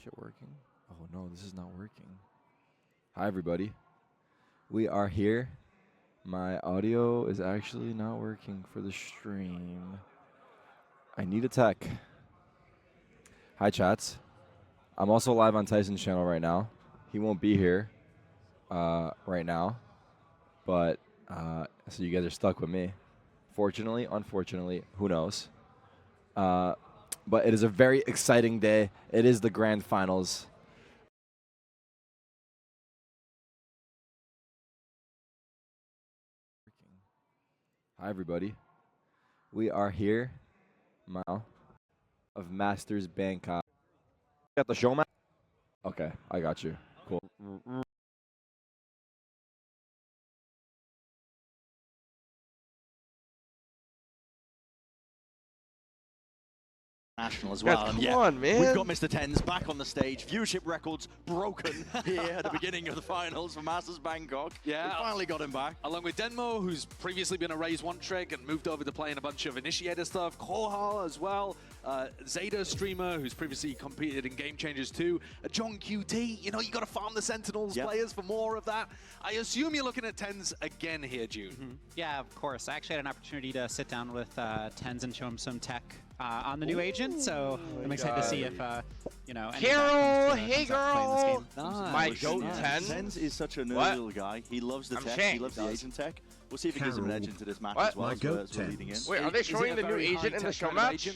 shit working? Oh no, this is not working. Hi everybody. We are here. My audio is actually not working for the stream. I need a tech. Hi chats. I'm also live on Tyson's channel right now. He won't be here right now. But so you guys are stuck with me. Fortunately, unfortunately, who knows? But it is a very exciting day. It is the grand finals. Hi, everybody. We are here now of Masters Bangkok. Got the show, man? Okay, I got you. Cool. National as well. Come on, man. We've got Mr. Tens back on the stage. Viewership records broken here at the beginning of the finals for Masters Bangkok. Yeah. We finally got him back. Along with Denmo, who's previously been a Raise One trick and moved over to playing a bunch of Initiator stuff. Kohal as well. Zeta streamer, who's previously competed in Game Changers too. John QT, you know, you got to farm the Sentinels players for more of that. I assume you're looking at Tens again here, June. Yeah, of course. I actually had an opportunity to sit down with Tens and show him some tech on the new agent, so I'm excited to see if, you know, Carol, hey girl! My goat Tens? Tens is such a nerdy little guy. He loves the tech. He loves the agent tech. We'll see if he gives him an edge into this match as well as we're leading in. Wait, are they showing the new agent in the show match?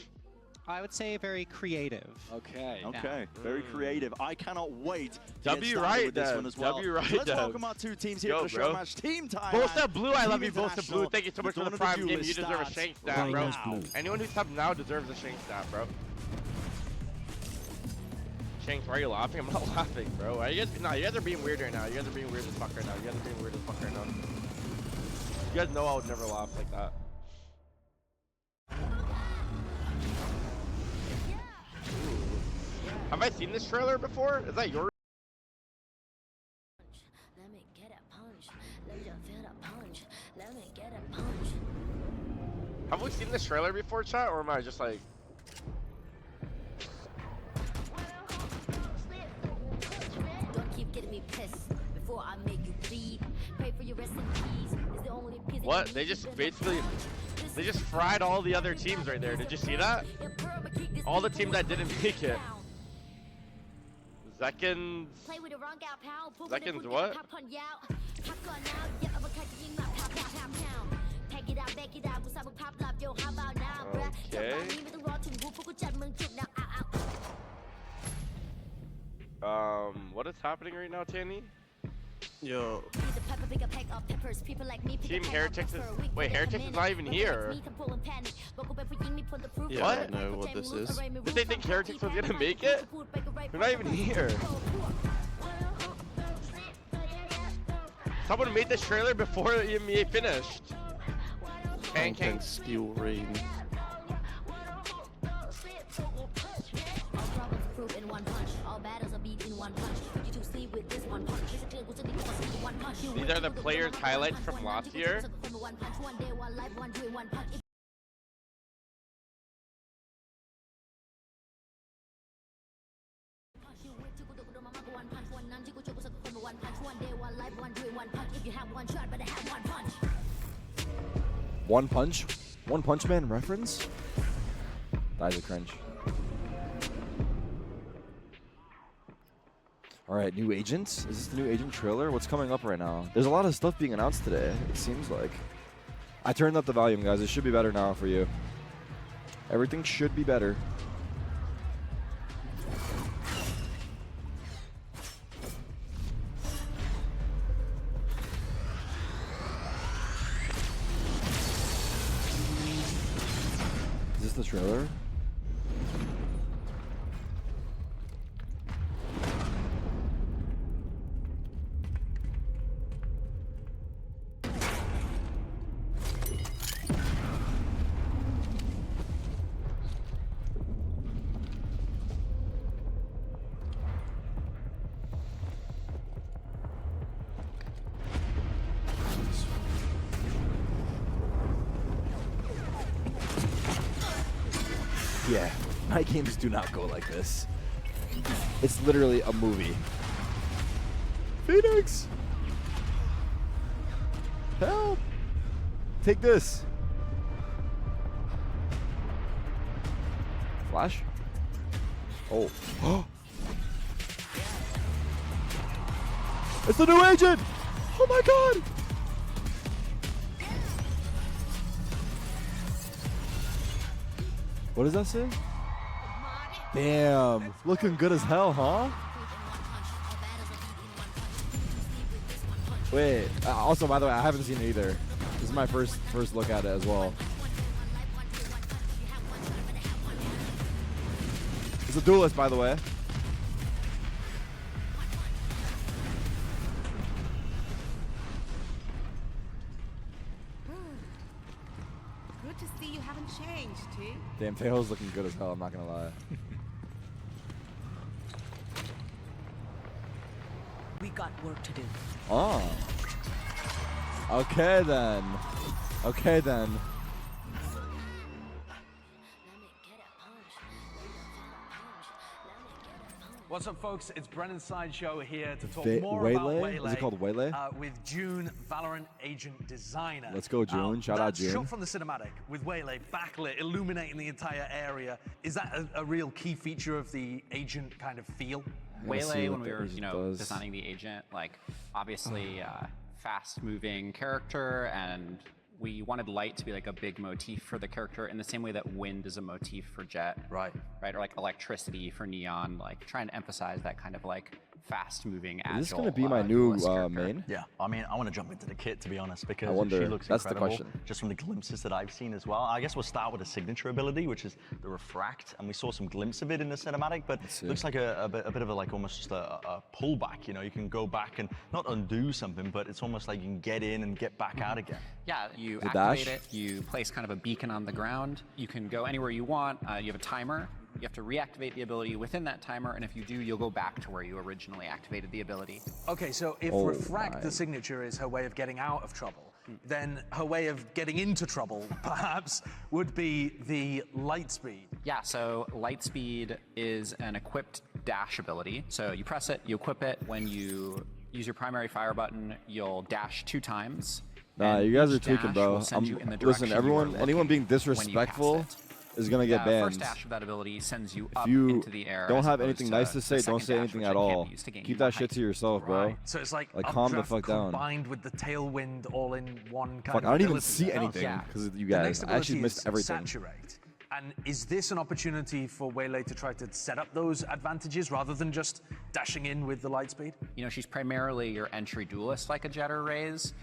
I would say very creative. Okay. Okay, very creative. I cannot wait to W get right with this one as well. W right Let's welcome our two teams here for the show match. Team Thailand. Bolster Blue, I love you, Team Bolster Blue. Thank you so much for the prime game. You deserve a shank stat, bro. Now. Anyone who's subbed now deserves a shank stat, bro. Shanks, why are you laughing? I'm not laughing, bro. Are you guys, no, you guys are being weird right now. You guys are being weird as fuck right now. You guys are being weird as fuck right now. You guys know I would never laugh like that. Have I seen this trailer before? Is that yours? Let me get a punch. Let me feel the punch. Let me get a punch. Have we seen this trailer before, chat, or am I just like... Don't keep getting me pissed before I make you bleed. Pray for your rest in peace. It's the only piece. What? They just basically... They just fried all the other teams right there. Did you see that? All the teams that didn't make it. Zekins... Zekins what? Okay. What is happening right now, Tanny? Yo. Team Heretics is... Wait, Heretics is not even here. Yeah, What? I don't know what this is. Did they think Heretics was gonna make it? They're not even here. Someone made this trailer before EMEA finished. Pancake Steel Rain. These are the players' highlights from last year. One Punch? One Punch Man reference? That is a cringe. Alright, new agents? Is this the new agent trailer? What's coming up right now? There's a lot of stuff being announced today, it seems like. I turned up the volume, guys. It should be better now for you. Everything should be better. Is this the trailer? Yeah, my games do not go like this. It's literally a movie. Phoenix! Help! Take this. Flash? Oh. It's the new agent! Oh my god! What does that say? Damn, looking good as hell, huh? Wait, also, by the way, I haven't seen it either. This is my first look at it as well. It's a duelist, by the way. Good to see you haven't changed, T. Damn, Tejo's looking good as hell, I'm not gonna lie. We got work to do. Oh. Okay then. Okay then. What's up, folks? It's Brennan Sideshow here to talk more Waylay? about Waylay. Is it called Waylay? With June, Valorant agent designer. Let's go, June. Shout out, June. Shot from the cinematic with Waylay backlit, illuminating the entire area. Is that a real key feature of the agent kind of feel? Waylay, when we were, designing the agent, like obviously fast-moving character, and we wanted light to be like a big motif for the character in the same way that wind is a motif for Jet. Right. Right, or like electricity for Neon, like trying to emphasize that kind of like fast-moving, agile. Is this gonna be my new main? Yeah, I mean, I want to jump into the kit, to be honest, because I wonder, she looks that's incredible. the question. Just from the glimpses that I've seen as well. I guess we'll start with a signature ability, which is the refract, and we saw some glimpse of it in the cinematic, but it looks like a bit of a, like almost just a pullback. You know, you can go back and not undo something, but it's almost like you can get in and get back out again. Yeah, you The activate dash? it, you place kind of a beacon on the ground, you can go anywhere you want, you have a timer, you have to reactivate the ability within that timer, and if you do, you'll go back to where you originally activated the ability. Okay, so if refract, the signature, is her way of getting out of trouble, then her way of getting into trouble, perhaps, would be the light speed. Yeah, so light speed is an equipped dash ability. So you press it, you equip it. When you use your primary fire button, you'll dash 2 times. Nah, you guys are tweaking, bro. Listen, everyone, anyone being disrespectful is gonna get banned. First dash of that ability sends you If up you into the air. don't as have opposed anything to nice to say, the don't second say dash, anything which at I can't all. use to gain Keep more that shit height. to yourself, bro. Right. So it's like calm the updraft fuck down. combined with the tailwind all in one kind Fuck, of I don't even ability. see anything Yeah. because of you The guys. next I actually ability missed is everything. Saturate. And is this an opportunity for Waylay to try to set up those advantages rather than just dashing in with the light speed? You know, she's primarily your entry duelist like a Jet or Raze,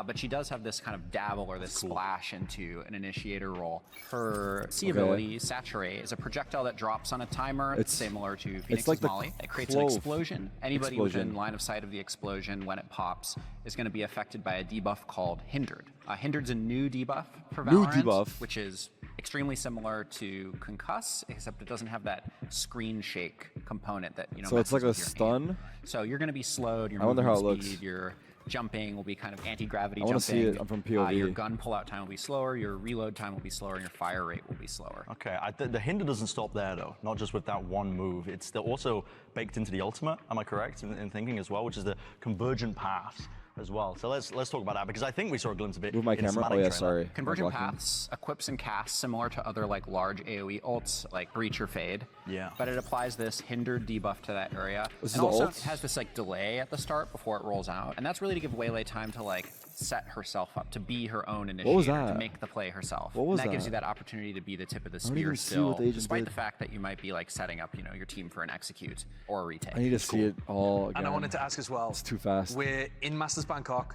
but she does have this kind of dabble or this splash into an initiator role. Her C ability, Saturate, is a projectile that drops on a timer. It's similar to Phoenix's like the Molly. It creates an explosion. Anybody within line of sight of the explosion when it pops is going to be affected by a debuff called Hindered. Hindered's a new debuff for Valorant, which is extremely similar to Concuss, except it doesn't have that screen shake component that, you know, So it's like a messes with your stun? aim. So you're going to be slowed, your I wonder how it movement speed, looks. your jumping will be kind of anti-gravity I jumping. want to see it from POV. Your gun pull-out time will be slower, your reload time will be slower, and your fire rate will be slower. Okay, the hinder doesn't stop there though, not just with that one move. It's also baked into the ultimate, am I correct in thinking as well, which is the convergent paths as well. So let's talk about that, because I think we saw a glimpse of it. Move my in the camera. cinematic Oh yeah, trailer. sorry. Convergent Paths equips and casts similar to other like large AoE ults like Breach or Fade. Yeah. But it applies this hindered debuff to that area. This is and the also ult? has this like delay at the start before it rolls out. And that's really to give Waylay time to like set herself up to be her own initiator, was to that? make the play herself. What was and that gives you that? that opportunity to be the tip of the don't spear even see still, what the agent despite did. the fact that you might be like setting up, you know, your team for an execute or a retake. I need to see it all again. And I wanted to ask as well. It's too fast. We're in Masters Bangkok.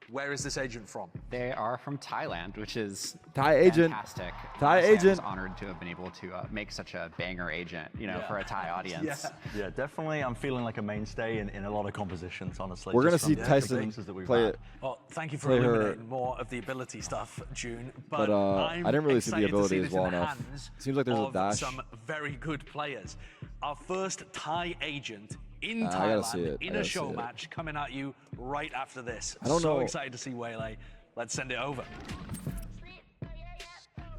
Where is this agent from? They are from Thailand, which is Thai agent. fantastic. Thai Honestly, agent. I'm just honored to have been able to make such a banger agent, you know, for a Thai audience. Yeah, definitely. I'm feeling like a mainstay in a lot of compositions, honestly. We're gonna just from see the Tyson glimpses that we've play had. it. Well, thank you for Play her- illuminating more of the ability stuff, June. But, I didn't really see the I'm excited to ability see as this well in the enough. hands Seems like there's a of dash. some very good players. Our first Thai agent in I gotta see Thailand it. I in a gotta see show it. match coming at you right after this. I don't so know. excited to see Waylay. Let's send it over.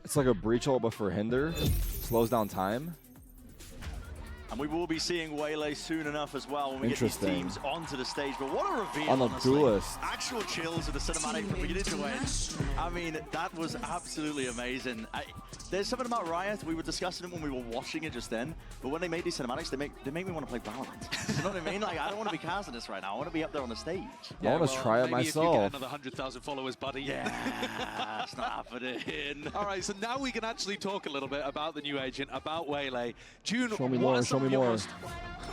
It's like a breach ult, but for hinder. Slows down time. And we will be seeing Waylay soon enough as well when we get these teams onto the stage. But what a reveal, on the honestly. Duelist. Actual chills of the cinematic from beginning to end. I mean, that was absolutely amazing. There's something about Riot, we were discussing it when we were watching it just then, but when they made these cinematics, they make me want to play Valorant. You know what I mean? Like, I don't want to be casting this right now. I want to be up there on the stage. Yeah, I want to try it myself. If you get another 100,000 followers, buddy. Yeah, it's not happening. All right, so now we can actually talk a little bit about the new agent, about Waylay. June, show me more, show me more.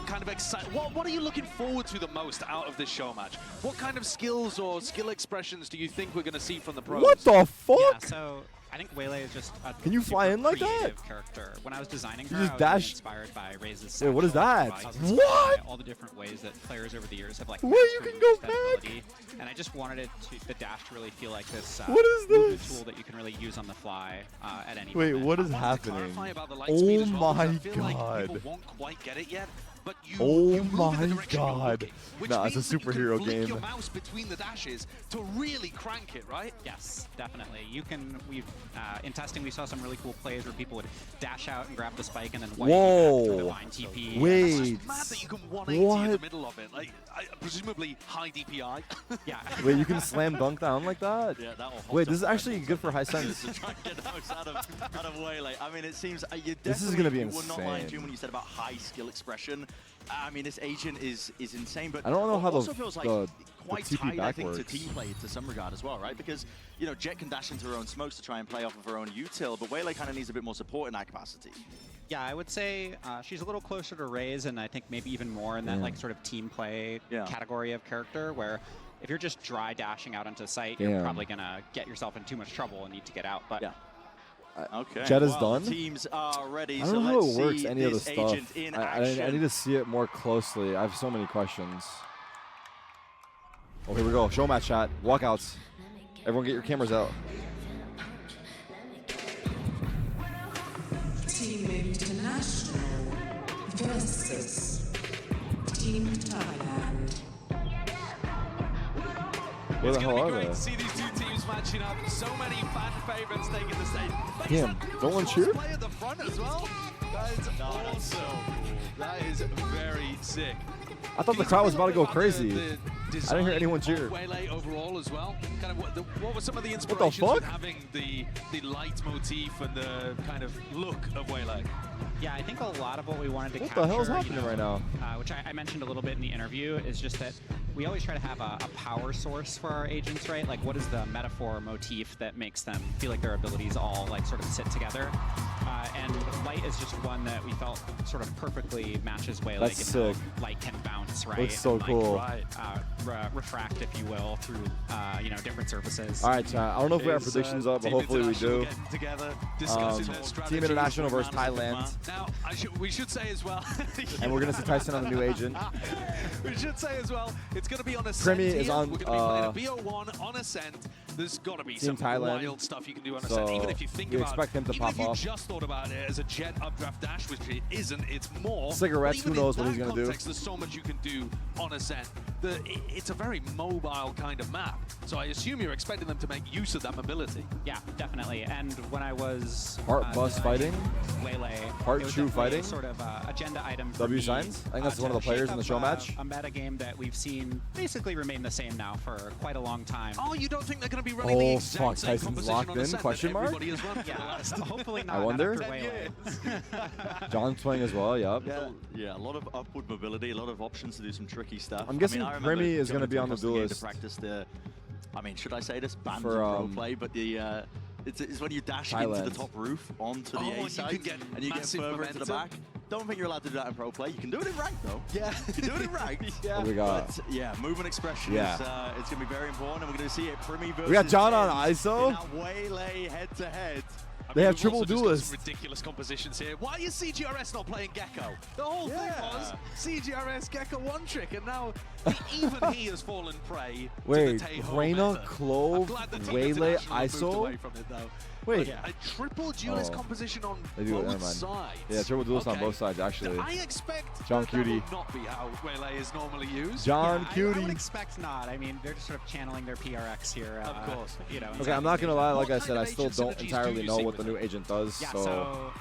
Kind of excited. What are you looking forward to the most out of this show match? What kind of skills or skill expressions do you think we're going to see from the pros? What the fuck? Yeah, so I think Waylay is just a Can you fly in like that? Character. When I was designing you her, just I was dash. inspired by Raze's Wait, what is that? What? All the different ways that players over the years have like. Where you can go back? Ability. And I just wanted it to the dash to really feel like this. What is this? Tool that you can really use on the fly at any. Wait, moment. what is happening? Oh my god! People won't quite get it yet. But you, oh you my god! Nah, it's a superhero game. You can flick your mouse between the dashes to really crank it, right? Yes, definitely. You can. We've in testing we saw some really cool plays where people would dash out and grab the spike and then wipe through the vine TP. Wait. It's just mad that you can 180 in the middle of it. Like presumably high DPI. Yeah. Wait, you can slam dunk down like that? Yeah, that will. Wait, this is actually good for high sense. To try and get the most out of Waylay. I mean, it seems you this is gonna be you insane. would not mind June when you said about high skill expression. I mean, this agent is insane, but I don't know how also the, feels like quite TP tied, I think, works. to team play to some regard as well, right? Because you know, Jet can dash into her own smokes to try and play off of her own util, but Waylay kind of needs a bit more support in that capacity. Yeah, I would say she's a little closer to Raze, and I think maybe even more in that like sort of team play category of character, where if you're just dry dashing out into sight, you're probably gonna get yourself in too much trouble and need to get out. But okay, Jet is done. Teams are ready. I don't know how it works. Any of the stuff. I need to see it more closely. I have so many questions. Oh, here we go. Show match chat. Walkouts. Everyone, get your cameras out. Team International versus Team Thailand. Where the hell are they? To see these two teams matching up. So many fan favorites taking the stage. Damn, don't one cheer? Play at the front as well. That is awesome. That is very sick. I thought the crowd was about to go crazy. I didn't hear anyone cheer. Waylay overall as well. Kind of what were some of the inspirations with having the light motif and the kind of look of Waylay? Yeah, I think a lot of what we wanted to capture. What the hell is happening right now? Which I mentioned a little bit in the interview, is just that we always try to have a power source for our agents, right? Like, what is the metaphor motif that makes them feel like their abilities all like sort of sit together? And light is just one that we felt sort of perfectly matches Waylay. That's sick. Light can bounce, right? Looks so cool. Refract, if you will, through you know, different surfaces. All right, chat. I don't know if we have predictions up, but hopefully we do. Together, Team International versus Thailand. Now, we should say as well. And we're gonna see Tyson on the new agent. We should say as well, it's gonna be on Ascent. Premi is on. We're gonna be playing a BO1 on Ascent. There's got to be some wild stuff you can do on Ascent. Even if you think about expect him to even pop if you off. just thought about it as a Jet updraft dash, which it isn't, it's more. Cigarettes, who knows what he's gonna do. There's so much you can do on Ascent. It's a very mobile kind of map. So I assume you're expecting them to make use of that mobility. Yeah, definitely. And when I was Heart bus fighting, Waylay, Heart Chew fighting, sort of agenda item. W signs. I think that's one of the players in the show match. A meta game that we've seen basically remain the same now for quite a long time. Oh, you don't think they're going to be running the exact same Tyson's composition locked on in? Ascent Question that mark? everybody has run for the last Hopefully not. I wonder. Not after Waylay. John's playing as well. Yup. Yeah, a lot of upward mobility, a lot of options to do some tricky stuff. I'm guessing Premi is going to be on the Duelist. To practice the, I mean, should I say this? Banned for pro play, but the it's when you dash into the top roof onto the A side and you get further into the back. Don't think you're allowed to do that in pro play. You can do it in ranked though. Yeah, you can do it in ranked. Yeah. What we got? But, yeah, movement expression is it's going to be very important, and we're going to see it. Premi versus We got John on ISO. In that Waylay head to head. They have triple duelists. Ridiculous compositions here. Why is CGRS not playing Gecko? The whole thing was CGRS Gecko one trick, and now even he has fallen prey to the Taeho Reina, meta. Clove, I'm glad the Team Waylay, International moved ISO. away from it, though. Wait. A triple duelist composition on They do it, never both mind. sides. Yeah, triple duelist on both sides, actually. I expect John that Cutie. will not be how Waylay is normally used. John Cutie. I would expect not. I mean, they're just sort of channeling their PRX here. Of course. You know. Okay, I'm not gonna lie. Like I said, I kind still of don't agent synergies entirely do you know see what the with new agent does. Yeah, so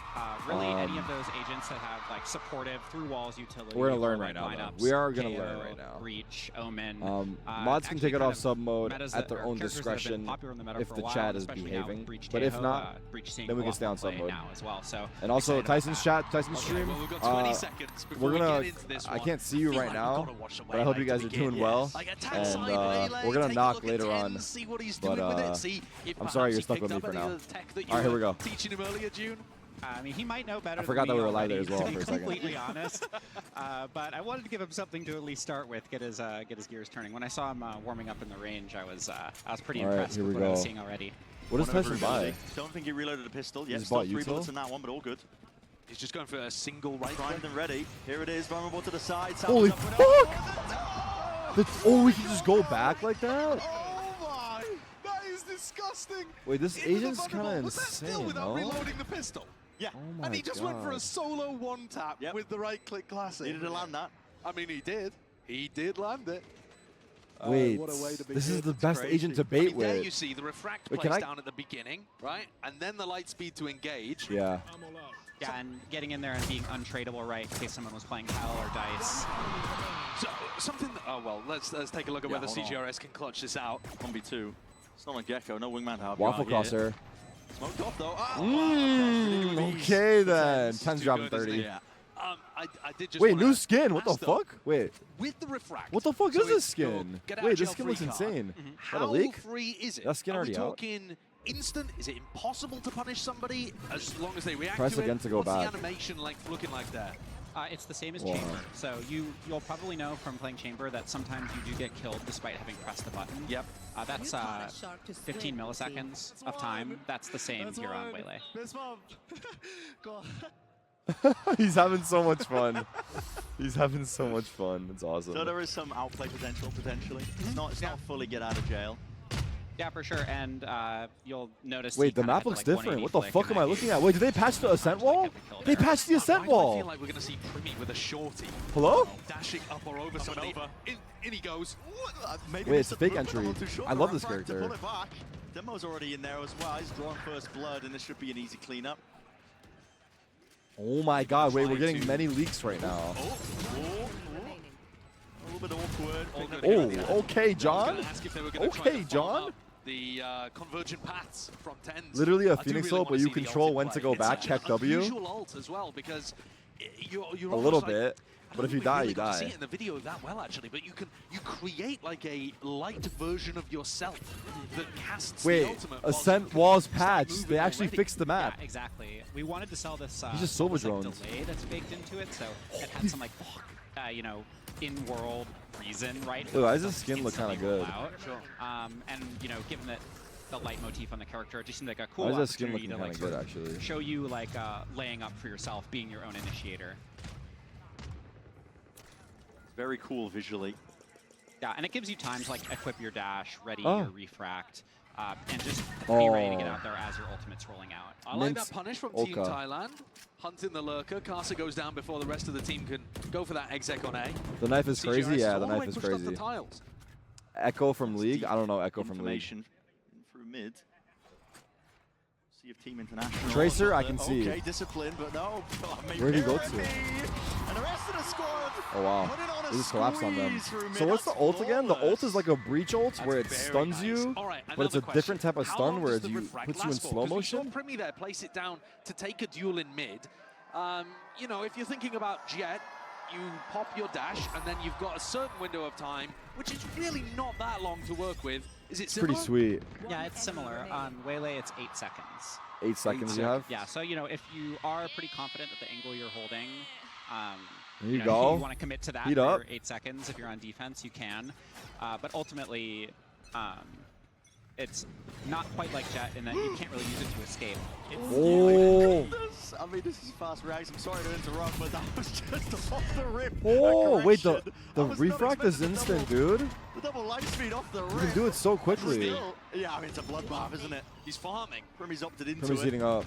really any of those agents that have like supportive through walls utility. we're gonna learn or right now. lineups, We are gonna KO, learn right now. Breach, Omen. Mods can actually take it kind off of sub mode metas at their or own characters that have been discretion popular in the meta if for a the while, chat is especially now behaving. Breach, But if KO, not, Breach seeing then we a can lot stay more on sub play mode. now as well. So And also excited about Tyson's that. chat, Tyson's Okay, stream. well, we've got 20 seconds before We're we gonna. get into this I one. can't see you Feel right like now, we've gotta watch the but I hope you Waylay guys to are begin. doing well. Like attack And side Waylay, we're gonna take a knock look at later 10, on. see what he's But doing with it, see if I'm sorry perhaps you're he stuck picked with me up for any now. of the tech that you All right, here we were go. teaching him earlier, June. I mean, he might know better. I forgot than that we were already, live there as well to be for a second. completely honest, but I wanted to give him something to at least start with, get his gears turning. When I saw him warming up in the range, I was pretty All right, impressed here with we what I was go. seeing already. What does Whatever Tyson buy? ability. Don't think he reloaded a pistol. Yeah, just still bought 3 util? bullets in that one, but all good. He's just going for a single right Primed click. and ready. Here it is, vulnerable to the side. Holy Salvage up with fuck! Oh, we can just go back like that? Oh my! That is disgusting! Wait, this Into the agent's kind vulnerable. of Was that still insane, without no? reloading the pistol? Yeah. Oh my And he just went for a God. solo one tap with the right click classic. Needed to land that. I mean, he did. He did land it. Wait, what a way to this is begin. the best crazy. agent to I bait mean, there you with. see the refract Wait, can place I- down at the beginning, right? And then the light speed to engage. Yeah. Yeah, and getting in there and being untradeable, right, in case someone was playing Hell or Dice. So something. Oh well, let's take a look at Yeah, whether hold on. CGRS can clutch this out. 1v2. It's not like Gecko, no wingman to help Waffle you out here. crosser. Smoked off though. Ah, Okay then. This is 10's too dropping good, isn't 30. it? I did just Wait, wanna new skin. What the ask, though, fuck? Wait. With the refract. What the fuck so is this it's your skin? get out Wait, of this jail skin free looks card. insane. Is that a How leak? free is it? That skin Are already we out? talking instant? Is it impossible to punish somebody as long as they react Press to it? again to go What's back. the animation looking like there? It's the same as Wow. Chamber. So you'll probably know from playing Chamber that sometimes you do get killed despite having pressed the button. Yep. That's 15 milliseconds of time. That's the same here on Waylay. He's having so much fun. He's having so much fun. It's awesome. So there is some outplay potential, potentially. It's not fully get out of jail. Yeah, for sure. And you'll notice. Wait, he the kinda map had to, looks like, different. 180 What the flick fuck in am I that looking game. at? Wait, did they patch the ascent wall? They patched the ascent Why do I wall. feel like we're going to see Primmy with a shorty? Hello? Dashing up or over somebody. In he goes. Maybe Wait, missed it's a fake the hook, but I'm entry. not too sure. I love this Refract to character. pull it back. Demo's already in there as well. He's drawn first blood, and this should be an easy cleanup. Oh my god, wait, we're Trying getting to- many leaks right now. A little bit awkward. Oh, okay, John. Ask if they were gonna try Okay, to farm John. up the convergent paths from 10s. Literally a I do Phoenix really ult, but wanna you see the control ult in when to play. go It's back, such check an W. unusual ult as well because you're A almost little like, bit. I But if don't you think we die, really you got to see die. it in the video that well actually, but you create like a light version of yourself that casts the Wait, ultimate. whilst ascent you can walls start patched. moving They actually already. fixed the map. Yeah, exactly. We wanted to sell this. He's just Silva almost, like, drones. delay that's baked into it, so it had some like, in-world reason, right? Wait, why does this skin look kinda Instantly roll good? out. And given that the light motif on the character, it just seemed like a cool Why is that skin opportunity looking to kinda like good, sort of actually? show you like laying up for yourself, being your own initiator. Very cool visually. Yeah, and it gives you time to like equip your dash, ready Oh. your refract, and just be ready to get out there as your ultimate's rolling out. I like Mince that punish from Team Oka. Thailand. Hunting the lurker. Casa goes down before the rest of the team can go for that exec on A. The knife is crazy. CGRS Yeah, all the way knife is pushed up the crazy. tiles. Echo from League? I don't know Echo from League. Information through mid. See if Team International. Tracer, I can see. Okay, discipline, but no. Where'd he go to? And the rest of the squad. Oh wow, put it on a they just collapsed on them. squeeze through mid. So what's the That's ult again? The ult flawless. is like a breach ult where it That's stuns very you, nice. All right, but it's a another different question. type of How stun long where does the you refract puts you in last for? slow 'Cause we saw motion. Primmy there place it down to take a duel in mid. If you're thinking about Jet, you pop your dash, and then you've got a certain window of time, which is really not that long to work with. Is it It's similar? pretty sweet. Yeah, it's similar. On Waylay, it's 8 seconds. 8 seconds you have. Yeah, so if you are pretty confident that the angle you're holding, There you go. you want to commit to that Heat for up. 8 seconds. If you're on defense, you can. But ultimately, it's not quite like Jet in that you can't really use it to escape. Oh. I mean, this is fast reaction. I'm sorry to interrupt, but that was just off the rip. Oh, wait, the refract is instant, dude. The double light speed off the rip. You can do it so quickly. Yeah, I mean, it's a bloodbath, isn't it? He's farming. Primmy's opted into Primmy's it. heating up.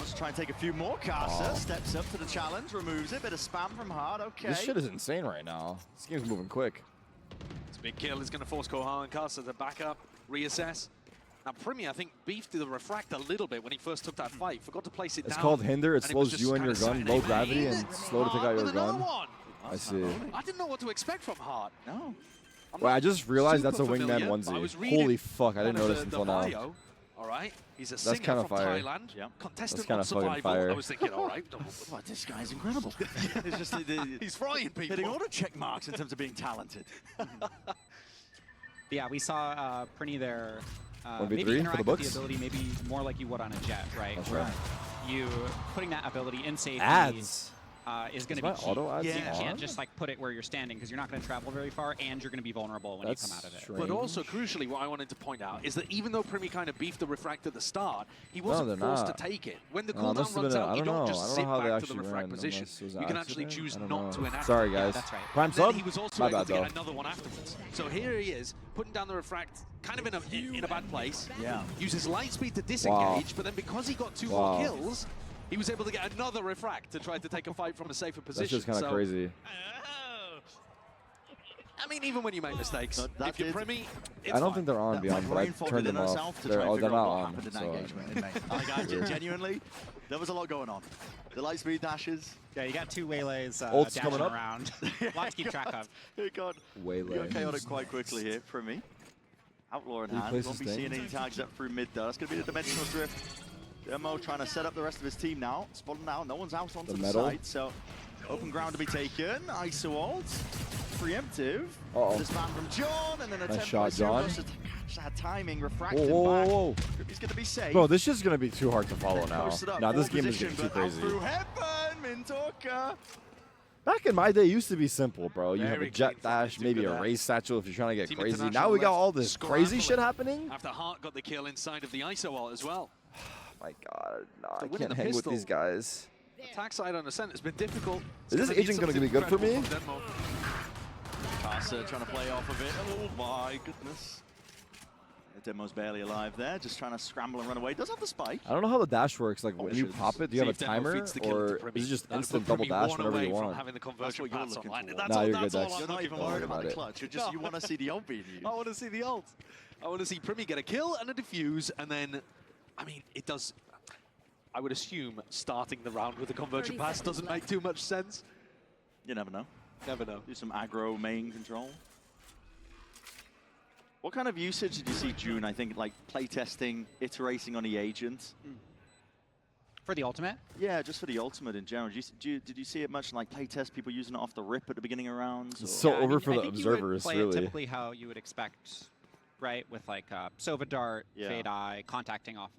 Let's try and take a few more casters. Steps up to the challenge, removes it. Bit of spam from Hard. Okay. This shit is insane right now. This game's moving quick. This big kill is going to force Kohal and Caster to back up, reassess. Now, Primmy, I think, beefed the refract a little bit when he first took that fight. Forgot to place it down. It's called hinder. It and was slows you and your gun, low gravity, and slow to take out your gun. One. I see. I didn't know what to expect from Hart. No. Well, I just realized that's a super wingman familiar, but I onesie. was reading Holy fuck, I didn't kind of notice until now. bio. All right, he's a That's singer kinda from fire. Thailand. Yep. Contestant That's kinda on fucking Survival. fire. I was thinking, all right, Wow, this guy's incredible. It's just he's frying people. hitting all the check marks in terms of being talented. Yeah, we saw Prinny there. 1v3 maybe for the interact with books? the ability maybe more like you would on a Jet, right? That's Where right. You putting that ability in safety Ads. is going Is to be my key. auto ads You on? can't just like put it where you're standing because you're not going to travel very far and you're going to be vulnerable when you come out of it. strange. But also, crucially, what I wanted to point out is that even though Primmy kind of beefed the refract at the start, he wasn't they're forced not. to take it. When the No, it must cooldown have runs been out, I you don't don't know. just I don't sit know how they back to the actually refract ran, position. unless it was You can actually accident. choose I don't not know. to enact Sorry, it. guys. that's right. Prime And then sub? he was also My able bad, to though. get another one afterwards. So here he is, putting down the refract, kind of in a bad place. Yeah. Uses light speed to disengage, but then because he got two more kills, he was able to get another refract to try to take a fight from a safer position. That's just kind of crazy. I mean, even when you make mistakes, if you're Primmy, it's I don't fine. think they're on beyond, but I turned them off. They're not on. In that So. engagement. Like, I genuinely, there was a lot going on. The light speed dashes. Yeah, you got two waylays Ult's dashing coming up. around. Lots to keep track of. It got Waylay. chaotic quite quickly here for me. Outlaw in Did he hand. place Won't his be thing? seeing any tags up through mid though. That's going to be the dimensional drift. Demo trying to set up the rest of his team now. Spotted now. No one's out onto the metal. side, so open ground to be taken. ISO ult. Preemptive. Uh-oh. This man from John, and then a Nice attempt shot, by John. Cerberus to catch that timing, refract him Whoa, back. whoa, whoa. He's going to be safe. Bro, this shit's going to be too hard to follow now. Posted up, Now, this full game is position, getting too but out crazy. through heaven, Mintoka. Back in my day, it used to be simple, bro. You have Very a jet clean from dash, maybe Mintuka a there. race satchel if you're trying to get Team crazy. Now International we got left all this crazy scrambling shit happening. After Hart got the kill inside of the ISO ult as well. My God, no, I winning can't the hang with pistol. these guys. Attack side on the center has been difficult. Is this agent gonna be good for me? Casa trying to play off of it. Oh my goodness. Demo's barely alive there, just trying to scramble and run away. Does have the spike. I don't know how the dash works. Like, when you Finishes. pop it, do you have a See if Demo timer? feeds the kill Or to Primmy. is it just That'll instant put double Primmy dash one whenever away you from want? having the That's conversion what you're paths looking online. for. That's Nah, all, you're that's good, all Dex. I'm You're not looking even for. worried Don't about worry the about clutch. You're just, you want to see the ult being used. I want to see the ult. I want to see Primmy get a kill and a defuse, and then, I mean, it does. I would assume starting the round with a conversion 30 pass seconds doesn't make too much sense. You never know. Never know. Do some aggro main control. What kind of usage did you see, June? I think like playtesting, iterating on the agent. For the ultimate? Yeah, just for the ultimate in general. Did you see it much like playtest, people using it off the rip at the beginning of rounds? It's or- so Yeah, I over mean, for I the think you would observers, play it really. typically how you would expect, right? With like Sova Dart, Yeah. Fade Eye, contacting off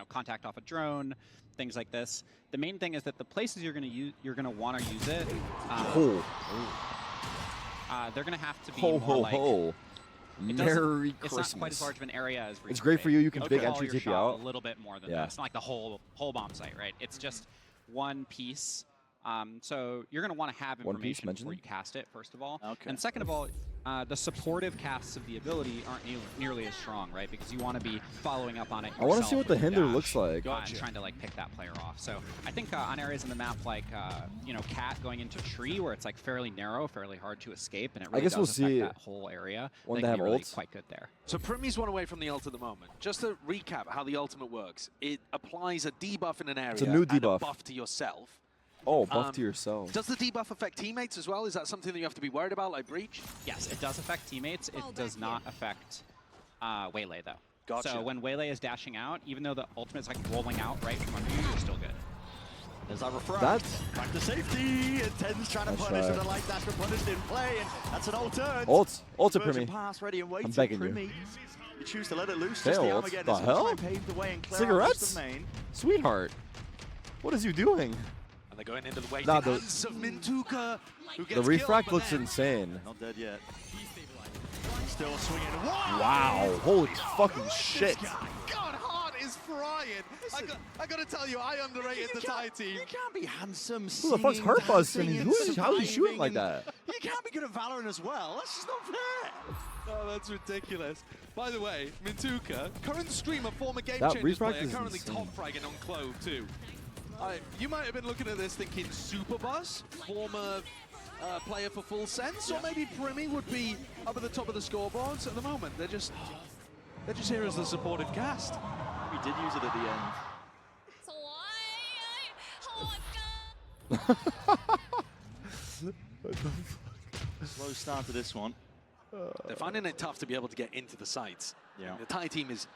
contact off a drone, things like this. The main thing is that the places you're gonna want to use it, Ho, they're gonna have to be ho, more ho, like. ho. It doesn't- Merry It's not quite as Christmas. large of an area as It's great for you. You can Reef. big Call entry, your take you shot out. a little bit more than Yeah. that. It's not like the whole bomb site, right? It's just one piece. So you're going to want to have One piece information before mentioned? you cast it, first of all. Okay. And second of all, the supportive casts of the ability aren't nearly as strong, right? Because you want to be following up on it I want to see what yourself the with hinder dash, looks like. and trying to like pick that player off. So I think on areas in the map like Cat going into tree where it's like fairly narrow, fairly hard to escape, and it really guess does we'll affect see that whole area. when I they think have you're really ults. quite good there. So Primmy's one away from the ult at the moment. Just to recap how the ultimate works, it applies a debuff in an area It's a new and a debuff. buff to yourself. Oh, buff to yourself. Does the debuff affect teammates as well? Is that something that you have to be worried about, like Breach? Yes, it does affect teammates. It does not affect Waylay, though. Gotcha. So when Waylay is dashing out, even though the ultimate is like rolling out right from under you, you're still good. There's that refract. That's Back to safety. Intense trying to Nice punish try. with a light dash, but punish didn't play, and that's an ult turn. Ults to Conversion Primmy. pass ready and waiting. begging you. Primmy. You choose to let it loose. Hey, Just the ults. Armageddon. The It's gonna try hell? and pave the way and clear out Cigarettes? most of main. Sweetheart, what is you doing? And they're going into the waiting Nah, the- hands of Mintuka, who gets The refract killed, but looks then insane. Not dead yet. still swinging. Wow! Wow. Holy fucking shit. God, Hart is frying. I got to tell you, I underrated the Thai team. You can't be handsome. Who the fuck's singing, Heartbuzz? dancing, and How is he shooting surviving, like and that? You can't be good at Valorant as well. That's just not fair. Oh, that's ridiculous. By the way, Mintuka, current streamer, former Game That Changers refract player, is currently insane. top fragging on Clove too. You might have been looking at this thinking Superbus, former player for Full Sense, or maybe Primi would be up at the top of the scoreboards. At the moment, they're just here as the supportive cast. We did use it at the end. Slow start to this one. They're finding it tough to be able to get into the sites. Yeah. The Thai team is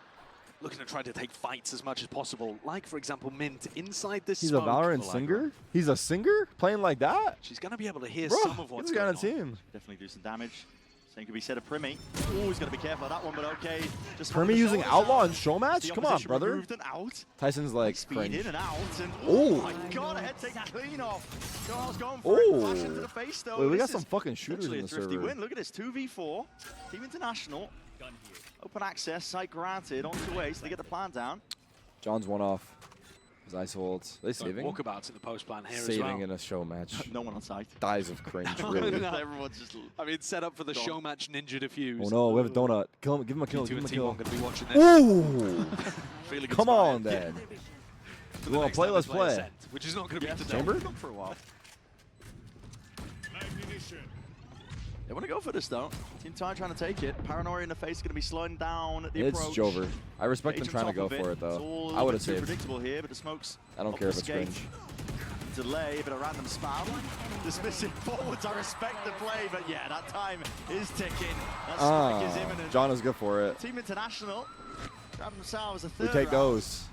looking to try to take fights as much as possible. Like, for example, Mint inside this He's smoke. a Valorant singer? He's a singer? Playing like that? She's going to be able to hear Bro, some of what's this guy going on the team. Definitely do some damage. Same could be said of Primi. Oh, he's got to be careful of that one, but okay. Just Primi using Outlaw and Show Match? Come on, brother. Moved and out. Tyson's like Speed cringe. in and out. And Oh. my God, a head take clean off. Joel's going for it. Flash into the face, though. Wait, we got This some is fucking shooters actually in a the thrifty server. win. Look at this, 2v4. Team International. Open access, site granted, on to A, so they get the plan down. John's one off. His ice holds. They saving? Walkabouts in the post plan here Saving as well. in a show match. No one on site. Dies of cringe, really. No. Everyone's just... I mean, set up for the show match ninja defuse. Oh no, we have a donut. Kill him, give him a kill, G2 give him and a T1 kill. going to be watching this. Ooh! Feeling Come inspired. on, then. For You the want next to play? time Let's they play a play. set, which is not going to be today. Chamber? For a while. They want to go for this, though. Team Tide trying to take it. Paranoia in the face, going to be slowing down the It's approach. Jover. I respect him Cage trying to on go top of for it, It's all though. a I would bit have too saved. predictable here, but the smokes. I don't care if it's obfuscate. cringe. Delay, a bit of random spam. Dismissing forwards. I respect the play, but yeah, that time is ticking. That strike is imminent. John is good for it. Team International grab themselves a We third take round. those.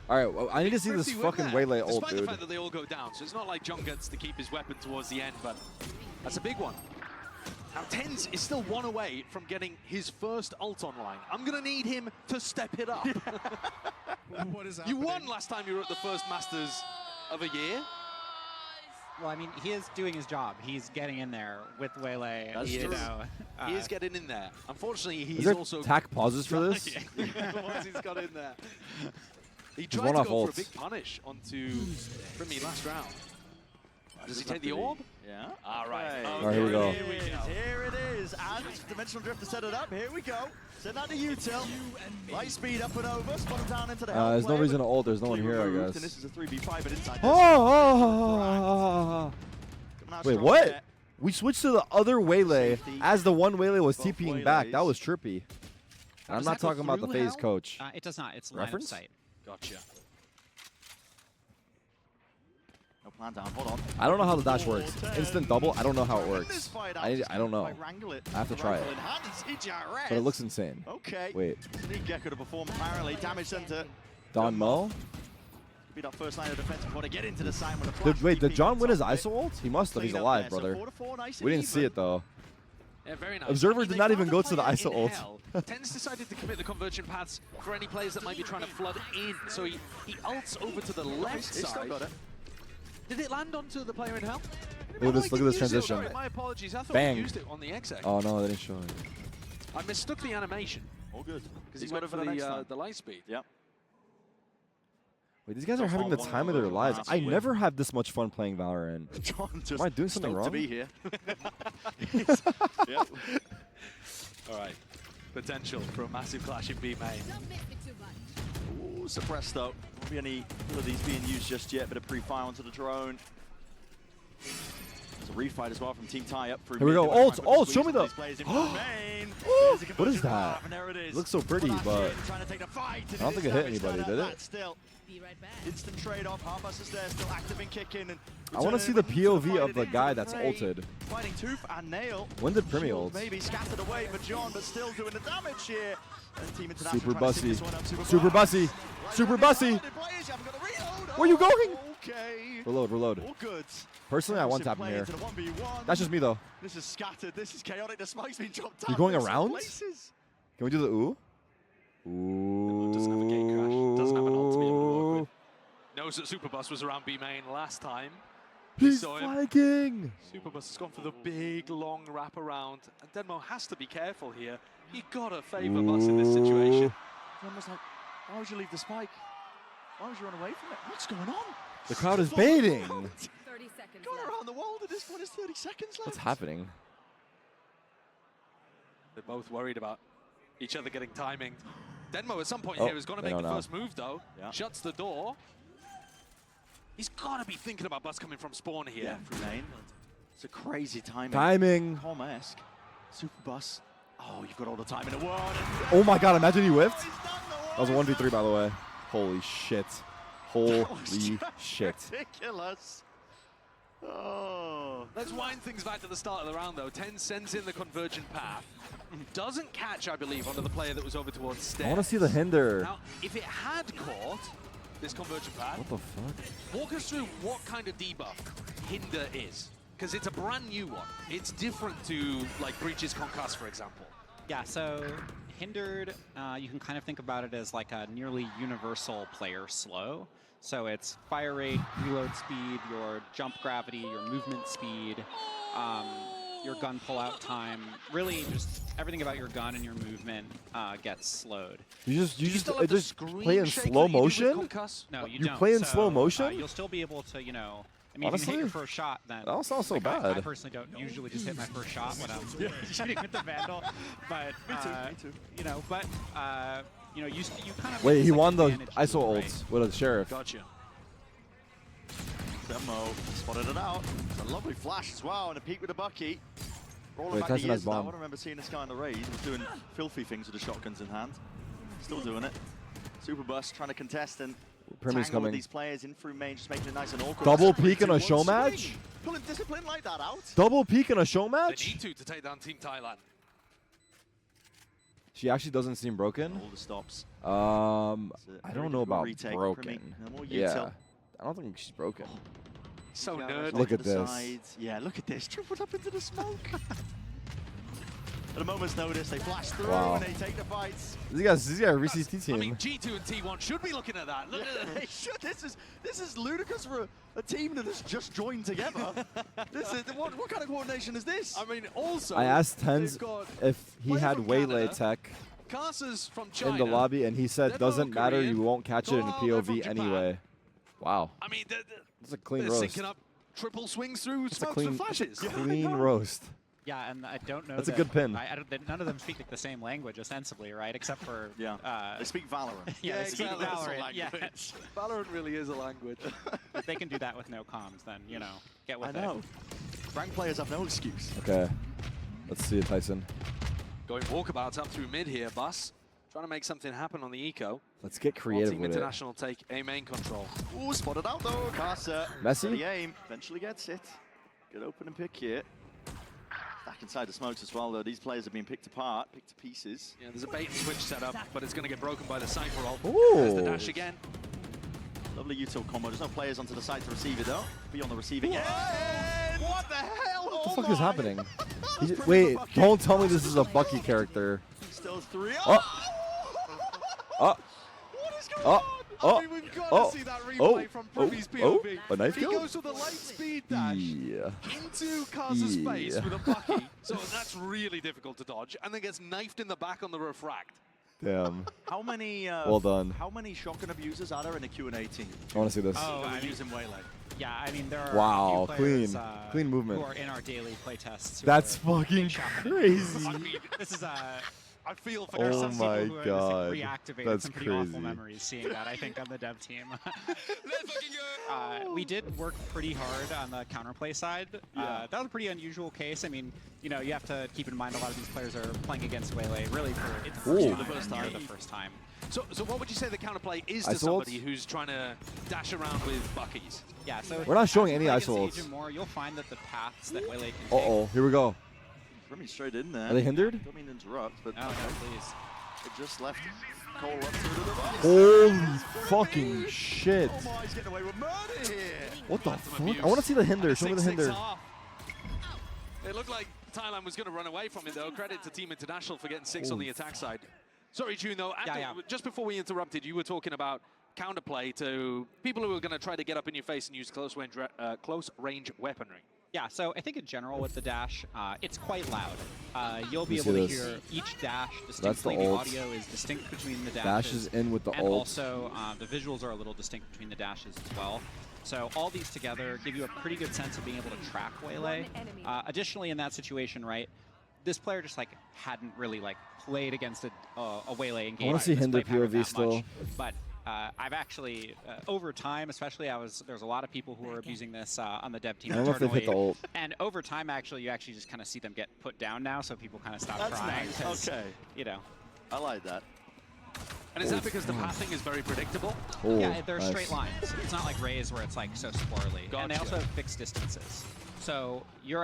All right, well, I need to see this Pretty fucking win Waylay there, ult, despite the dude. fact that they all go down, so it's not like John gets to keep his weapon towards the end, but that's a big one. Now, Tens is still one away from getting his first ult online. I'm going to need him to step it up. What is You won last time you were at the first Masters of a year. Well, I mean, he is doing his job. He's getting in there with Waylay. That's you true. know, He is getting in there. Unfortunately, he's Is there also... tack pauses for this? Yeah, once he's got in there. He He's tried one to off go for a ults. big punish onto Primi last round. Does he take the orb? Yeah. All right. All right, here we go. Here it is. And Dimensional Drift to set it up. Here we go. Send that to util. Light speed up and over. Spot him down into the hell There's no play, reason but to ult. There's no one clearly here, I removed, guess. And this is a 3v5, but inside this. Oh! Coming out Wait, strong what? there. We switched to the other Waylay Safety. as the one Waylay was Both TPing back. That Waylays. was trippy. And I'm does not that go talking about the through phase hell? coach. It does not. It's line Reference? of sight. Gotcha. No plan down. Hold on. I don't know how the dash works. Instant double, I don't know how it works. I don't know. I have to try it. But it looks insane. Okay. Wait. Sneak Gecko to perform apparently. Damage center. Don Mo? Be that first line of defense before they get into the sign with a flash. Wait, did TP John on win his top of it. ISO ult? He must have. He's Clean up alive, there. So brother. 4-4, nice and We didn't see even. it, though. Yeah, very nice. Observer I mean, did they not found even a go to the player ISO in ult. hell. Tens decided to commit the conversion paths for any players that might be trying to flood in. So he ults over to the left He's still side. got it. Did it land onto the player in hell? Look at this, Oh, look I at this didn't use it. transition. Sorry, my apologies. I thought Bang. we used it on the exec. Oh no, they didn't show it. I mistook the animation. All good. Because he He's went ready for for the next time. the light speed. Yep. Wait, these guys are having the time of their lives. I never have this much fun playing Valorant. John just Am I doing something stoked wrong? to be here. Yep. All right. Potential for a massive clash in B main. Ooh, suppressed though. Won't be any of these being used just yet, but a pre-fire onto the drone. There's a refight as well from Team Tie up through. Here we mid. go. They're gonna Ult, try and put ult, the show me squeeze on the- these players in from main. Oh, There's a what is conversion that? path, and there it is. Looks so pretty, Flash but in, trying to take the fight, and I don't think it hit is anybody, damaged did out of it? that Still. Be right back. Instant trade-off. Heartbuster's there, still active and kicking. And I want to see the POV of the guy that's ulted. Fighting Tooth and Nail. When did Primi Shield ult? maybe scattered away for John, but still doing the damage here. And Team International Super trying to sync bussy. this one up. Super bussy. Super bussy. Where you going? Okay. Reload, reload. All good. Personally, I one tap him here. That's just me, though. This is scattered. This is chaotic. The smoke's been dropped You down going in some around? places. Can we do the ooh? Ooh. Doesn't have a gate crash. Doesn't have an ult to be able to work with. Knows that Superbus was around B main last time. He's saw him. flanking. Superbus has gone for the big, long wrap around. And Denmo has to be careful here. You gotta favor Bus in this situation. It's almost like, why would you leave the spike? Why would you run away from it? What's going on? The crowd is baiting. 30 seconds Going left. around the world at this point, it's 30 seconds left. What's happening? They're both worried about each other getting timing. Denmo at some point Oh, here is going to they make the don't know. first move though. Yeah. Shuts the door. He's got to be thinking about Bus coming from spawn here. Yeah, from main. It's a crazy timing. Timing. Com-esque. Superbus. Oh, you've got all the time in the world. Oh my god, imagine he whiffed. That was a 1v3, by the way. Holy shit. Holy shit. Ridiculous. Oh. Let's wind things back to the start of the round though. 10 sends in the convergent path. Doesn't catch, I believe, onto the player that was over towards stairs. I want to see the hinder. Now, if it had caught this convergent path, What the fuck? walk us through what kind of debuff hinder is. Because it's a brand new one. It's different to like Breach's Concuss, for example. Yeah, so hindered, you can kind of think about it as like a nearly universal player slow. So it's fire rate, reload speed, your jump gravity, your movement speed, your gun pull-out time. Really, just everything about your gun and your movement gets slowed. You just still have the just screen play in shake slow that you do with motion? Concuss? No, you You don't. play in So, slow motion? you'll still be able to, you know, I mean, if you hit your Honestly? first shot, then That don't sound so like, I bad. personally don't usually just hit my first shot when I'm shooting with the Vandal, but Me too. you know, but you know, you kind of Wait, get he this, like, won the advantage to ISO it, right? ults with a sheriff. Gotcha. Demo spotted it out. It's a lovely flash as well, and a peek with a bucky. Rolling Wait, back Tyson the has years now. bomb. I remember seeing this guy on the raid. He was doing filthy things with the shotguns in hand. Still doing it. Superbus trying to contest and Premier's tangle with coming. these players in through main, just making it nice and awkward. Double That's peek in a 3-2-1 show swing. match? Pulling discipline like that out. Double peek in a show They match? need to take down Team Thailand. She actually doesn't seem broken. All the stops. I very don't know good about retake. broken. Premier, no more Yeah, util. I don't think she's broken. So Yeah, nerd. Look to at the this. sides. Yeah, look at this. Tripled up into the smoke. At a moment's notice, they flash through Wow. and they take the fights. These guys are Reese's T I mean, team. G2 and T1 should be looking at that. Look at They it. should. This is ludicrous for a team that has just joined together. What kind of coordination is this? I mean, also, I asked Tens they've got if he player had from waylay Canada, tech Casas from China. in the lobby, and he said, They're doesn't both matter, Korean. you won't catch it in Goal, they're from POV Japan. anyway. Wow. I mean, It's a clean they're roast. syncing up triple swings through It's a smokes clean, and flashes. clean roast. Yeah, and I don't know. That's a that- good pin. I don't, none of them speak like the same language, ostensibly, right? Except for they speak Valorant. yeah, they speak exactly. That's a Valorant. Yeah, language. Valorant really is a language. if they can do that with no comms, then you know, get with I know. Rank players have no excuse. Okay. Let's see it, Tyson. Going walkabouts up through mid here, Bus. Trying to make something happen on the eco. Let's get While creative Team with it. International take a main control. Ooh, spotted out though. Casa. Messi? Steady aim. Eventually gets it. Good open and pick here. Back inside the smokes as well though. These players are being picked apart, picked to pieces. Yeah, there's a bait and switch set up, but it's going to get broken by the Cypher ult. Ooh. There's the dash again. Lovely util combo. There's no players onto the side to receive it though. Be on the receiving end. What the hell? What the fuck is happening? Wait, don't tell me this is a Bucky character. Still three. Oh. Oh. What is going Oh. on? Oh. I mean, we've got Oh. to see that replay Oh. from Oh. Privy's Oh. POV. A knife He kill? goes for the light speed dash Yeah. into Kaza's face Yeah. with a Bucky. So that's really difficult to dodge. And then gets knifed in the back on the refract. Damn. How many? Well done. How many shotgun abusers are there in the Q&A team? I want to see this. Oh, That I are mean, using Waylay. yeah, I mean there are Wow, a few players, clean. Clean movement. who are in our daily playtests. who That's are fucking shotgun. crazy. I mean, This is I feel for there are Oh some my people who God. have just, like, reactivated That's some pretty awful crazy. memories seeing that, I think, on the dev team. We did work pretty hard on the counterplay side. That was a pretty unusual case. I mean, you know, you have to keep in mind a lot of these players are playing against Waylay really for Ooh. the first time. So what would you say the counterplay is to Ice somebody ults? who's trying to dash around with Buckies? Yeah, so We're not showing as any you play ice against ults. Agent more, you'll find that the paths that Waylay can take. Uh-oh, here we go. Running straight in there. Are they hindered? Don't mean to interrupt, but Oh, no, please. it just left Cole up through the device. Holy fucking shit. Oh my, he's getting away with murder here. What the Phantom fuck? abuse. I want to see the hinder. And a Show me the 6-6 hinder. off. It looked like Thailand was going to run away from it, though. Credit to Team International for getting 6 on the attack side. Sorry, June, though. Yeah. Just before we interrupted, you were talking about counterplay to people who are going to try to get up in your face and use close range weaponry? Yeah, so I think in general with the dash, it's quite loud. You'll be able to hear each dash distinctly. The audio is distinct between the dashes. Dash is in with the and ult. Also, the visuals are a little distinct between the dashes as well. So all these together give you a pretty good sense of being able to track Waylay. Additionally, in that situation, right, this player just like hadn't really like played against a Waylay in game. I want to see Hinder POV still. But I've actually, over time, especially, there's a lot of people who are abusing this on the dev team. I don't know if they've hit the ult. And over time, actually, you actually just kind of see them get put down now, so people kind of stop trying. Nice. Okay. You know. I like that. And is that because the pathing is very predictable? Oh, yeah, they're straight lines. It's not like Raze where it's like so squirrely. Gotcha. And they also have fixed distances. So your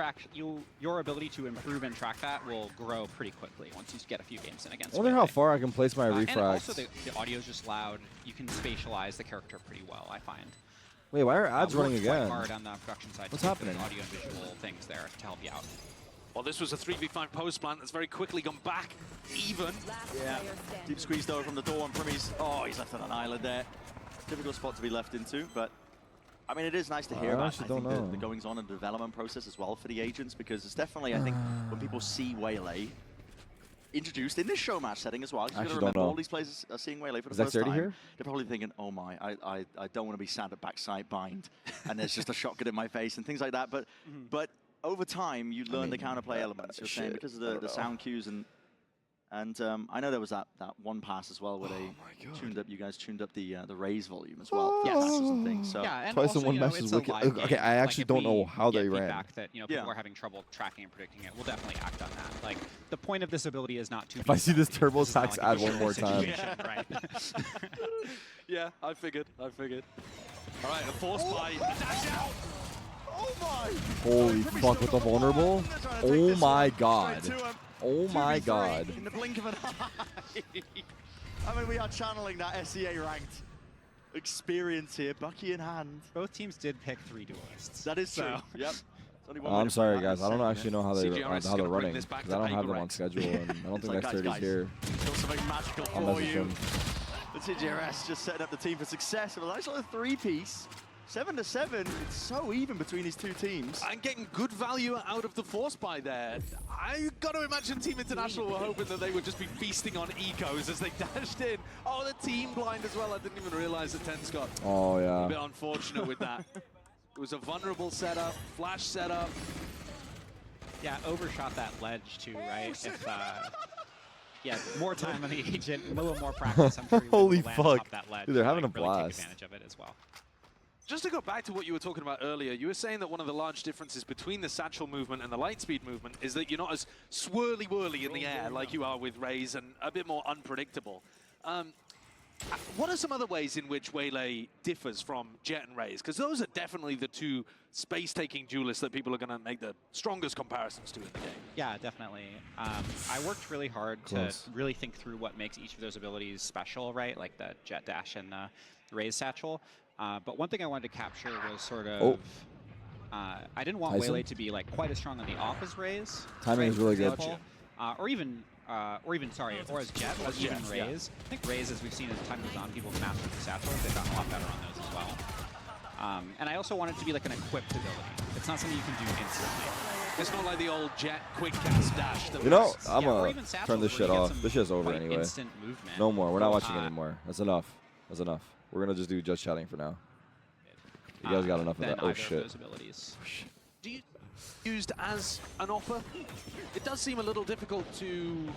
ability to improve and track that will grow pretty quickly once you get a few games in against. I wonder how far I can place my refrags. And also the audio is just loud. You can spatialize the character pretty well, I find. Wait, why are ads running again? Quite hard on the production side. What's happening? Audio and visual things there to help you out. Well, this was a 3v5 post plant that's very quickly gone back even. Yeah, deep squeezed over from the door, and Primmy's, he's left on an island there. Difficult spot to be left into, but I mean, it is nice to hear about the goings-on and development process as well for the agents, because it's definitely, I think, when people see Waylay introduced in this show match setting as well, you've got to remember all these players are seeing Waylay for the first time. Here? They're probably thinking, oh my, I don't want to be sat at backside bind, and there's just a shotgun in my face and things like that. But over time, you learn the counterplay elements. You're saying because of the sound cues and I know there was that one pass as well where you guys tuned up the Raze volume as well. Yes. And things. So yeah, and twice also, in one match is wicked. Okay, I actually don't know how they ran. That people are having trouble tracking and predicting it. We'll definitely act on that. Like the point of this ability is not to. If I see this turbo tax, add one more time. Right. Yeah, I figured. All right, a force buy. Dash out. Oh my! Holy fuck, with the vulnerable? Oh my god. Oh my god. In the blink of an eye. I mean, we are channeling that SEA ranked experience here, Bucky in hand. Both teams did pick 3 duelists. That is true. Yep. I'm sorry, guys. I don't actually know how they're running, because I don't have them on schedule, and I don't think like, X30's here. Got something magical for you. The TGRS just setting up the team for success. It was actually a 3-piece. 7-7, it's so even between these two teams. And getting good value out of the force buy there. I got to imagine Team International were hoping that they would just be feasting on ecos as they dashed in. Oh, the team blind as well. I didn't even realize that Ten's got a bit unfortunate with that. It was a vulnerable setup, flash setup. Yeah, overshot that ledge too, right? If yeah, more time on the agent, a little more practice, I'm sure he Holy would land fuck. top that ledge. Dude, they're having like, a really blast. Take advantage of it as well. Just to go back to what you were talking about earlier, you were saying that one of the large differences between the satchel movement and the lightspeed movement is that you're not as swirly-whirly in the air like you are with Raze and a bit more unpredictable. What are some other ways in which Waylay differs from Jet and Raze? Because those are definitely the two space-taking duelists that people are going to make the strongest comparisons to in the game. Yeah, definitely. I worked really hard to really think through what makes each of those abilities special, right? Like the Jet Dash and the Raze Satchel. But one thing I wanted to capture was sort of, I didn't want Waylay to be like quite as strong on the off as Raze. Timing is really good. Or even as Jet, or even Raze. Yeah. I think Raze, as we've seen as time goes on, people have mastered the satchels. They've gotten a lot better on those as well. And I also want it to be like an equipped ability. It's not something you can do instantly. It's not like the old Jet quick cast dash. That I'm gonna turn this shit off. This shit's over anyway. No more. We're not watching anymore. That's enough. That's enough. We're gonna just do just chatting for now. You guys got enough of that. Oh shit. Do you used as an offer? It does seem a little difficult to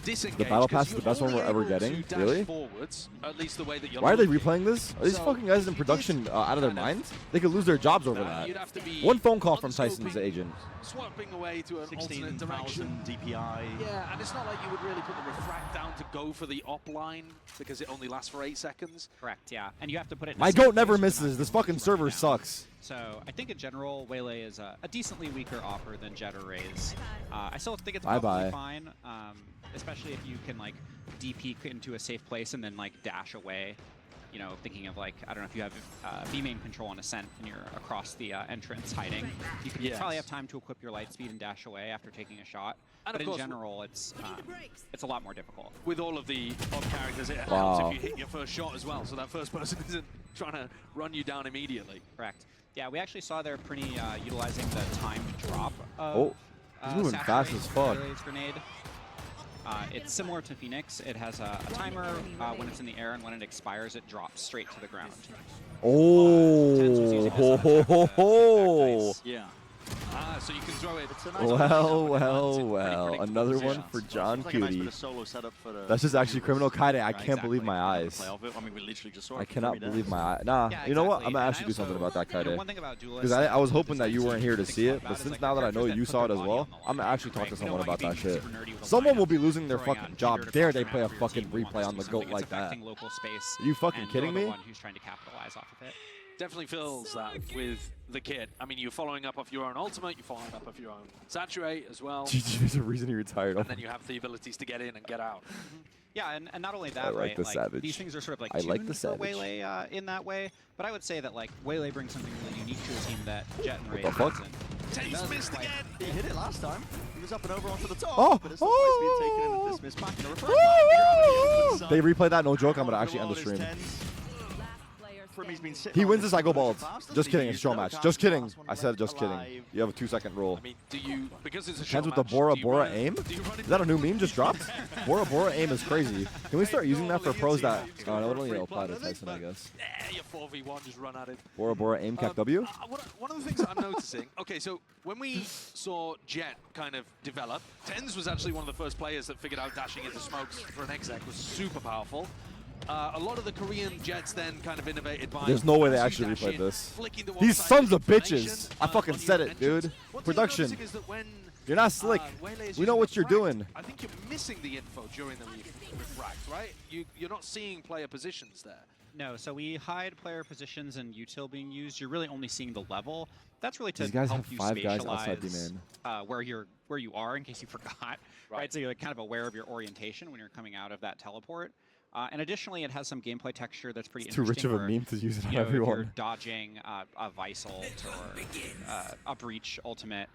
disengage. The battle pass is the best one we're ever getting. Really? Forwards, at least the way that you're Why are they replaying this? Are these fucking guys in production out of their minds? They could lose their jobs over that. One phone call from Tyson's agent. Swapping away to an alternate direction. DPI. Yeah, and it's not like you would really put the refract down to go for the op line because it only lasts for 8 seconds. Correct, yeah. And you have to put it in my goat never misses. This fucking server sucks. So I think in general, Waylay is a decently weaker offer than Jet or Raze. I still think it's probably fine, especially if you can like DP into a safe place and then like dash away. You know, thinking of like, I don't know if you have B-main control on Ascent and you're across the entrance hiding. You can probably have time to equip your light speed and dash away after taking a shot. But in general, it's a lot more difficult. With all of the odd characters, it Wow. helps if you hit your first shot as well, so that first person isn't trying to run you down immediately. Correct. Yeah, we actually saw there Prinny utilizing the timed drop of Oh, he's moving fast as fuck. Grenade. It's similar to Phoenix. It has a timer when it's in the air, and when it expires, it drops straight to the ground. Oh, ho. Yeah. So you can throw it. Well. Another one for John Cutie. That's just actually criminal kiting. I can't believe my eyes. I cannot believe my eyes. Nah, you know what? I'm gonna actually do something about that kiting. Because I was hoping that you weren't here to see it, but since now that I know you saw it as well, I'm gonna actually talk to someone about that shit. Someone will be losing their fucking job. Dare they play a fucking replay on the GOAT like that? Are you fucking kidding me? Definitely feels that with the kit. I mean, you're following up off your own ultimate, you're following up off your own saturate as well. There's a reason he retired. And then you have the abilities to get in and get out. Yeah, and not only that, like the Savage. These things are sort of like I like tuned the for Savage. Waylay really in that way, but I would say that like Waylay brings something really unique to a team that Jet and Ray the fuck? doesn't. Taze missed again! He hit it last time. He was up and over onto the top, Oh! but it's always been taken in a dismiss back in a reverse. They replayed that, no joke. I'm gonna actually end the stream. He wins the cycle balls. Just kidding, it's a show match. Just kidding. I said just kidding. You have a 2-second rule. I mean, do you, because it's a show Hands with the match, Bora do you Bora run- aim? do you run Is that a new meme just dropped? Bora Bora aim is crazy. Can we start using that for pros that would only apply to Tyson, I guess? Your 4v1, just run at it. Bora Bora aim cap W? One of the things that I'm noticing, okay, so when we saw Jet kind of develop, Tens was actually one of the first players that figured out dashing into smokes for an exec was super powerful. A lot of the Korean Jets then kind of innovated by... There's no way they actually replayed this. These sons of bitches! I fucking said it, dude. Production. You're not slick. We know what you're doing. I think you're missing the info during the refract, right? You're not seeing player positions there. No, so we hide player positions and util being used. You're really only seeing the level. That's really to These guys help have you 5 guys outside the spatialize man. where you are in case you forgot, right? So you're like kind of aware of your orientation when you're coming out of that teleport. And additionally, it has some gameplay texture that's pretty Too interesting. rich of a meme to use it on If you're everyone. dodging a Vice ult or a Breach ultimate,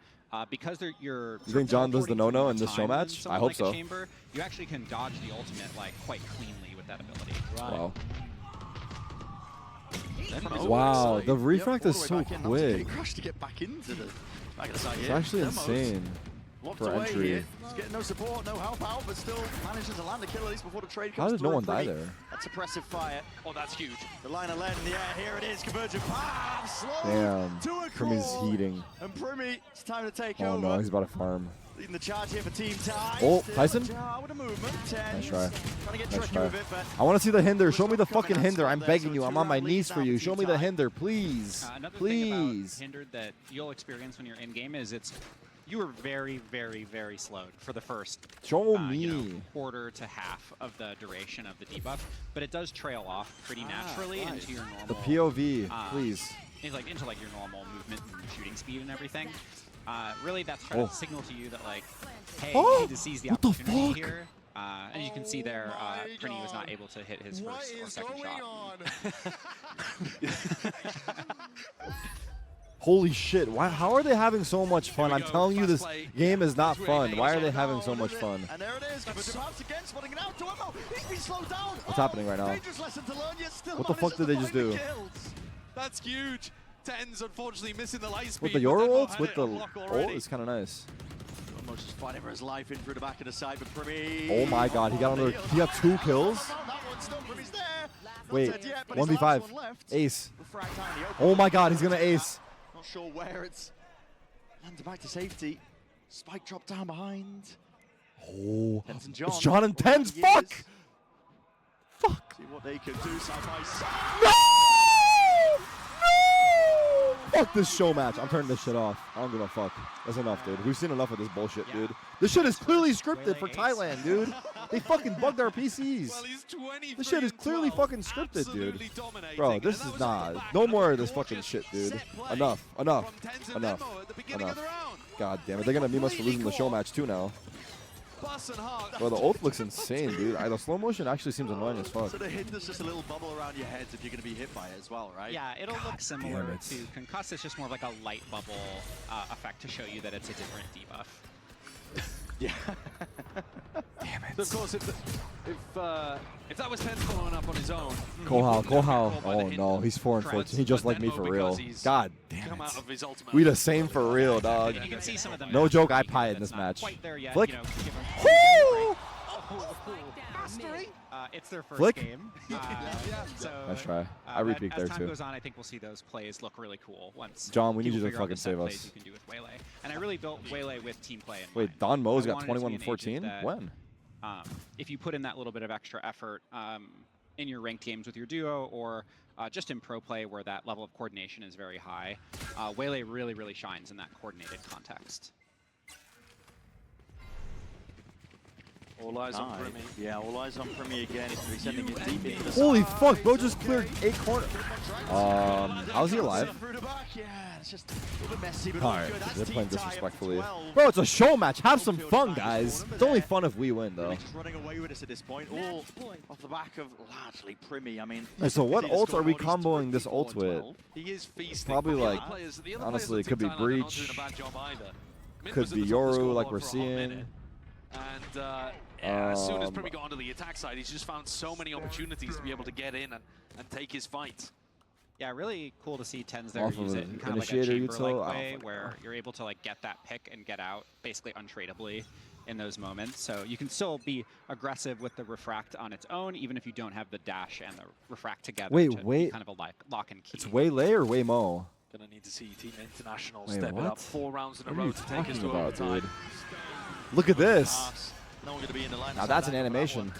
because you're... You think John does the no-no in this show time than match? I someone hope like a so. Chamber, you actually can dodge the ultimate like quite cleanly with that ability. Wow. Wow, the refract is so quick. To get back into the back of the side It's here. actually Almost. insane Locked for away entry. here. He's getting no support, no help out, but still manages to land a kill at least before the trade How comes did no through. one die Pretty- there? That's suppressive fire. Oh, that's huge. The line of lead in the air. Here it is. Convergent path. Slow Damn. to a Primy's crawl. heating. And Primy, it's time to take Oh over. no, he's about to farm. Leading the charge here for Team Ty. Oh, Still Tyson? Jar with a movement. Nice try. Trying to get Nice tricky try. with it, but I want to see the hinder. Show me the Coming fucking out hinder. spot I'm there, begging so you. I'm 2 on my round knees lead for now you. for Show Team me the Ty. hinder, please. Another Please. thing about Hindered that you'll experience when you're in game is you are very, very, very slowed for the first Show me quarter to half of the duration of the debuff, but it does trail off pretty naturally into your normal. The POV, please. Into your normal movement and shooting speed and everything. Really, that's trying to signal to you that like, hey, you need to seize the opportunity here. And you can see there, Prinny was not able to hit his first or second shot. Holy shit, why, how are they having so much fun? I'm telling you, this game is not fun. Why are they having so much fun? And there it is. Convergent path again, spotting it out to Emmo. He's been slowed down. What's happening right now? Dangerous lesson to learn, yet still What the fuck did they just do? That's huge. Tens unfortunately missing the light speed. With the Euro Denmark ult? had With it the on lock ult? already. It's kind of nice. Almost just fighting for his life in through the back of the side, but Primy. Oh my god, he got another. He got 2 kills? That one's done. Primy's there. Wait, Not dead yet, but his last 1v5. one left. Ace. Refract out in the open. Oh my god, he's gonna ace. Not sure where it's landed back to safety. Spike dropped down behind. Oh, Tens and it's John and Tens. He Fuck! is. Fuck! See what they can do side by side. No! Fuck this show match. I'm turning this shit off. I don't give a fuck. That's enough, dude. We've seen enough of this bullshit, dude. This shit is clearly scripted for Thailand, dude. They fucking bugged our PCs. Well, he's 23 This shit is and clearly 12, fucking scripted, dude. absolutely dominating, Bro, and this that is was off the not. back No of more a of this fucking gorgeous shit, dude. set play Enough. from Enough. Tens and Enough. Nemo at the beginning of the round. God damn it. They're gonna meme us for losing the show match too now. Bus and Hawk. Bro, the ult looks insane, dude. The slow motion actually seems annoying as fuck. So the hit, there's just a little bubble around your heads if you're going to be hit by it as well, right? Yeah, it'll look similar damn it. to Concuss. It's just more of like a light bubble effect to show you that it's a different debuff. Yeah. Damn it. So of course, if that was 10 following up on his own, Kohal. Oh no, he's 4-14. He just like me for real. God damn it. We the same for real, dog. You can see some of them. No joke, I pie in this match. Flick. You know, Woo! it's their first Flick. game. So, Nice try. I repeat there as time too. goes on, I think we'll see those plays look really cool once. John, we need people you to figure out the fucking set save plays us. You can do with Waylay. And I really built Waylay with team play in Wait, mind. Don Mo's I got wanted it to be an 21-14? agent that, When? If you put in that little bit of extra effort in your ranked games with your duo or just in pro play where that level of coordination is very high, Waylay really, really shines in that coordinated context. all eyes on Primi. Yeah, all eyes on Primi again. He's going to be sending it deep into the Holy side. fuck, bro just cleared 8 corners. How's he alive? Yeah, it's just a little bit messy, but Alright, good. That's they're playing team tie up disrespectfully. 12. Bro, it's a show match. Have some fun, guys. It's only fun if we win, though. Really just running away with us at this point, all off the back of largely Primi. I mean, Hey, so what see the ult are we scoreboard, he's comboing this 24 ult and with? 12. He is feasting. Probably The other like, players- the other honestly, players it could be on Team Thailand are not Breach. doing a bad job either. Mid Could was at be the top of the Yoru, like scoreboard we're for a hot minute. seeing. And as soon as Primi got onto the attack side, he's just found so many opportunities to be able to get in and take his fights. Yeah, really cool to see Tens there Off use of it in kind of like a initiator chamber-like util? way, Oh, where you're able to like get that pick and get out basically untradably in those moments. So you can still be aggressive with the refract on its own, even if you don't have the dash and the refract together. Wait, to be wait. kind of a lock and key. It's Waylay or Waymo? Gonna need to see Team International Wait, step it what? up 4 rounds in a What are row you to take us talking to about, overtime. dude? Look at this. No one going to be in the line. Now that's an animation.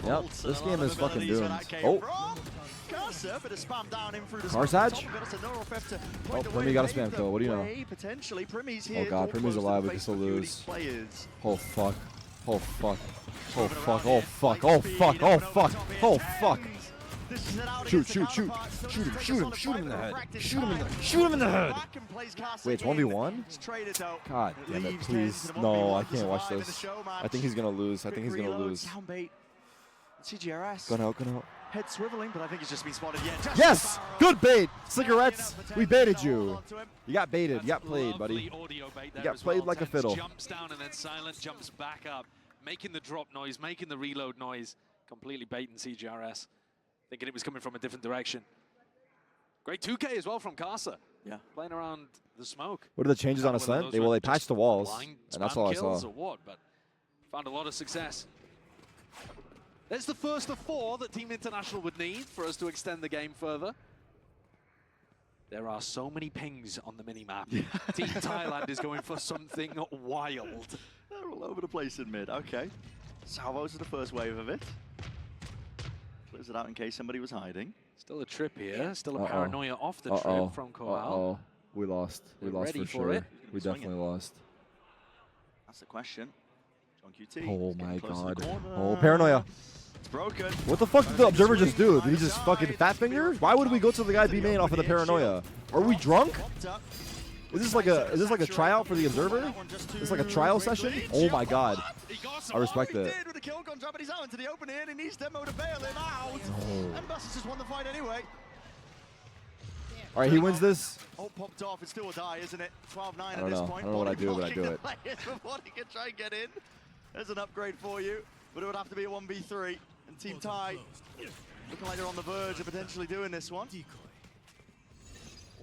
Yep, this game is fucking doomed. Oh. Bit of spam down in through the Karsaj? Oh, Primi got a spam kill. What do you know? Potentially, Primi's Oh here. god, Primi's alive. We can still lose. Oh fuck. Oh fuck. Oh fuck. Oh fuck. Oh fuck. Oh fuck. Oh fuck. Shoot, shoot, shoot. Shoot him, shoot him, shoot him in the head. Shoot him in the shoot him in the head. Wait, it's 1v1? God damn it, please. No, I can't watch this. I think he's gonna lose. I think he's gonna lose. CGRS. Gonna out, gonna out. Head swiveling, but I think he's just been spotted yet. Yes! Good bait! Cigarettes, we baited you. You got baited. You got played, buddy. You got played like a fiddle. Jumps down and then silent jumps back up, making the drop noise, making the reload noise, completely baiting CGRS, thinking it was coming from a different direction. Great 2K as well from Karsa. Yeah. Playing around the smoke. What are the changes on Ascent? They patched the walls, and that's all I saw. Or what, but found a lot of success. That's the first of 4 that Team International would need for us to extend the game further. There are so many pings on the minimap. Team Thailand is going for something wild. They're all over the place in mid. Okay. Salvos are the first wave of it. Close it out in case somebody was hiding. Still a trip here. Still a paranoia off the trip from Kohal. Uh-oh. We lost. We lost for sure. We definitely lost. That's the question. John QT. Oh my god. Oh, paranoia. It's broken. What the fuck did the observer just do? Did he just fucking fat finger? Why would we go to the guy B main off of the paranoia? Are we drunk? Is this like a tryout for the observer? Is this like a trial session? Oh my god. I respect it. With the kill contract, but he's out into the open here and he needs Demo to bail him out. And Buster's just won the fight anyway. All right, he wins this. Oh, popped off. It's still a die, isn't it? 12-9 I at don't this know. point. I don't know what I do, but I do it. Before he can try and get in. There's an upgrade for you, but it would have to be a 1v3. And Team Thai looking like they're on the verge of potentially doing this one.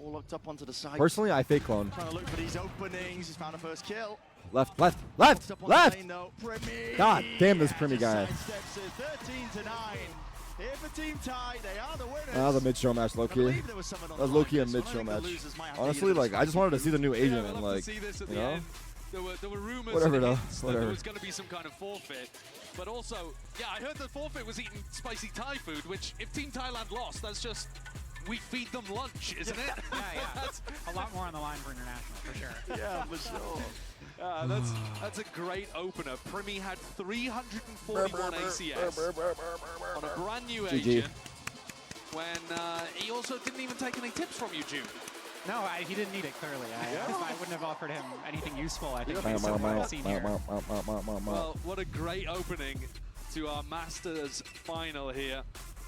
All locked up onto the side. Personally, I fake clone. Trying to look for these openings. He's found a first kill. Left, left, left, left! God damn this Primi guy. 13-9. Here for Team Thai, they are the winners. That was a mid-show match, low-key. That was low-key a mid-show match. Honestly, like, I just wanted to see the new agent and, like, you know? There were rumors Whatever, though. that Whatever. there was going to be some kind of forfeit. But also, yeah, I heard the forfeit was eating spicy Thai food, which, if Team Thailand lost, that's just, we feed them lunch, isn't it? Yeah. That's a lot more on the line for international, for sure. Yeah, for sure. That's a great opener. Primi had 341 ACS on a brand new GG. agent when he also didn't even take any tips from you, June. No, he didn't need it, clearly. I wouldn't have offered him anything useful, I think, Well, based on what I've seen here. Well, what a great opening to our Masters final here.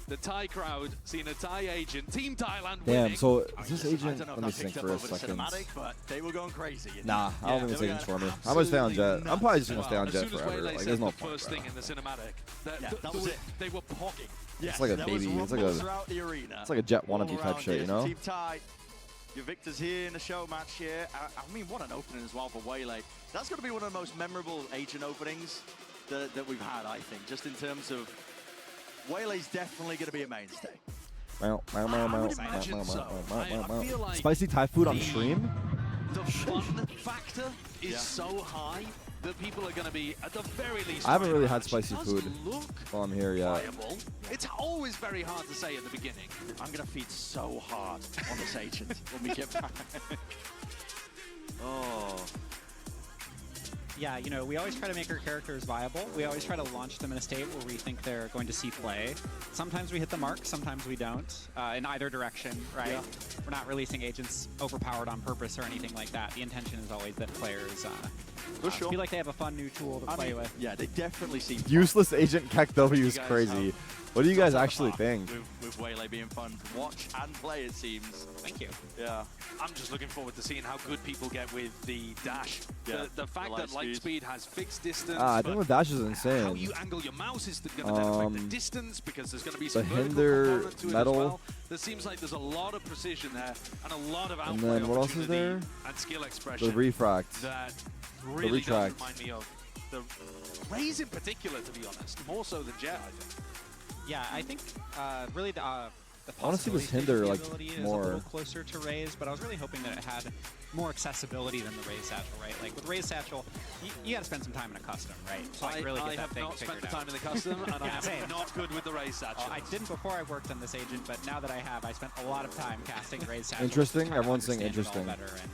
the Thai crowd seeing a Thai agent, Team Thailand Damn, winning. so is this agent? I don't know Let me if that think picked for a up over the second. cinematic, but they were going crazy. Nah, I don't think they this were agent's for going me. I'm gonna stay on Jet. absolutely I'm probably just gonna nuts. stay on As Jet soon as forever. Waylay Like, said there's no the point, first bro. thing in the cinematic, that was it. They were pogging. Yes, It's like a there baby. was It's like rumbles a. throughout the arena. It's like a Jet All wannabe type around shit, here. you know? Team Thai, your victors here in the show match here. I mean, what an opening as well for Waylay. That's going to be one of the most memorable agent openings that we've had, I think, just in terms of Waylay's definitely going to be a mainstay. Feel like Spicy Thai food on stream? the fun factor is so high that people are going to be, at the very least, I haven't really had match. spicy Does food look while I'm here yet. viable. It's always very hard to say at the beginning. I'm going to feed so hard on this agent when we get back. Oh. Yeah, you know, we always try to make our characters viable. We always try to launch them in a state where we think they're going to see play. Sometimes we hit the mark, sometimes we don't, in either direction, right? Yeah. We're not releasing agents overpowered on purpose or anything like that. The intention is always that players feel like they have a fun new tool to play with. Yeah, they definitely see Useless agent Kek W is guys crazy. What do you guys actually think? With Waylay being fun to watch and play, it seems. Thank you. Yeah. I'm just looking forward to seeing how good people get with the dash. Yeah, The fact that light speed has fixed distance. I think the dash is How insane. you angle your mouse is going to then affect the distance, because there's going to be some the vertical hinder component to it metal. as well. There seems like there's a lot of precision there and a lot of And outplay then what else is opportunity there? and skill expression. The refract. That really does retract. remind me of the Rays in particular, to be honest, more so than Jet, I think. Yeah, I think really the I wanna see this possibility hinder, stage like, ability is more. a little closer to Rays, but I was really hoping that it had more accessibility than the Rays Satchel, right? Like with Rays Satchel, you got to spend some time in a custom, right? So I can really get that have thing not spent figured the out. time in the custom, and Yeah, I'm same. not good with the Rays Satchel. I didn't before I worked on this agent, but now that I have, I spent a lot of time casting Rays Satchel. Interesting? to try to Everyone's saying understand it all interesting. better, and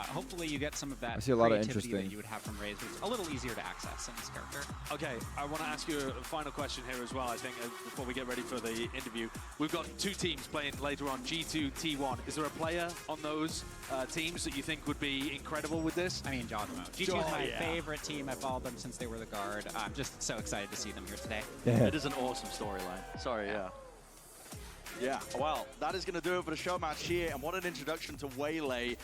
hopefully you get some of that I see a lot of creativity that interesting. you would have from Rays, which is a little easier to access in this character. Okay, I want to ask you a final question here as well, I think, before we get ready for the interview. We've got two teams playing later on, G2, T1. Is there a player on those teams that you think would be incredible with this? I mean, Giacomo. G2 is my favorite team. I followed them since they were the guard. I'm just so excited to see them here today. Yeah. It is an awesome storyline. Sorry, yeah. Yeah, well, that is going to do it for the show match here, and what an introduction to Waylay.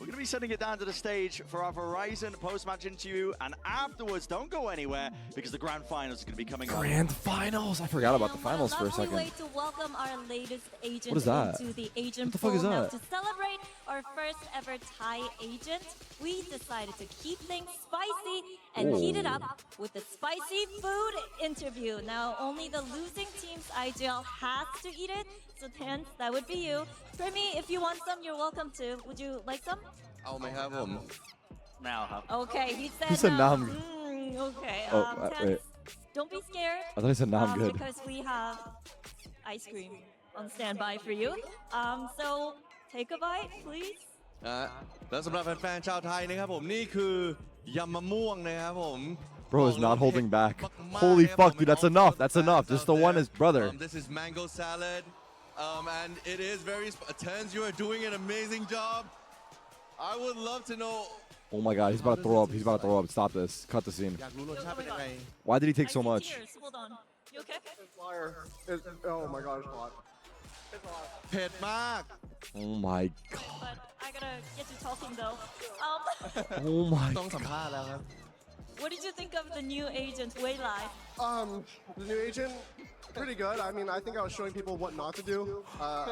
We're going to be sending it down to the stage for our Verizon post-match interview, and afterwards, don't go anywhere, because the grand finals is going to be coming up. Grand finals! I forgot about the finals for a second. Way to welcome our latest agent What is that? into the agent What the fuck is pool. Now, that? to celebrate our first ever Thai agent, we decided to keep things spicy and heat it up with the spicy food interview. Now, only the losing team's IGL has to eat it, so hence that would be you. Primi, if you want some, you're welcome to. Would you like some? Now, Okay, he said. He said, "Nah, I'm okay. Oh, Tens, wait. don't be scared. I thought he said, "Nah, I'm good." Because we have ice cream on standby for you. So take a bite, please. แล้วสำหรับแฟนๆชาวไทยนะครับผมนี่คือยำมะม่วงนะครับผม Bro is not holding back. Holy fuck, dude, that's enough. That's enough. Just the one is brother. This is mango salad, and it is very. Tens, you are doing an amazing job. I would love to know. Oh my god, he's about to throw up. He's about to throw up. Stop this. Cut the scene. อยากรู้รสชาติเป็นยังไง Why did he take so I see much? tears. Hold on. You okay? Oh my god, it's hot. เผ็ดมาก Oh my god. But I gotta get you talking though. Oh my ต้องสัมภาษณ์แล้วครับ What did you think of the new agent, Waylay? The new agent, pretty good. I mean, I think I was showing people what not to do.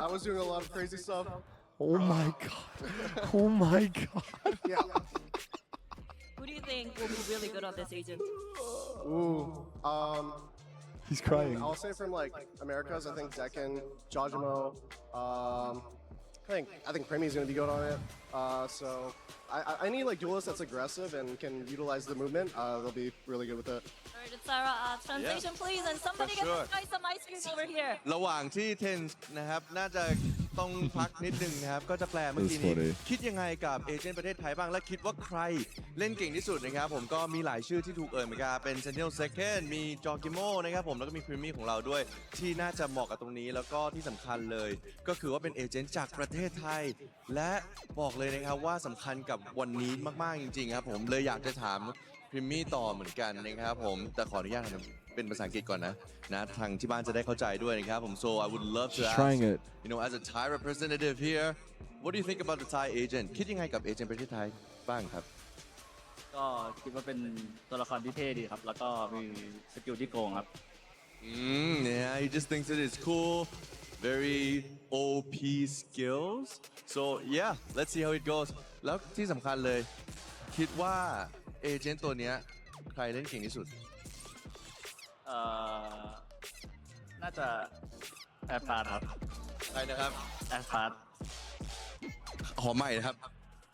I was doing a lot of crazy stuff. Oh my god. Oh my god. Yeah. Who do you think will be really good on this agent? Ooh. He's crying. I'll say from like Americas, I think Zekin, Jajimo. I think Premi's gonna be good on it. So I need like duelists that's aggressive and can utilize the movement. They'll be really good with it. Alright, Sarah, translation please, and somebody get this guy some ice cream over here. ระหว่างที่เทนนะครับน่าจะต้องพักนิดนึงนะครับก็จะแปลเมื่อกี้นี้ That's funny. คิดยังไงกับเอเจนต์ประเทศไทยบ้างและคิดว่าใครเล่นเก่งที่สุดนะครับผมก็มีหลายชื่อที่ถูกเอ่ยเหมือนกันเป็นเซนเนลเซคเคนมีจอกิโมนะครับผมแล้วก็มีพรีมี่ของเราด้วยที่น่าจะเหมาะกับตรงนี้แล้วก็ที่สำคัญเลยก็คือว่าเป็นเอเจนต์จากประเทศไทยและบอกเลยนะครับว่าสำคัญกับวันนี้มากๆจริงๆครับผมเลยอยากจะถามพรีมี่ต่อเหมือนกันนะครับผมแต่ขออนุญาตทำ เป็นภาษาอังกฤษก่อนนะทางที่บ้านจะได้เข้าใจด้วยนะครับผม so I would love to Just ask trying it. you know as a Thai representative here what do you think about the Thai agent คิดยังไงกับเอเจนต์ประเทศไทยบ้างครับ ก็คิดว่าเป็นตัวละครที่เท่ดีครับ แล้วก็มีสกิลที่โกงครับ yeah he just thinks that it's cool very OP skills so yeah let's see how it goes แล้วที่สำคัญเลยคิดว่าเอเจนต์ตัวเนี้ยใครเล่นเก่งที่สุดน่าจะแอสพาร์ตครับ ใครนะครับ แอสพาร์ต ขอใหม่นะครับ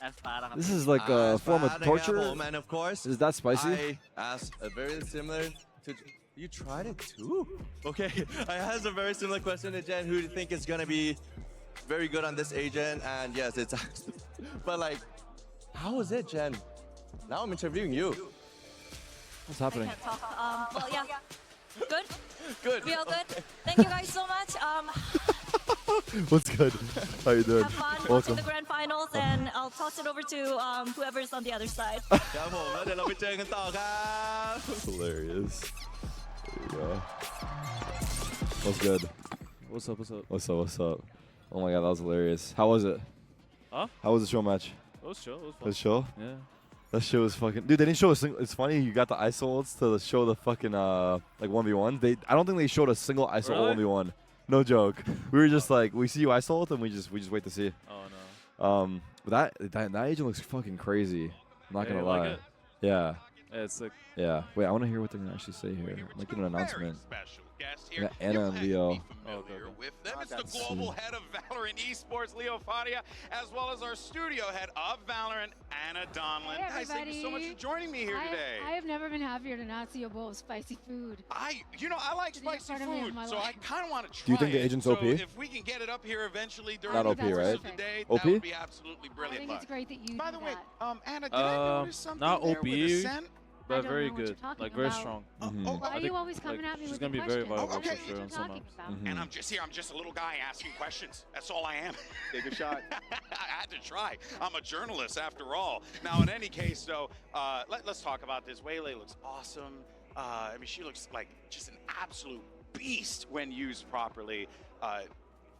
แอสพาร์ตครับ This is like a form of torture. And of course Is that spicy? I asked a very similar to you tried it too okay I asked a very similar question to Jen who do you think is gonna be very good on this agent and yes it's but like how is it Jen now I'm interviewing you What's happening? I can't talk. Well, yeah. Good? Good. We all good? Thank you guys so much. What's good? How you doing? Have fun watching Welcome. the grand finals, and I'll toss it over to whoever's on the other side. ครับผมแล้วเดี๋ยวเราไปเจอกันต่อครับ That's hilarious. There you go. What's good? What's up? What's up? What's up? What's up? Oh my god, that was hilarious. How was it? Huh? How was the show match? It was chill. It was fun. The show? Yeah. That shit was fucking. Dude, they didn't show a single. It's funny you got the ISO ults to show the fucking like 1v1. I don't think they showed a single ISO ult Really? 1v1. No joke. We were just like, we see you ISO ult and we just wait to see. Oh no. But that agent looks fucking crazy. I'm not Yeah, gonna you like lie. it? Yeah. Yeah, it's like. Yeah. Wait, I want to hear what they're gonna actually say here. Make it an announcement. We got Anna and Leo. With them, it's the global head of Valorant Esports, Leo Fadia, as well as our studio head of Valorant, Anna Donlin. Hey, guys, thank you so much for joining me here today. I have never been happier to not see a bowl of spicy food. I like spicy food, so I kind of want to try. Do you think the it. agent's so OP? If we can get it up here eventually during Not the OP, course right? of the day, OP? that would be absolutely brilliant. I think it's great that you By do the way, that. Anna, did I notice something Not there OP, with Ascent? I but don't very know what you're good. talking Like very about. strong. Why I are think, you always coming like, at me she's with gonna the be very questions? viable What for sure are on you some talking maps. about? And I'm just a little guy asking questions. That's all I am. Take a shot. I had to try. I'm a journalist after all. Now, in any case, though, let's talk about this. Waylay looks awesome. I mean, she looks like just an absolute beast when used properly.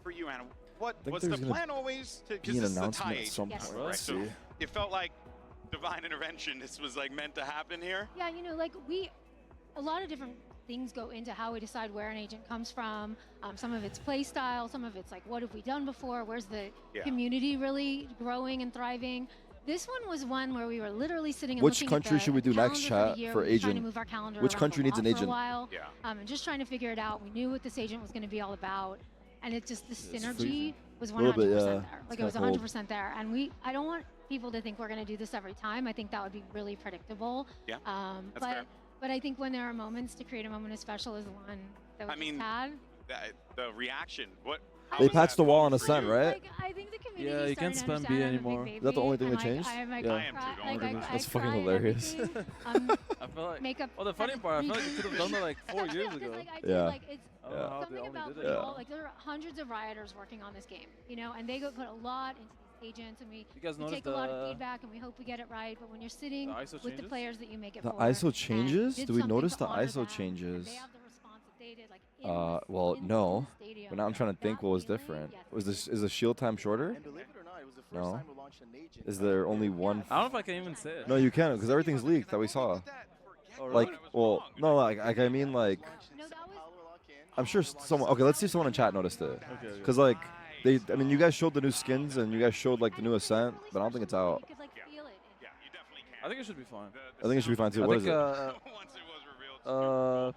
For you, Anna, what was the plan always? Because this is the tie at some agent, point. right? Let's So see. it felt like divine intervention. This was like meant to happen here. Yeah, you know, like a lot of different things go into how we decide where an agent comes from. Some of it's play style, some of it's like, what have we done before? Where's the community really growing and thriving? This one was one where we were literally sitting and Which looking country at the should we do calendar next, for the chat, year. for We were trying to agent? move our calendar Which around country a needs lot an for a agent? while, and just trying to figure it out. We knew what this agent was going to be all about, and it just the synergy freezing. was 100% Little bit, yeah. there. Like it It's was kinda 100% there, and I don't want people to think we're going to do this every time. I think that would be really predictable. Yeah, that's fair. But I think when there are moments to create a moment as special as the one that we just had. The reaction. They patched the wall on Ascent, right? Like, I think the community Yeah, you can't spam B anymore. Is that the only thing that changed? That's fucking hilarious. I feel like. Makeup. Oh, the funny part, I feel like you could have done that like 4 years ago. Yeah. Like, it's I don't know how they something only about did it. football. Like there are hundreds of rioters working on this game, you know, and they put a lot into these agents, and we guys take noticed a lot of the- feedback, and we hope we get it right. But when you're sitting The ISO with the changes? players that you make it The for, ISO and changes? did Do we something notice to the honor ISO them, changes? they have the response that they did, like, Well, no. But now I'm trying to think what was different. Is the shield time shorter? And believe it or not, it was the first No. time we launched an agent. Is there only one? I don't know if I can even say it. No, you can't because everything's leaked that we saw. Oh, really? Like, well, no, like I mean, like, I'm sure someone. Okay, let's see if someone in chat noticed it. Okay. Because like, I mean, you guys showed the new skins and you guys showed like the new Ascent, but I don't think it's out. I think it should be fine. I think it should be fine too. I What is think, it?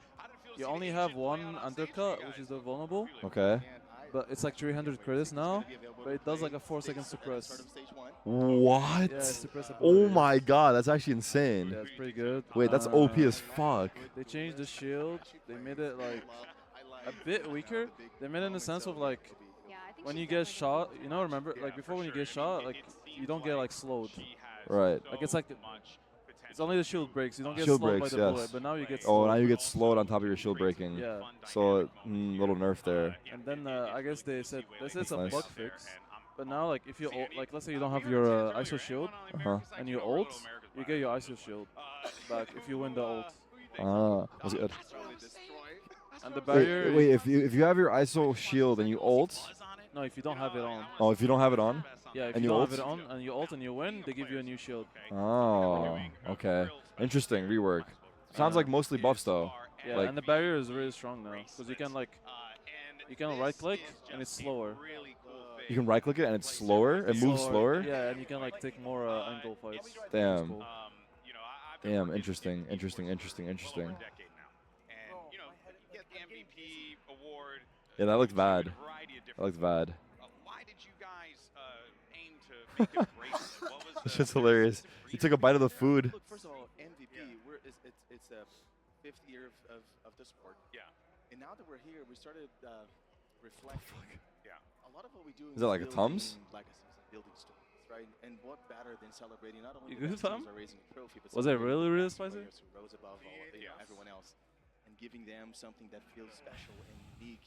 You only have one undercut, which is the vulnerable. Okay. But it's like 300 credits now, but it does like a 4-second suppress. What? Yeah, suppress Oh ability. my god, that's actually insane. Yeah, it's pretty good. Wait, that's OP as fuck. They changed the shield. They made it like a bit weaker. They made it in the sense of like when you get shot, you know, remember like before when you get shot, like you don't get like slowed. Right. Like it's like it's only the shield breaks. You don't get Shield slowed breaks, by the yes. bullet, but now you get Oh, slowed. now you get slowed on top of your shield breaking. Yeah. So, little nerf there. And then I guess they said That's it's a nice. bug fix. But now like if you like let's say you don't have your ISO shield and you ult, you get your ISO shield back if you win the ult. Ah, was good. And the barrier. Wait, if you have your ISO shield and you ult. No, if you don't have it on. Oh, if you don't have it on. Yeah, if and you don't ult? have it on and you ult and you win, they give you a new shield. Oh, okay. Interesting rework. Sounds like mostly buffs though. Yeah, like, and the barrier is really strong now because you can right click and it's slower. You can right click it and it's slower. It moves slower. Yeah, and you can like take more angle fights. Damn. Cool. Damn. Interesting. Interesting. Yeah, that looks bad. That looks bad. This shit's hilarious. You took a bite of the food. Look, first of all, MVP, it's a 5th year of the sport. Yeah. And now that we're here, we started reflecting. Yeah. A lot of what we do Is that like a Tums? legacies and building stories, right? And what better than celebrating not only You the good, best teams Tom? are raising a trophy, but Was it celebrating really the spicy? players who rose above everyone else, and giving them something that feels special and unique.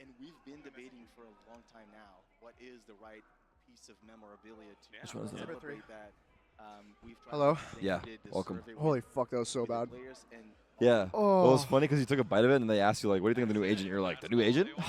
And we've been debating for a long time now what is the right piece of memorabilia to Which one is that? celebrate that. We've tried Hello? to Yeah, did this welcome. survey with Holy fuck, that was so bad. players and Yeah. Oh. Well, it's funny because you took a bite of it and they asked you like, "What do you think of the new agent?" You're like, "The new agent?" I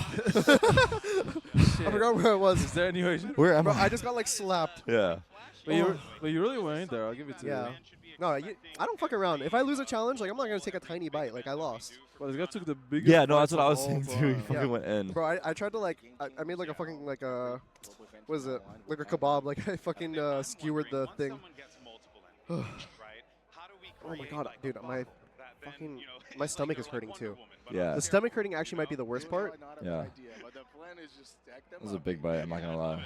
forgot where it was. Is there a new agent? Where am Bro, I? I just got like slapped. Yeah. But you really went there. I'll give it to Yeah. you. No, I don't fuck around. If I lose a challenge, like I'm not gonna take a tiny bite. Like I lost. But this guy took the biggest. Yeah, no, that's bites what I of was all saying too. time. You fucking went in. Bro, I tried to like I made like a fucking like a what is it? Like a kebab. Like I fucking skewered the thing. Oh my god, dude, my stomach is hurting too. Yeah. The stomach hurting actually might be the worst part. Yeah. This is a big bite. I'm not gonna lie.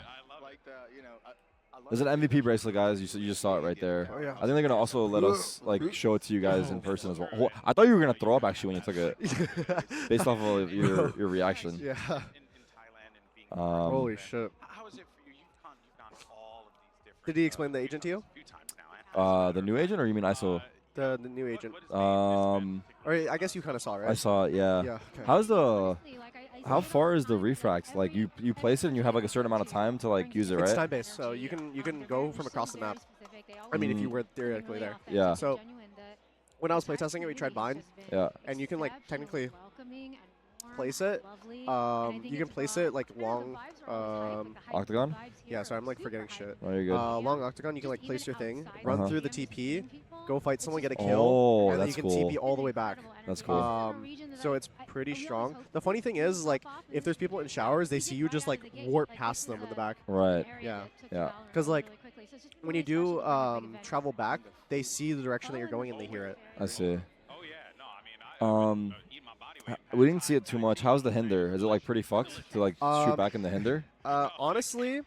There's an MVP bracelet, guys. You just saw it right there. Oh, yeah. I think they're gonna also let us like show it to you guys in person as well. Oh, I thought you were gonna throw up actually when you took it, based off of your reaction. Yeah. Holy shit. How is it for you? You've gone all of these different. Did he explain the agent to you? The new agent, or you mean ISO? The new agent. Or I guess you kind of saw it, right? I saw it. Yeah. Yeah. Okay. How's the? How far is the refract? Like you place it and you have like a certain amount of time to like use it, right? It's time based, so you can go from across the map. I mean, if you were theoretically there. Yeah. So when I was playtesting it, we tried bind. Yeah. And you can like technically place it. You can place it like long. Octagon? Yeah, sorry, I'm like forgetting shit. Oh, you're good. Long octagon, you can like place your thing, run Uh-huh. through the TP, go fight someone, get a kill, Oh, and then that's you can cool. TP all the way back. That's cool. So it's pretty strong. The funny thing is, like, if there's people in showers, they see you just like warp past them in the back. Right. Yeah. Yeah. Because like when you do travel back, they see the direction that you're going and they hear it. I see. We didn't see it too much. How's the hinder? Is it like pretty fucked to like shoot back in the hinder? Honestly,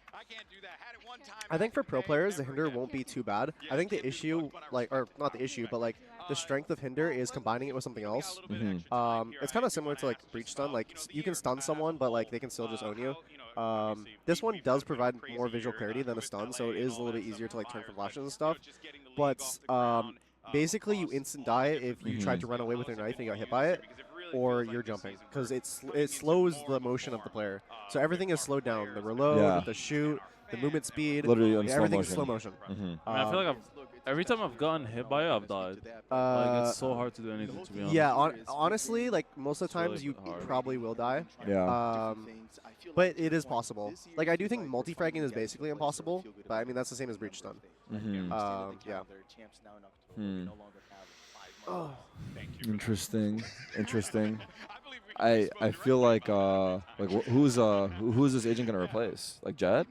I think for pro players, the hinder won't be too bad. I think the issue, like, or not the issue, but like the strength of hinder is combining it with something else. It's kind of similar to like breach stun. Like you can stun someone, but like they can still just own you. This one does provide more visual clarity than a stun, so it is a little bit easier to like turn from flashes and stuff. But basically, you instant die if you tried to run away with your knife and you got hit by it, or you're jumping, because it slows the motion of the player. So everything is slowed down. The reload, the shoot, the movement speed, Literally in slow everything's motion. slow motion. I mean, I feel like every time I've gotten hit by it, I've died. Like, it's so hard to do anything, to be honest. Yeah, honestly, like most of the times really you hard. probably will die. Yeah. But it is possible. Like I do think multi-fragging is basically impossible, but I mean that's the same as breach stun. Yeah. Oh. Interesting. Interesting. I feel like who's this agent gonna replace? Like Jet?